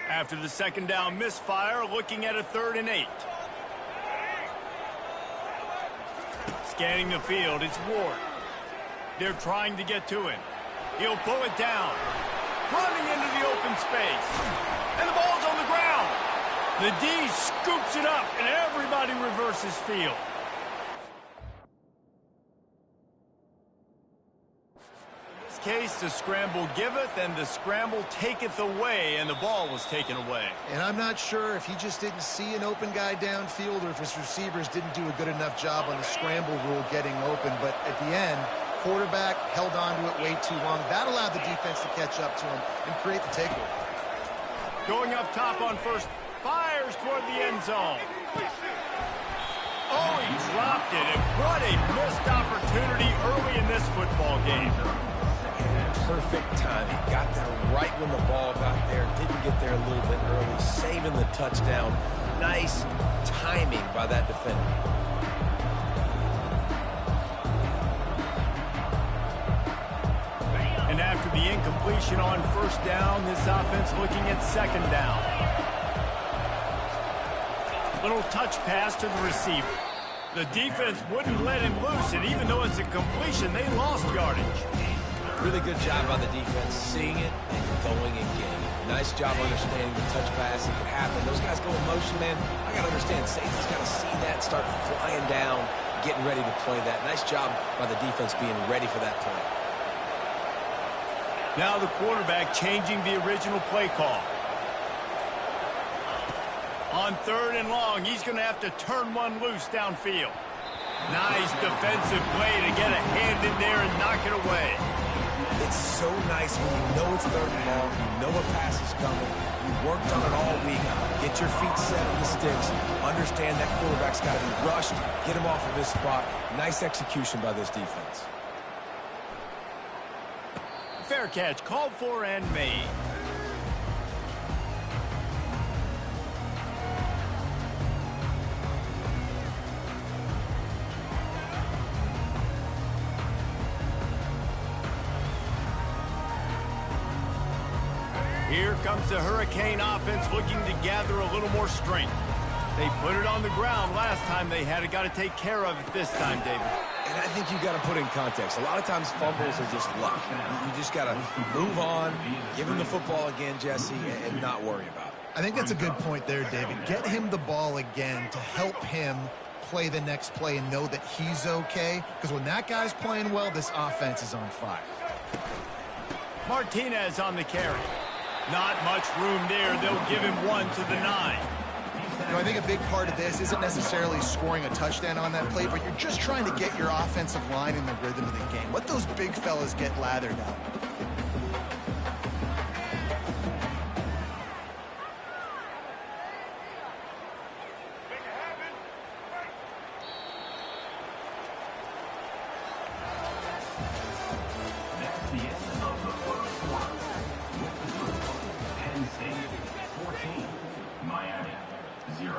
After the 2nd down misfire, looking at a 3rd and 8. Scanning the field, it's Ward. They're trying to get to him. He'll pull it down. Running into the open space. And the ball's on the ground. The D scoops it up, and everybody reverses field. In this case, the scramble giveth, and the scramble taketh away, and the ball was taken away. And I'm not sure if he just didn't see an open guy downfield or if his receivers didn't do a good enough job on the scramble rule getting open. But at the end, quarterback held on to it way too long. That allowed the defense to catch up to him and create the takeaway. Going up top on first, fires toward the end zone. Oh, he dropped it, and what a missed opportunity early in this football game. Perfect timing. Got there right when the ball got there. Didn't get there a little bit early. Saving the touchdown. Nice timing by that defender. And after the incompletion on first down, this offense looking at 2nd down. Little touch pass to the receiver. The defense wouldn't let him loose, and even though it's a completion, they lost yardage. Really good job by the defense, seeing it and going and getting it. Nice job understanding the touch pass that could happen. Those guys go in motion, man. I got to understand, safety's got to see that, start flying down, getting ready to play that. Nice job by the defense being ready for that play. Now the quarterback changing the original play call. On 3rd and long, he's going to have to turn one loose downfield. Nice defensive play to get a hand in there and knock it away. It's so nice when you know it's 3rd and long, you know a pass is coming, you worked on it all week, get your feet set on the sticks, understand that quarterback's got to be rushed, get him off of his spot. Nice execution by this defense. Fair catch, called for and made. Here comes the Hurricane offense looking to gather a little more strength. They put it on the ground last time they had it. Got to take care of it this time, David. And I think you got to put in context. A lot of times fumbles are just luck. You just got to move on, give him the football again, Jesse, and not worry about it. I think that's a good point there, David. Get him the ball again to help him play the next play and know that he's okay. Because when that guy's playing well, this offense is on fire. Martinez on the carry. Not much room there. They'll give him 1 to the 9. You know, I think a big part of this isn't necessarily scoring a touchdown on that play, but you're just trying to get your offensive line in the rhythm of the game. Let those big fellas get lathered out. That's the end of the first quarter. With the score, Penn State 14, Miami 0.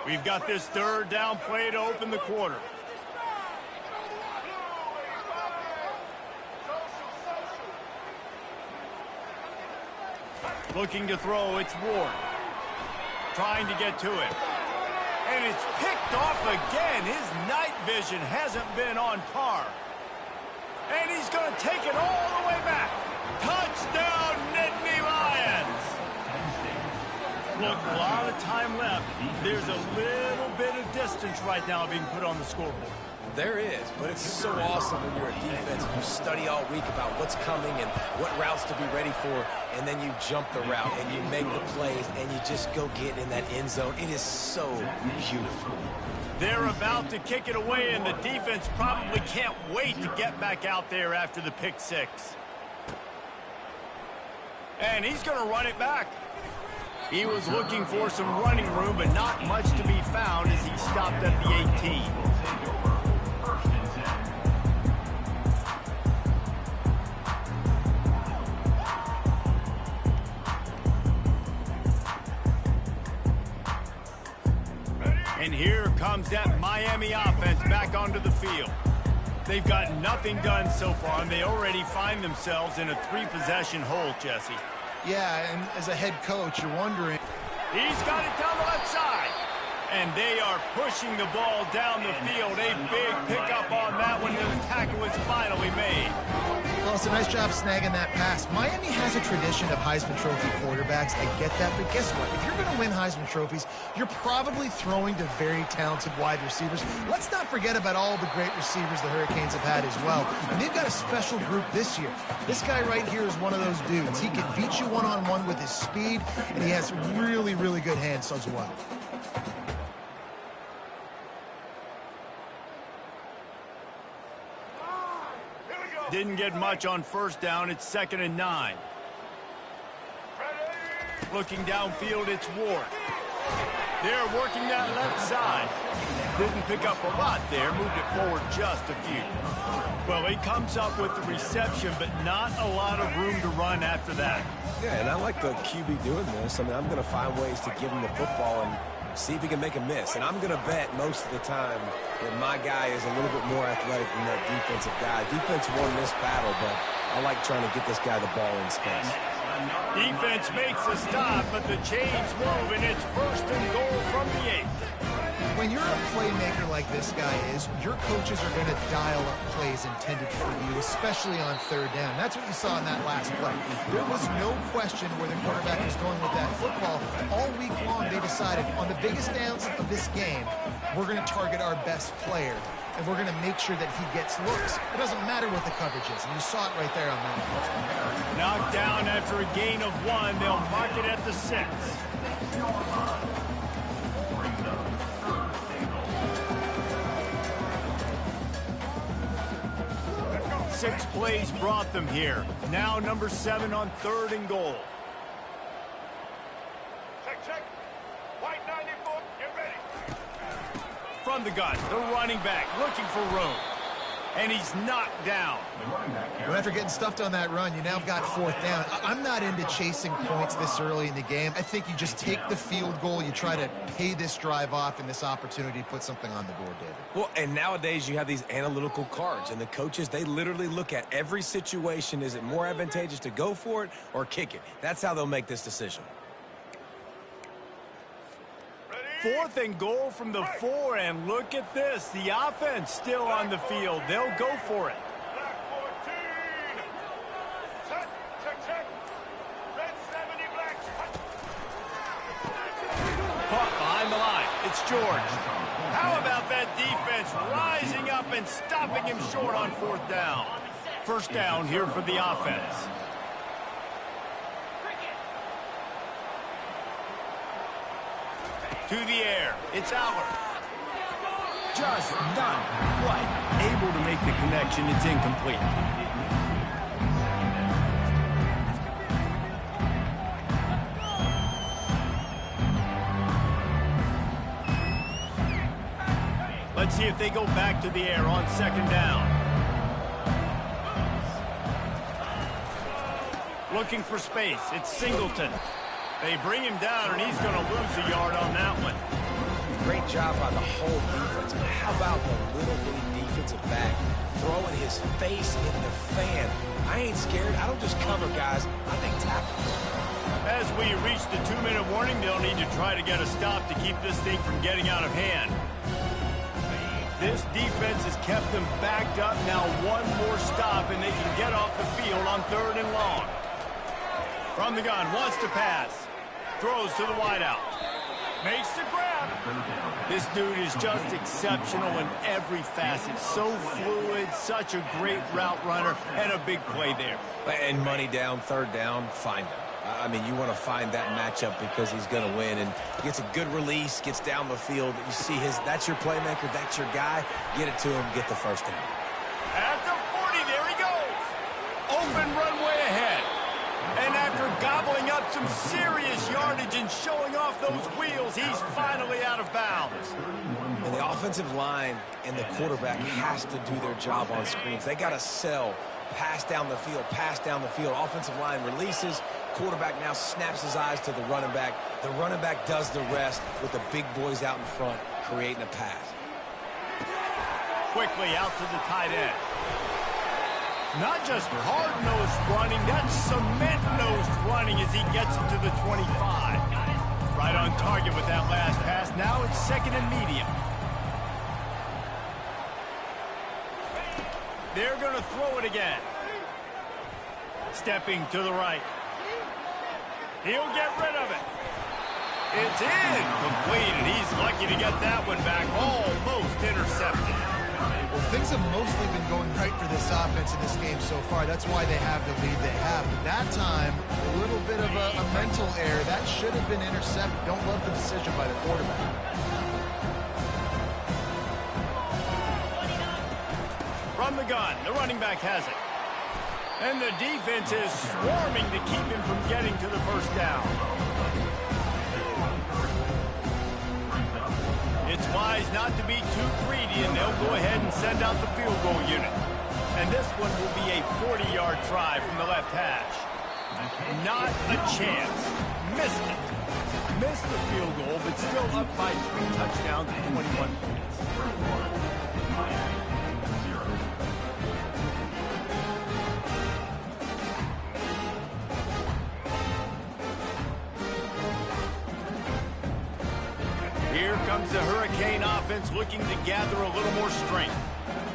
We've got this 3rd down play to open the quarter. Looking to throw, it's Ward. Trying to get to it. And it's picked off again. His night vision hasn't been on par. And he's going to take it all the way back. Touchdown, Nittany Lions! Look, a lot of time left. There's a little bit of distance right now being put on the scoreboard. There is, but it's so awesome when you're a defense and you study all week about what's coming and what routes to be ready for, and then you jump the route and you make the plays and you just go get in that end zone. It is so beautiful. They're about to kick it away, and the defense probably can't wait to get back out there after the pick 6. And he's going to run it back. He was looking for some running room, but not much to be found as he stopped at the 18. And here comes that Miami offense back onto the field. They've got nothing done so far, and they already find themselves in a 3-possession hole, Jesse. Yeah, and as a head coach, you're wondering. He's got it down the left side. And they are pushing the ball down the field. A big pickup on that one, and the tackle is finally made. Well, it's a nice job snagging that pass. Miami has a tradition of Heisman Trophy quarterbacks. I get that, but guess what? If you're going to win Heisman Trophies, you're probably throwing to very talented wide receivers. Let's not forget about all the great receivers the Hurricanes have had as well. And they've got a special group this year. This guy right here is one of those dudes. He can beat you one-on-one with his speed, and he has really, really good hands as well. Didn't get much on 1st down. It's 2nd and 9. Looking downfield, it's Ward. They're working that left side. Didn't pick up a lot there. Moved it forward just a few. Well, he comes up with the reception, but not a lot of room to run after that. Yeah, and I like the QB doing this. I mean, I'm going to find ways to give him the football and see if he can make a miss. And I'm going to bet most of the time that my guy is a little bit more athletic than that defensive guy. Defense won this battle, but I like trying to get this guy the ball in space. Defense makes a stop, but the chains move, and it's first and goal from the 8. When you're a playmaker like this guy is, your coaches are going to dial up plays intended for you, especially on third down. That's what you saw in that last play. There was no question where the quarterback was going with that football. All week long, they decided on the biggest downs of this game, we're going to target our best player, and we're going to make sure that he gets looks. It doesn't matter what the coverage is, and you saw it right there on that play. Knocked down after a gain of 1. They'll mark it at the 6. 6 plays brought them here. Now number 7 on 3rd and goal. Check. White 94, get ready. From the gun, the running back looking for room. And he's knocked down. Well, after getting stuffed on that run, you now got 4th down. I'm not into chasing points this early in the game. I think you just take the field goal. You try to pay this drive off and this opportunity to put something on the board, David. Well, and nowadays you have these analytical cards, and the coaches, they literally look at every situation. Is it more advantageous to go for it or kick it? That's how they'll make this decision. 4th and goal from the 4, and look at this. The offense still on the field. They'll go for it. Black 14. Set, check. Red 70, black. Caught behind the line. It's George. How about that defense rising up and stopping him short on 4th down? First down here for the offense. To the air. It's Aller. Just not quite able to make the connection. It's incomplete. Let's see if they go back to the air on 2nd down. Looking for space. It's Singleton. They bring him down, and he's going to lose a yard on that one. Great job by the whole defense. But how about the little bitty defensive back throwing his face in the fan? I ain't scared. I don't just cover guys. I think tackle. As we reach the 2-minute warning, they'll need to try to get a stop to keep this thing from getting out of hand. This defense has kept them backed up. Now one more stop, and they can get off the field on 3rd and long. From the gun, wants to pass. Throws to the wideout. Makes the grab. This dude is just exceptional in every facet. So fluid, such a great route runner, and a big play there. And money down, 3rd down, find him. I mean, you want to find that matchup because he's going to win. And gets a good release, gets down the field. You see that's your playmaker, that's your guy. Get it to him, get the 1st down. At the 40, there he goes. Open runway ahead. And after gobbling up some serious yardage and showing off those wheels, he's finally out of bounds. And the offensive line and the quarterback has to do their job on screens. They got to sell, pass down the field, pass down the field. Offensive line releases. Quarterback now snaps his eyes to the running back. The running back does the rest with the big boys out in front, creating a pass. Quickly out to the tight end. Not just hard-nosed running, that's cement-nosed running as he gets it to the 25. Right on target with that last pass. Now it's 2nd and medium. They're going to throw it again. Stepping to the right. He'll get rid of it. It's incomplete, and he's lucky to get that one back. Almost intercepted. Well, things have mostly been going right for this offense in this game so far. That's why they have the lead they have. But that time, a little bit of a mental error. That should have been intercepted. Don't love the decision by the quarterback. From the gun, the running back has it. And the defense is swarming to keep him from getting to the 1st down. It's wise not to be too greedy, and they'll go ahead and send out the field goal unit. And this one will be a 40-yard try from the left hash. Not a chance. Missed it. Missed the field goal, but still up by 3 touchdowns and 21 points. comes the Hurricane offense looking to gather a little more strength.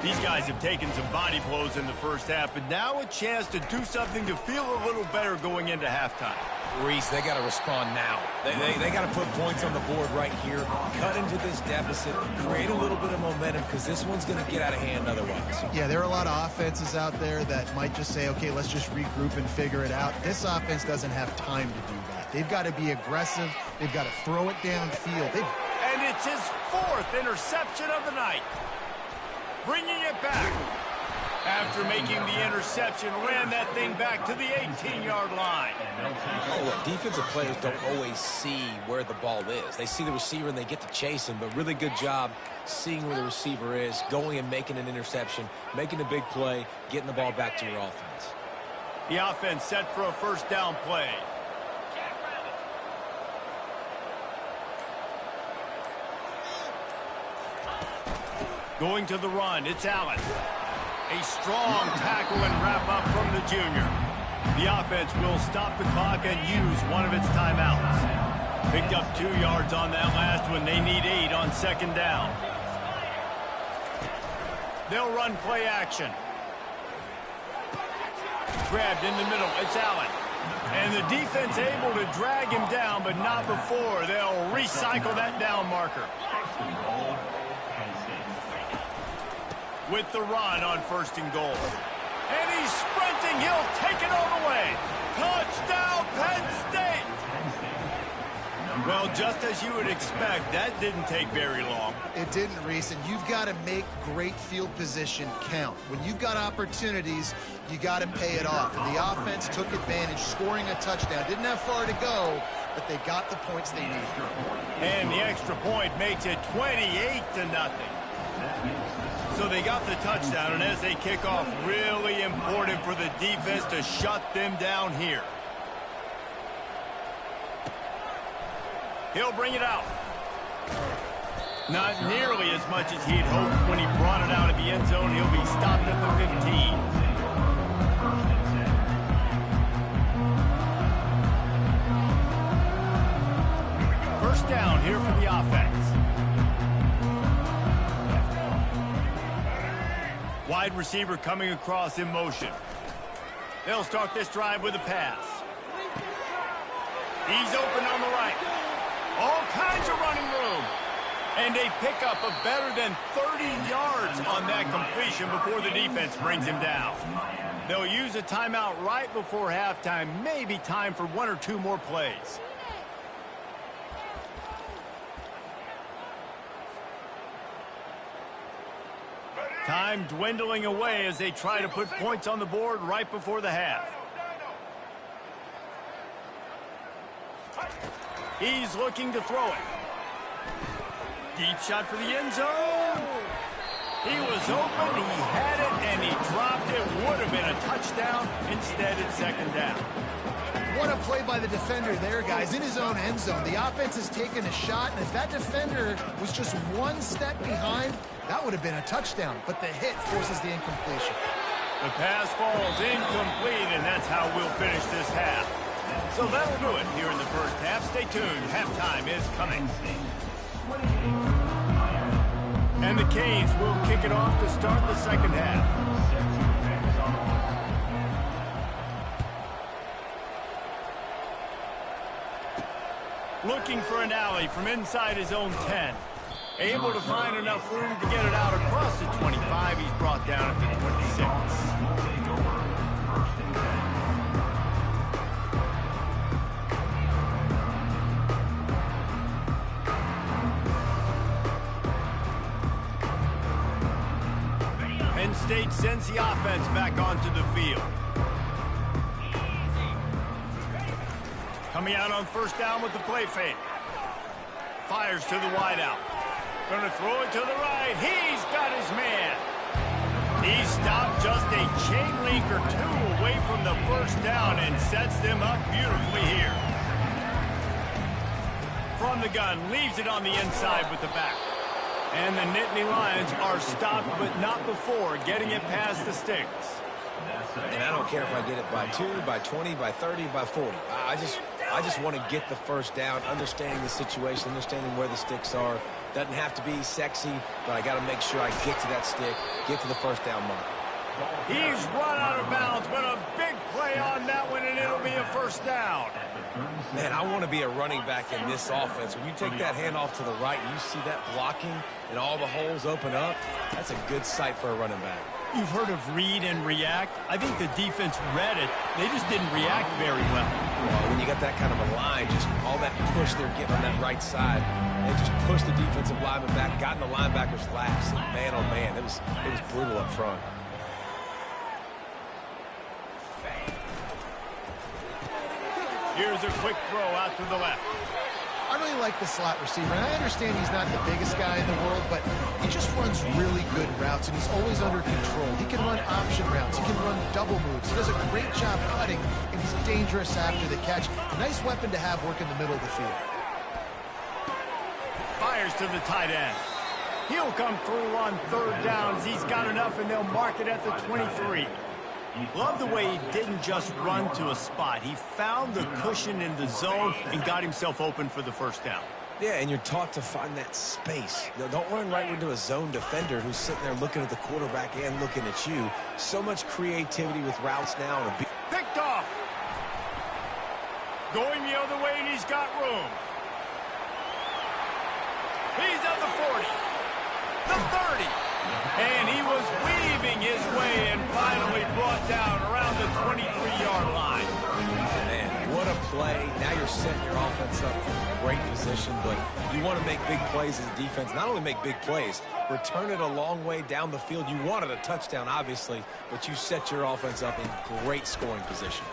These guys have taken some body blows in the first half, but now a chance to do something to feel a little better going into halftime. Reese, they got to respond now. They got to put points on the board right here, cut into this deficit, create a little bit of momentum, because this one's going to get out of hand otherwise. Yeah, there are a lot of offenses out there that might just say, okay, let's just regroup and figure it out. This offense doesn't have time to do that. They've got to be aggressive. They've got to throw it downfield. And it's his 4th interception of the night. Bringing it back. After making the interception, ran that thing back to the 18-yard line. Oh, look, defensive players don't always see where the ball is. They see the receiver and they get to chase him, but really good job seeing where the receiver is, going and making an interception, making a big play, getting the ball back to your offense. The offense set for a first down play. Going to the run, it's Allen. A strong tackle and wrap up from the junior. The offense will stop the clock and use one of its timeouts. Picked up 2 yards on that last one. They need 8 on second down. They'll run play action. Grabbed in the middle, it's Allen. And the defense able to drag him down, but not before. They'll recycle that down marker. With the run on 1st and goal. And he's sprinting. He'll take it all the way. Touchdown, Penn State! Well, just as you would expect, that didn't take very long. It didn't, Reese, and you've got to make great field position count. When you've got opportunities, you got to pay it off. And the offense took advantage, scoring a touchdown. Didn't have far to go, but they got the points they needed. And the extra point makes it 28-0. So they got the touchdown, and as they kick off, really important for the defense to shut them down here. He'll bring it out. Not nearly as much as he'd hoped when he brought it out of the end zone. He'll be stopped at the 15. First down here for the offense. Wide receiver coming across in motion. They'll start this drive with a pass. He's open on the right. All kinds of running room. And they pick up a better than 30 yards on that completion before the defense brings him down. They'll use a timeout right before halftime. Maybe time for 1 or 2 more plays. Time dwindling away as they try to put points on the board right before the half. He's looking to throw it. Deep shot for the end zone. He was open, he had it, and he dropped it. Would have been a touchdown. Instead, it's second down. What a play by the defender there, guys. In his own end zone. The offense has taken a shot, and if that defender was just 1 step behind, that would have been a touchdown. But the hit forces the incompletion. The pass falls incomplete, and that's how we'll finish this half. So that'll do it here in the first half. Stay tuned. Halftime is coming. And the Canes will kick it off to start the second half. Looking for an alley from inside his own 10. Able to find enough room to get it out across the 25. He's brought down at the 26. Penn State sends the offense back onto the field. Coming out on first down with the play fake. Fires to the wideout. Going to throw it to the right. He's got his man. He stopped just a chain link or 2 away from the first down and sets them up beautifully here. From the gun, leaves it on the inside with the back. And the Nittany Lions are stopped, but not before getting it past the sticks. And I don't care if I get it by 2, by 20, by 30, by 40. I just want to get the first down, understanding the situation, understanding where the sticks are. Doesn't have to be sexy, but I got to make sure I get to that stick, get to the first down mark. He's run out of bounds, but a big play on that one, and it'll be a first down. Man, I want to be a running back in this offense. When you take that handoff to the right, you see that blocking and all the holes open up. That's a good sight for a running back. You've heard of read and react. I think the defense read it. They just didn't react very well. Well, when you got that kind of a line, just all that push they're getting on that right side, they just pushed the defensive lineman back, got in the linebacker's laps, and man, oh man, it was brutal up front. Here's a quick throw out to the left. I really like the slot receiver, and I understand he's not the biggest guy in the world, but he just runs really good routes, and he's always under control. He can run option routes. He can run double moves. He does a great job cutting, and he's dangerous after the catch. A nice weapon to have work in the middle of the field. Fires to the tight end. He'll come through on third downs. He's got enough, and they'll mark it at the 23. Love the way he didn't just run to a spot. He found the cushion in the zone and got himself open for the first down. Yeah, and you're taught to find that space. Don't run right into a zone defender who's sitting there looking at the quarterback and looking at you. So much creativity with routes now. Picked off. Going the other way, and he's got room. He's at the 40. The 30. And he was weaving his way and finally brought down around the 23-yard line. Man, what a play. Now you're setting your offense up for a great position, but you want to make big plays as a defense. Not only make big plays, return it a long way down the field. You wanted a touchdown, obviously, but you set your offense up in great scoring position.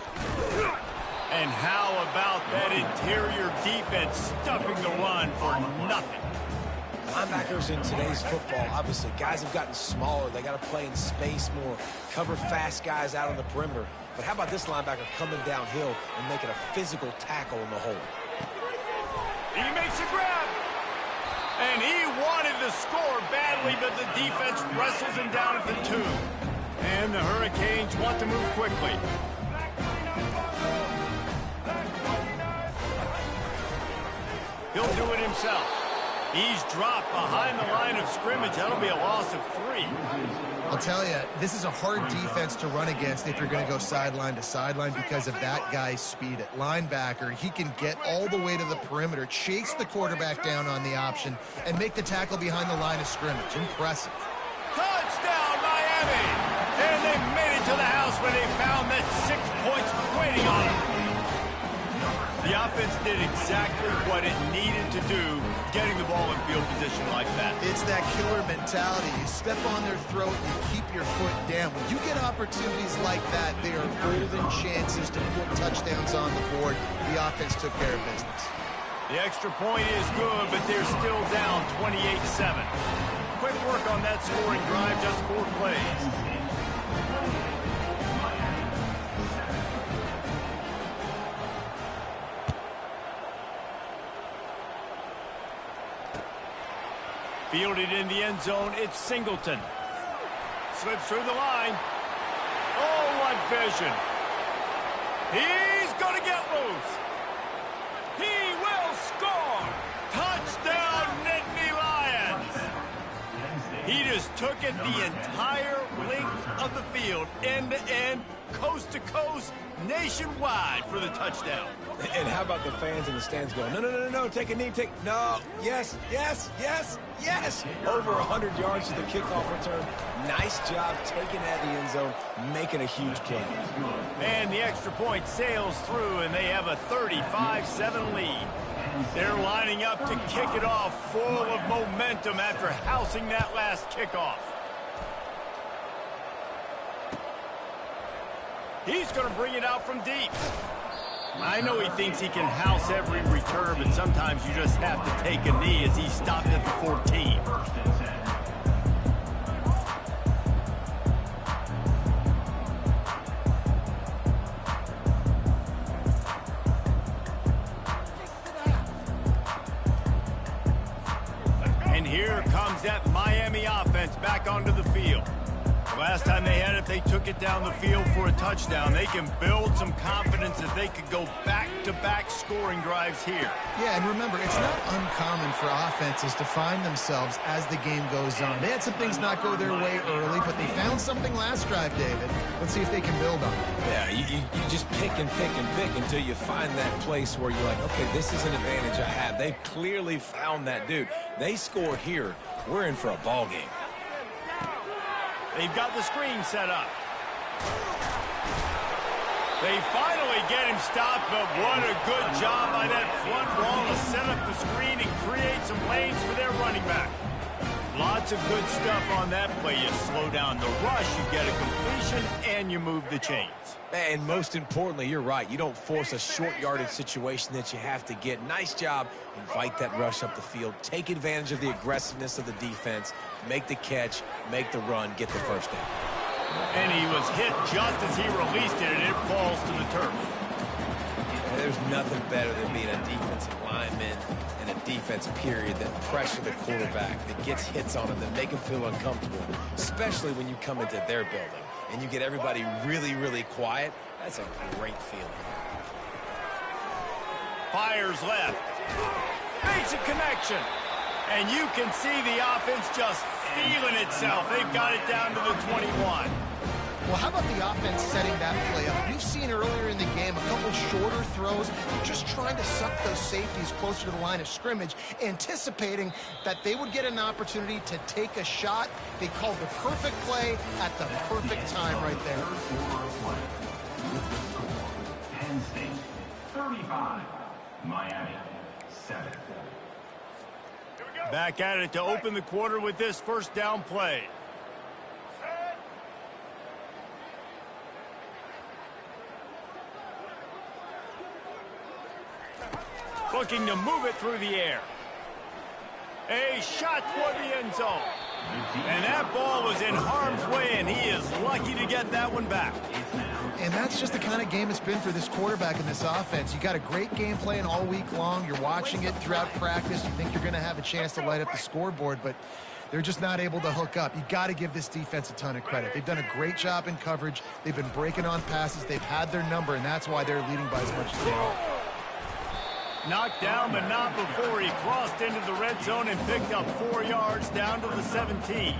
And how about that interior defense stuffing the run for nothing? Linebackers in today's football, obviously, guys have gotten smaller. They got to play in space more, cover fast guys out on the perimeter. But how about this linebacker coming downhill and making a physical tackle in the hole? He makes a grab. And he wanted to score badly, but the defense wrestles him down at the 2. And the Hurricanes want to move quickly. He'll do it himself. He's dropped behind the line of scrimmage. That'll be a loss of 3. I'll tell you, this is a hard defense to run against if you're going to go sideline to sideline because of that guy's speed at linebacker. He can get all the way to the perimeter, chase the quarterback down on the option, and make the tackle behind the line of scrimmage. Impressive. Touchdown, Miami! And they made it to the house when they found that 6 points waiting on them. The offense did exactly what it needed to do, getting the ball in field position like that. It's that killer mentality. You step on their throat, you keep your foot down. When you get opportunities like that, they are golden chances to put touchdowns on the board. The offense took care of business. The extra point is good, but they're still down 28-7. Quick work on that scoring drive, just 4 plays. Fielded in the end zone, it's Singleton. Slips through the line. Oh, what vision. He's going to get loose. He will score. Touchdown, Nittany Lions. He just took it the entire length of the field, end to end, coast to coast, nationwide for the touchdown. And how about the fans in the stands going, no, take a knee, no, yes. Over 100 yards to the kickoff return. Nice job taking that in the end zone, making a huge play. And the extra point sails through, and they have a 35-7 lead. They're lining up to kick it off full of momentum after housing that last kickoff. He's going to bring it out from deep. I know he thinks he can house every return, but sometimes you just have to take a knee as he stopped at the 14. And here comes that Miami offense back onto the field. Last time they had it, they took it down the field for a touchdown. They can build some confidence that they could go back-to-back scoring drives here. Yeah, and remember, it's not uncommon for offenses to find themselves as the game goes on. They had some things not go their way early, but they found something last drive, David. Let's see if they can build on it. Yeah, you just pick and pick and pick until you find that place where you're like, okay, this is an advantage I have. They've clearly found that, dude. They score here, we're in for a ball game. They've got the screen set up. They finally get him stopped, but what a good job by that front wall to set up the screen and create some lanes for their running back. Lots of good stuff on that play. You slow down the rush, you get a completion, and you move the chains. And most importantly, you're right. You don't force a short yardage situation that you have to get. Nice job. Invite that rush up the field. Take advantage of the aggressiveness of the defense. Make the catch. Make the run. Get the first down. And he was hit just as he released it, and it falls to the turf. There's nothing better than being a defensive lineman and a defense period that pressure the quarterback, that gets hits on him, that make him feel uncomfortable, especially when you come into their building and you get everybody really, really quiet. That's a great feeling. Fires left. Basic connection. And you can see the offense just feeling itself. They've got it down to the 21. Well, how about the offense setting that play up? We've seen earlier in the game a couple shorter throws, just trying to suck those safeties closer to the line of scrimmage, anticipating that they would get an opportunity to take a shot. They called the perfect play at the perfect time right there. Penn State 35, Miami 7. Back at it to open the quarter with this first down play. Looking to move it through the air. A shot toward the end zone. And that ball was in harm's way, and he is lucky to get that one back. And that's just the kind of game it's been for this quarterback in this offense. You got a great game plan all week long. You're watching it throughout practice. You think you're going to have a chance to light up the scoreboard, but they're just not able to hook up. You got to give this defense a ton of credit. They've done a great job in coverage. They've been breaking on passes. They've had their number, and that's why they're leading by as much as they are. Knocked down, but not before he crossed into the red zone and picked up 4 yards down to the 17.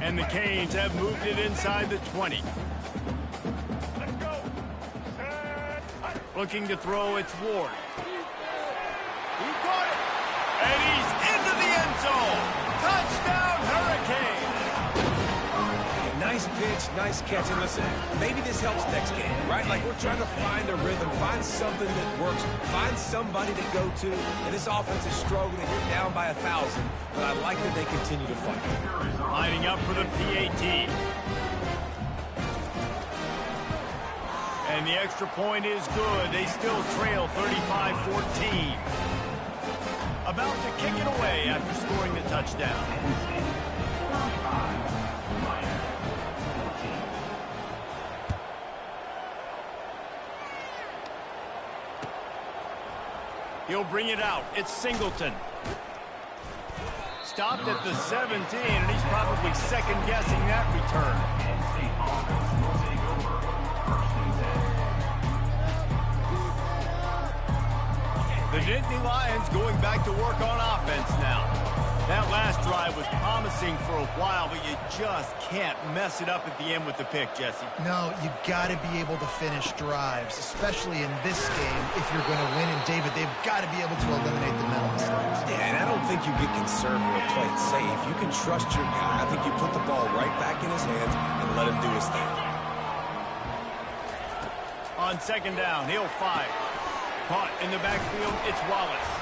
And the Canes have moved it inside the 20. Looking to throw, it's Ward. He caught it, and he's into the end zone. Touchdown, Hurricane. Nice pitch, nice catch. And listen, maybe this helps next game, right? Like we're trying to find a rhythm, find something that works, find somebody to go to. And this offense is struggling. You're down by 1,000, but I like that they continue to fight. Lining up for the PAT. And the extra point is good. They still trail 35-14. About to kick it away after scoring the touchdown. He'll bring it out. It's Singleton. Stopped at the 17, and he's probably second-guessing that return. The Nittany Lions going back to work on offense now. That last drive was promising for a while, but you just can't mess it up at the end with the pick, Jesse. No, you got to be able to finish drives, especially in this game if you're going to win. And, David, they've got to be able to eliminate the mental mistakes. Yeah, and I don't think you get conservative or play it safe. You can trust your guy. I think you put the ball right back in his hands and let him do his thing. On second down, he'll fire. Caught in the backfield, it's Wallace.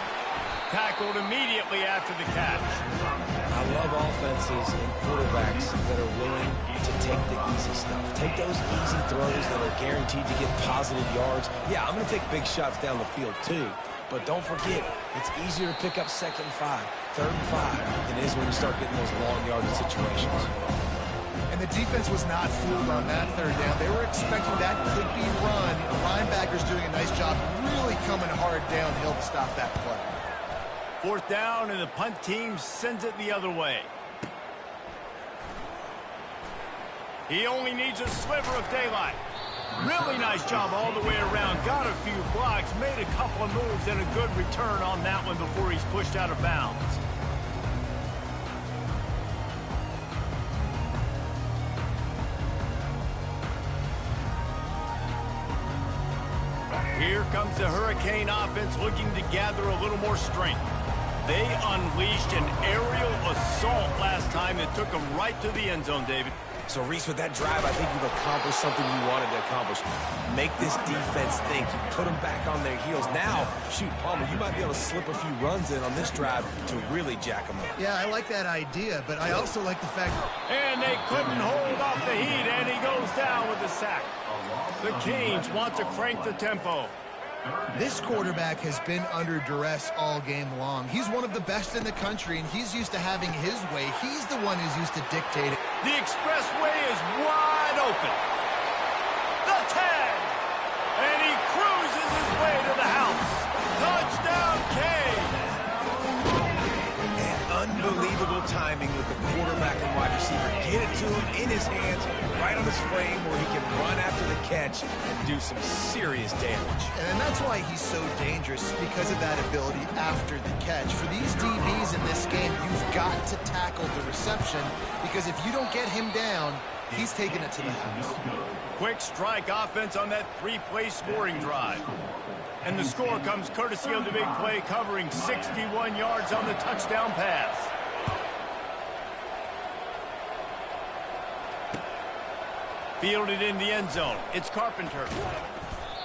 Tackled immediately after the catch. I love offenses and quarterbacks that are willing to take the easy stuff. Take those easy throws that are guaranteed to get positive yards. Yeah, I'm going to take big shots down the field too. But don't forget, it's easier to pick up 2nd and 5, 3rd and 5 than it is when you start getting those long yardage situations. And the defense was not fooled on that 3rd down. They were expecting that could be run. The linebackers doing a nice job really coming hard downhill to stop that play. Fourth down, and the punt team sends it the other way. He only needs a sliver of daylight. Really nice job all the way around. Got a few blocks, made a couple of moves, and a good return on that one before he's pushed out of bounds. Here comes the Hurricane offense looking to gather a little more strength. They unleashed an aerial assault last time that took them right to the end zone, David. So, Reese, with that drive, I think you've accomplished something you wanted to accomplish. Make this defense think. You put them back on their heels. Now, shoot, Palmer, you might be able to slip a few runs in on this drive to really jack them up. Yeah, I like that idea, but I also like the fact... And they couldn't hold off the heat, and he goes down with the sack. The Canes want to crank the tempo. This quarterback has been under duress all game long. He's one of the best in the country, and he's used to having his way. He's the one who's used to dictating. The expressway is wide open. The tag! And he cruises his way to the house. Touchdown, Canes! And unbelievable timing with the quarterback and wide receiver. Get it to him in his hands, right on his frame where he can run after the catch and do some serious damage. And that's why he's so dangerous, because of that ability after the catch. For these DBs in this game, you've got to tackle the reception, because if you don't get him down, he's taking it to the house. Quick strike offense on that three-play scoring drive. And the score comes courtesy of the big play, covering 61 yards on the touchdown pass. Fielded in the end zone. It's Carpenter.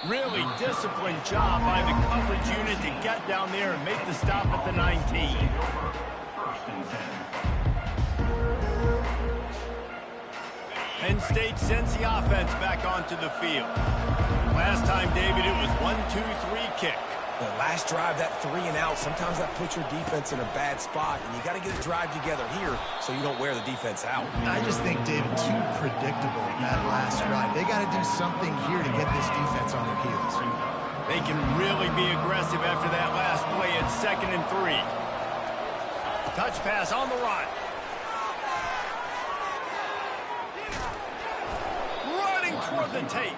Really disciplined job by the coverage unit to get down there and make the stop at the 19. Penn State sends the offense back onto the field. Last time, David, it was 1-2-3 kick. The last drive, that 3 and out, sometimes that puts your defense in a bad spot, and you got to get a drive together here so you don't wear the defense out. I just think, David, too predictable, that last drive. They got to do something here to get this defense on their heels. They can really be aggressive after that last play at 2nd and 3. Touch pass on the run. Running toward the tape.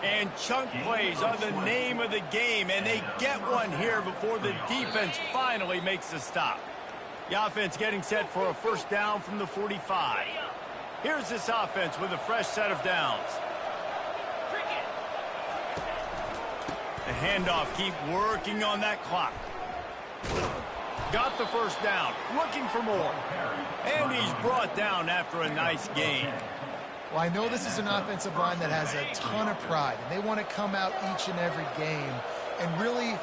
And chunk plays are the name of the game, and they get one here before the defense finally makes the stop. The offense getting set for a first down from the 45. Here's this offense with a fresh set of downs. The handoff, keep working on that clock. Got the first down, looking for more. And he's brought down after a nice gain. Well, I know this is an offensive line that has a ton of pride, and they want to come out each and every game and really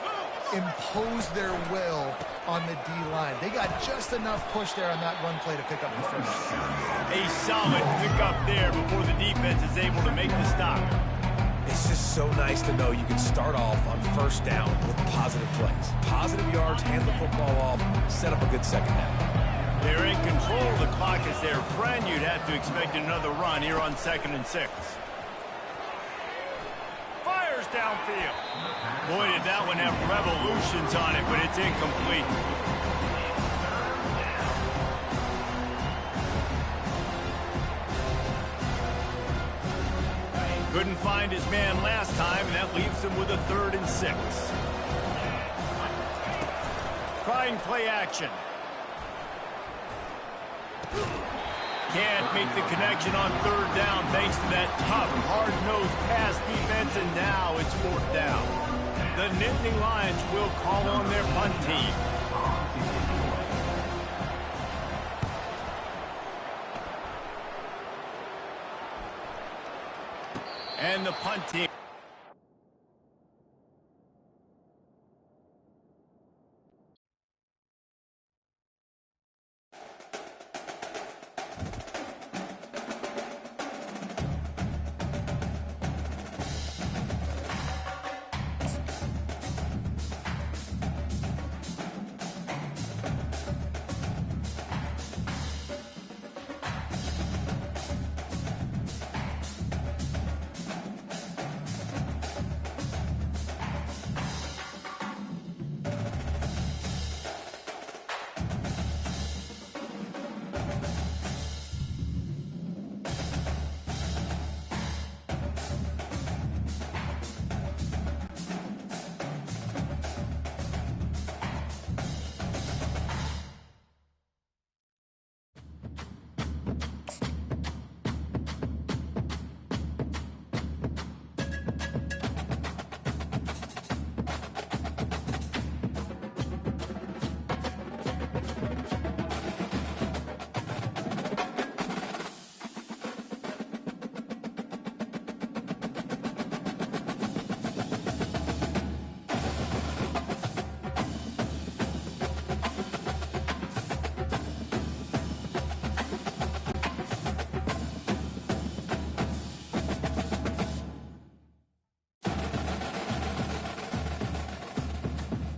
impose their will on the D-line. They got just enough push there on that run play to pick up the first. A solid pickup there before the defense is able to make the stop. It's just so nice to know you can start off on first down with positive plays. Positive yards, hand the football off, set up a good second down. They're in control. The clock is their friend. You'd have to expect another run here on 2nd and 6. Fires downfield. Boy, did that one have revolutions on it, but it's incomplete. Couldn't find his man last time, and that leaves him with a 3rd and 6. Trying play action. Can't make the connection on 3rd down thanks to that tough, hard-nosed pass defense, and now it's 4th down. The Nittany Lions will call on their punt team. And the punt team